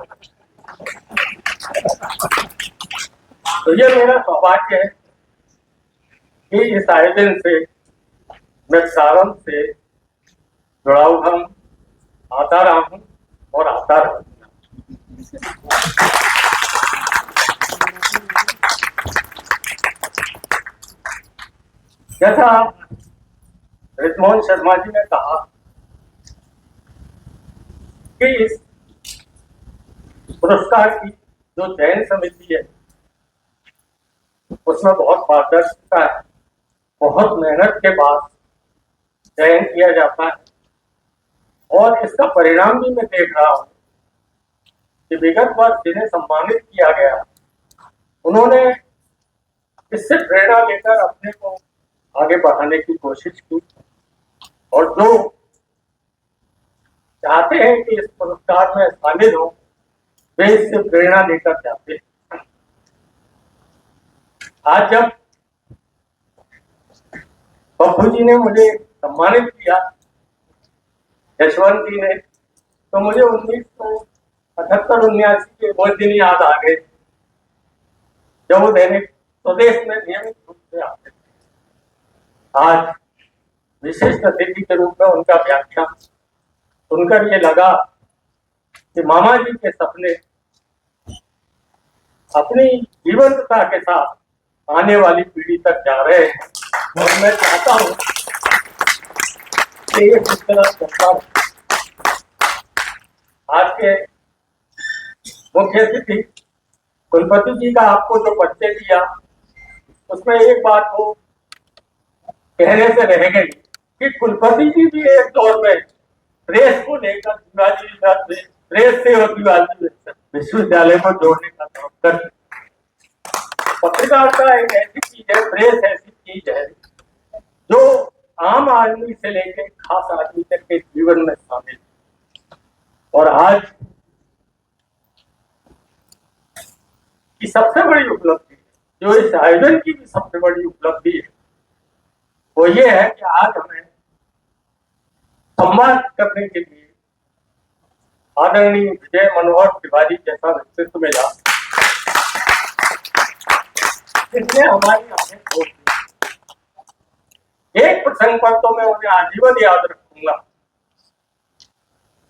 तो ये मेरा सौभाग्य है कि इस आयोजन से मैं प्रारंभ से जुड़ा हुआ हूँ, आता रहा हूँ और आता रहूंगा। जैसा रिजमोहन शर्मा जी ने कहा कि इस पुरस्कार की जो चयन समिति है उसमें बहुत पारदर्शिता है। बहुत मेहनत के बाद चयन किया जाता है, और इसका परिणाम भी मैं देख रहा हूँ कि विगत वर्ष जिन्हें सम्मानित किया गया उन्होंने इससे प्रेरणा लेकर अपने को आगे बढ़ाने की कोशिश की, और जो चाहते हैं कि इस पुरस्कार में शामिल हो वे इससे प्रेरणा लेकर जाते हैं। आज जब पप्पू जी ने मुझे सम्मानित किया, यशवंत जी ने, तो मुझे 1978-79 के वो दिन याद आ गए जब वो दैनिक स्वदेश में नियमित रूप से आते थे। आज विशिष्ट अतिथि के रूप में उनका व्याख्यान सुनकर ये लगा कि मामा जी के सपने अपनी जीवंतता के साथ आने वाली पीढ़ी तक जा रहे हैं, और मैं चाहता हूं कि ये सिलसिला चलता रहे। आज के मुख्य अतिथि कुलपति जी का आपको जो परिचय दिया उसमें एक बात को कहने से रह गई कि कुलपति जी भी एक दौर में प्रेस को लेकर प्रेस से और विश्वविद्यालय को जोड़ने का काम करते। पत्रकारिता एक ऐसी चीज है, प्रेस ऐसी चीज है जो आम आदमी से लेकर खास आदमी तक के जीवन में शामिल है। और आज की सबसे बड़ी उपलब्धि, जो इस आयोजन की भी सबसे बड़ी उपलब्धि है, वो ये है कि आज हमें संवाद करने के लिए आदरणीय विजय मनोहर तिवारी जैसा व्यक्तित्व मिला, इसने हमारी आंखें खोल दी। एक प्रसंग पर तो मैं उन्हें आजीवन याद रखूंगा,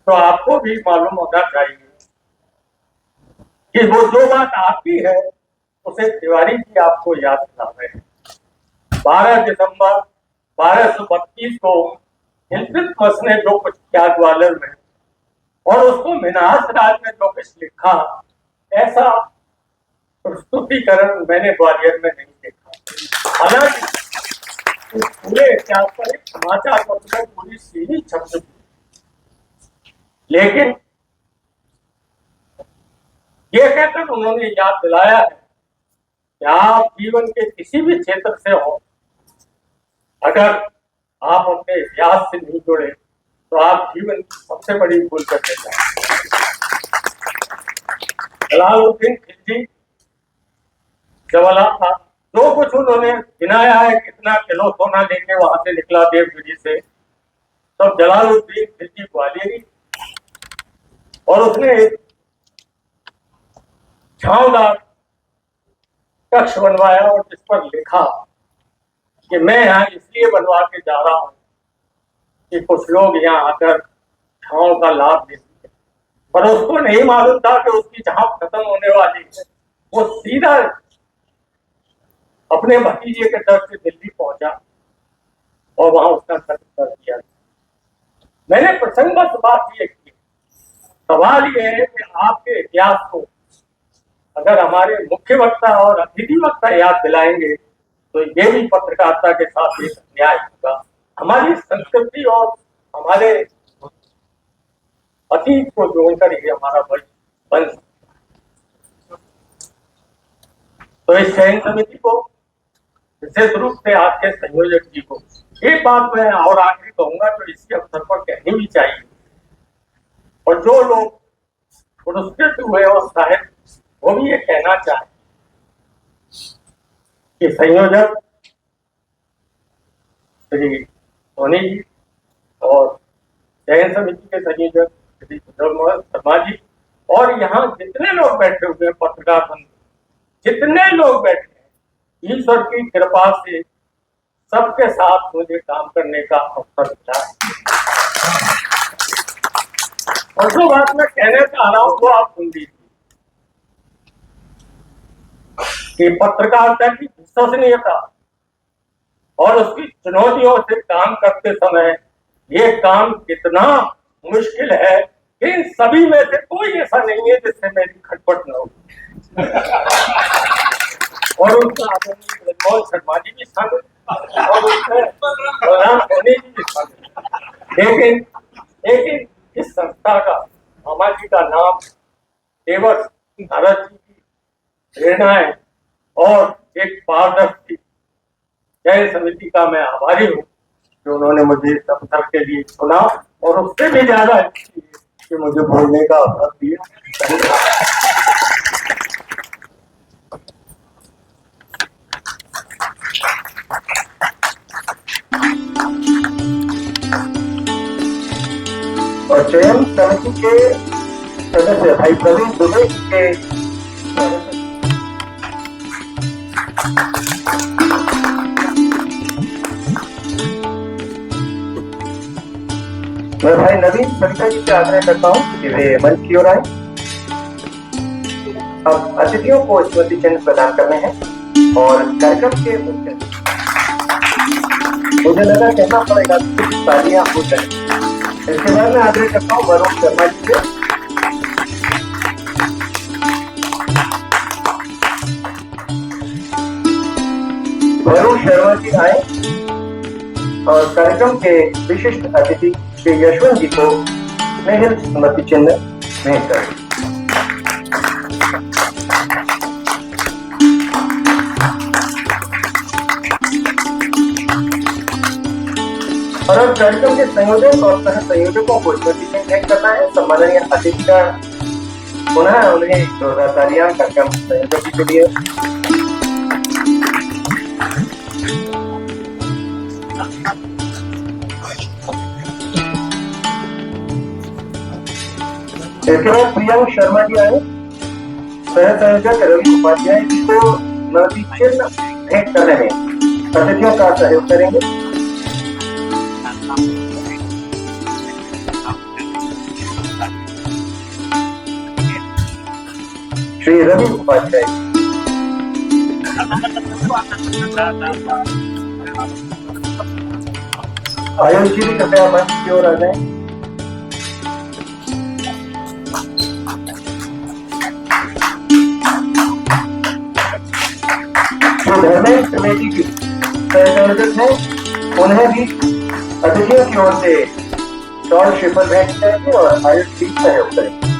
तो आपको भी मालूम होना चाहिए कि वो जो बात आपकी है उसे तिवारी जी आपको याद दिला रहे हैं। 12 दिसंबर 1232 को इल्तुतमिश ने जो कुछ किया ग्वालियर में, और उसको मिन्हाज राज में जो कुछ लिखा, ऐसा प्रस्तुतिकरण मैंने ग्वालियर में नहीं देखा। हालांकि पूरे इतिहास पर एक समाचार पत्र में पूरी सीरीज छप चुकी, लेकिन ये कहकर उन्होंने याद दिलाया है कि आप जीवन के किसी भी क्षेत्र से हो, अगर आप अपने इतिहास से नहीं जुड़े तो आप जीवन की सबसे बड़ी भूल करते जाए। जलालुद्दीन खिलजी जवाला था, जो कुछ उन्होंने गिनाया है कितना किलो सोना लेके वहां से निकला देवगिरी से, तब जलालुद्दीन खिलजी ग्वालियरी, और उसने एक छावदार कक्ष बनवाया और जिस पर लिखा कि मैं यहाँ इसलिए बनवा के जा रहा हूं कि कुछ लोग यहाँ आकर छांव का लाभ ले सके। पर उसको नहीं मालूम था कि उसकी छांव खत्म होने वाली है। वो सीधा अपने भतीजे के दर से दिल्ली पहुंचा और वहां उसका खर्च कर दिया। मैंने प्रसंगवश बात ये की, सवाल ये है कि आपके इतिहास को अगर हमारे मुख्य वक्ता और अतिथि वक्ता याद दिलाएंगे तो ये भी पत्रकारिता के साथ एक न्याय होगा। हमारी संस्कृति और हमारे अतीत को जोड़कर ही हमारा बन। तो इस चयन समिति को, विशेष रूप से आपके संयोजक जी को, एक बात मैं और आखिरी कहूंगा जो इसी अवसर पर कहनी भी चाहिए, और जो लोग पुरस्कृत हुए और शायद वो भी ये कहना चाहे कि संयोजक श्री सोनी जी और चयन समिति के संयोजक श्री शर्मा जी, और यहाँ जितने लोग बैठे हुए हैं, पत्रकार बंधु जितने लोग बैठे हैं, ईश्वर की कृपा से सबके साथ मुझे काम करने का अवसर मिला है। और जो बात मैं कहना चाह रहा हूं वो आप सुन लीजिए कि पत्रकारिता की विश्वसनीयता और उसकी चुनौतियों से काम करते समय ये काम कितना मुश्किल है कि इन सभी में से कोई ऐसा नहीं है जिससे मेरी खटपट न हो। और उनका आदरणीय ब्रजमोहन शर्मा जी भी शामिल और उसमें बदनाम होने की भी साजिश। लेकिन इस संस्था का, मामा जी का नाम केवल भारत जी की प्रेरणाएं और एक पारदर्शी जय समिति का मैं आभारी हूँ कि उन्होंने मुझे इस अवसर के लिए चुना, और उससे भी ज्यादा कि मुझे बोलने का अवसर दिया। और चयन समिति के सदस्य भाई प्रवीण दुबे के मैं भाई नवीन सविता जी से आग्रह करता हूँ कि वे मंच की ओर आए। अब अतिथियों को स्मृति चिन्ह प्रदान करने हैं और कार्यक्रम के मुख्य मुझे लगा कहना पड़ेगा कुछ तालियां हो जाए। इसके बाद मैं आग्रह करता हूँ वरुण शर्मा जी से। वरुण शर्मा जी आए और कार्यक्रम के विशिष्ट अतिथि श्री यशवंत जी को स्नेहिल स्मृति चिन्ह भेंट करें। और अब कार्यक्रम के संयोजक और सह संयोजकों को स्मृति चिन्ह भेंट करना है। सम्माननीय अतिथि का पुनः उन्हें जोरदार तालियां कार्यक्रम संयोजक के लिए। इसके बाद प्रियंक शर्मा जी आए, सह संयोजक रवि उपाध्याय जी को स्मृति चिन्ह भेंट करने में अतिथियों का सहयोग करेंगे। श्री रवि उपाध्याय आयुष जी भी कृपया मंच की ओर आ जाए। धर्मेंद्र त्रिवेदी जी संयोजक हैं, उन्हें भी अतिथियों की ओर से शॉल श्रीफल भेंट करेंगे और आयुष भी सहयोग करेंगे।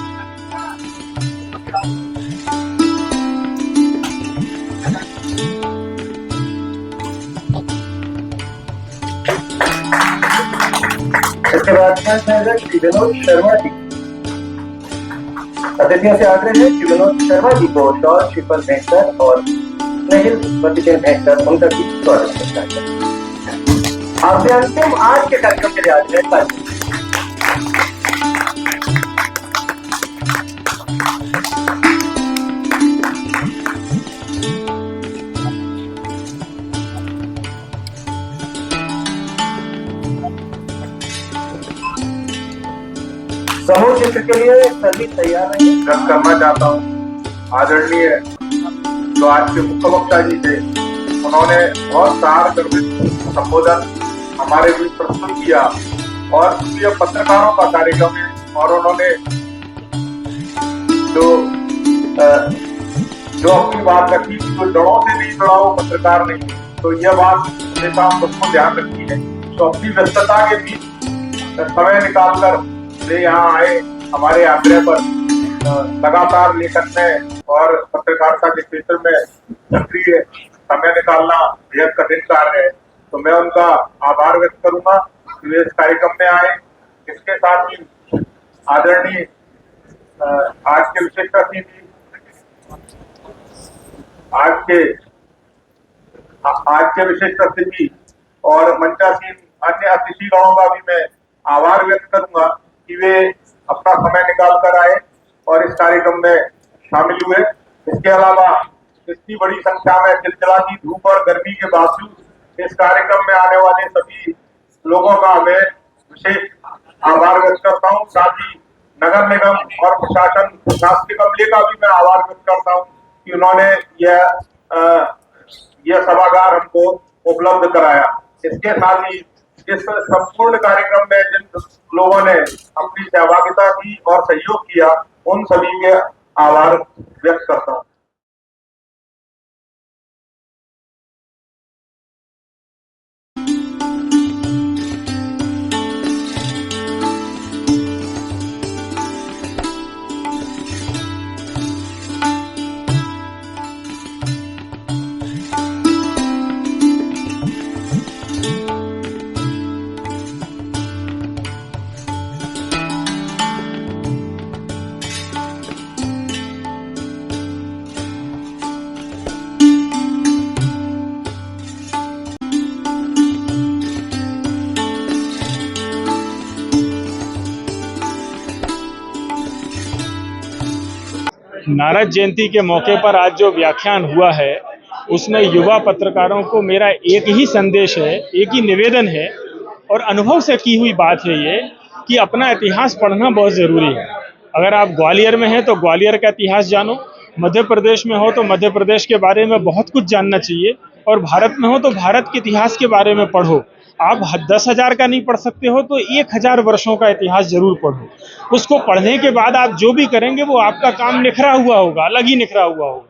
इसके बाद संयोजक श्री विनोद शर्मा जी, अतिथियों से आग्रह है कि विनोद शर्मा जी को शॉल श्रीफल भेंट कर और स्नेहिल स्मृति चिन्ह भेंट कर उनका भी स्वागत करता है। आपसे अंतिम आज के कार्यक्रम के लिए आग्रह समूह चित्र के लिए सभी तैयार हैं। करना चाहता हूँ आदरणीय जो आज के मुख्य वक्ता जी थे, उन्होंने बहुत सार गर्भित संबोधन हमारे बीच प्रस्तुत किया और ये पत्रकारों का कार्यक्रम है और उन्होंने जो अपनी बात रखी कि जो जड़ों से नहीं जुड़ा वो पत्रकार नहीं, तो यह बात हमेशा हम सबको ध्यान रखी है। तो अपनी व्यस्तता के बीच समय निकालकर वे यहाँ आए, हमारे आग्रह पर लगातार लेखन में और पत्रकारिता के क्षेत्र में सक्रिय समय निकालना बेहद कठिन कार्य है। तो मैं उनका आभार व्यक्त करूंगा कि वे इस कार्यक्रम में आए। इसके साथ ही आदरणीय आज के विशिष्ट अतिथि आज के विशिष्ट अतिथि और मंचासीन अन्य अतिथिगणों का भी मैं आभार व्यक्त करूंगा कि वे अपना समय निकाल कर आए और इस कार्यक्रम में शामिल हुए। इसके अलावा इतनी बड़ी संख्या में चिलचिलाती धूप और गर्मी के बावजूद इस कार्यक्रम में आने वाले सभी लोगों का मैं विशेष आभार व्यक्त करता हूँ। साथ ही नगर निगम और प्रशासन शासकीय अमले का भी मैं आभार व्यक्त करता हूँ कि उन्होंने यह सभागार हमको उपलब्ध कराया। इसके साथ ही इस संपूर्ण कार्यक्रम में जिन लोगों ने अपनी सहभागिता की और सहयोग किया, उन सभी के आभार व्यक्त करता हूँ। नारद जयंती के मौके पर आज जो व्याख्यान हुआ है उसमें युवा पत्रकारों को मेरा एक ही संदेश है, एक ही निवेदन है और अनुभव से की हुई बात है ये कि अपना इतिहास पढ़ना बहुत ज़रूरी है। अगर आप ग्वालियर में हैं तो ग्वालियर का इतिहास जानो, मध्य प्रदेश में हो तो मध्य प्रदेश के बारे में बहुत कुछ जानना चाहिए और भारत में हो तो भारत के इतिहास के बारे में पढ़ो। आप 10,000 का नहीं पढ़ सकते हो तो 1,000 वर्षों का इतिहास जरूर पढ़ो। उसको पढ़ने के बाद आप जो भी करेंगे वो आपका काम निखरा हुआ होगा, अलग ही निखरा हुआ होगा।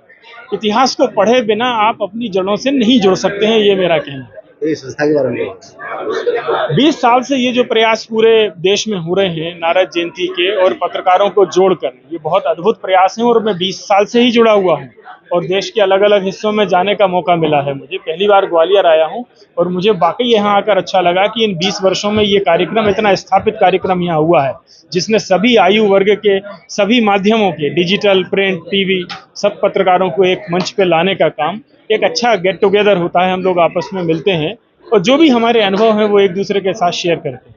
इतिहास को पढ़े बिना आप अपनी जड़ों से नहीं जुड़ सकते हैं, ये मेरा कहना है। इस संस्था के बारे में 20 साल से ये जो प्रयास पूरे देश में हो रहे हैं नारद जयंती के और पत्रकारों को जोड़कर, ये बहुत अद्भुत प्रयास है और मैं 20 साल से ही जुड़ा हुआ हूँ और देश के अलग अलग हिस्सों में जाने का मौका मिला है मुझे। पहली बार ग्वालियर आया हूँ और मुझे वाकई यहाँ आकर अच्छा लगा कि इन 20 वर्षों में ये कार्यक्रम, इतना स्थापित कार्यक्रम यहाँ हुआ है जिसने सभी आयु वर्ग के सभी माध्यमों के, डिजिटल, प्रिंट, टीवी, सब पत्रकारों को एक मंच पे लाने का काम। एक अच्छा गेट टुगेदर होता है, हम लोग आपस में मिलते हैं और जो भी हमारे अनुभव हैं वो एक दूसरे के साथ शेयर करते हैं।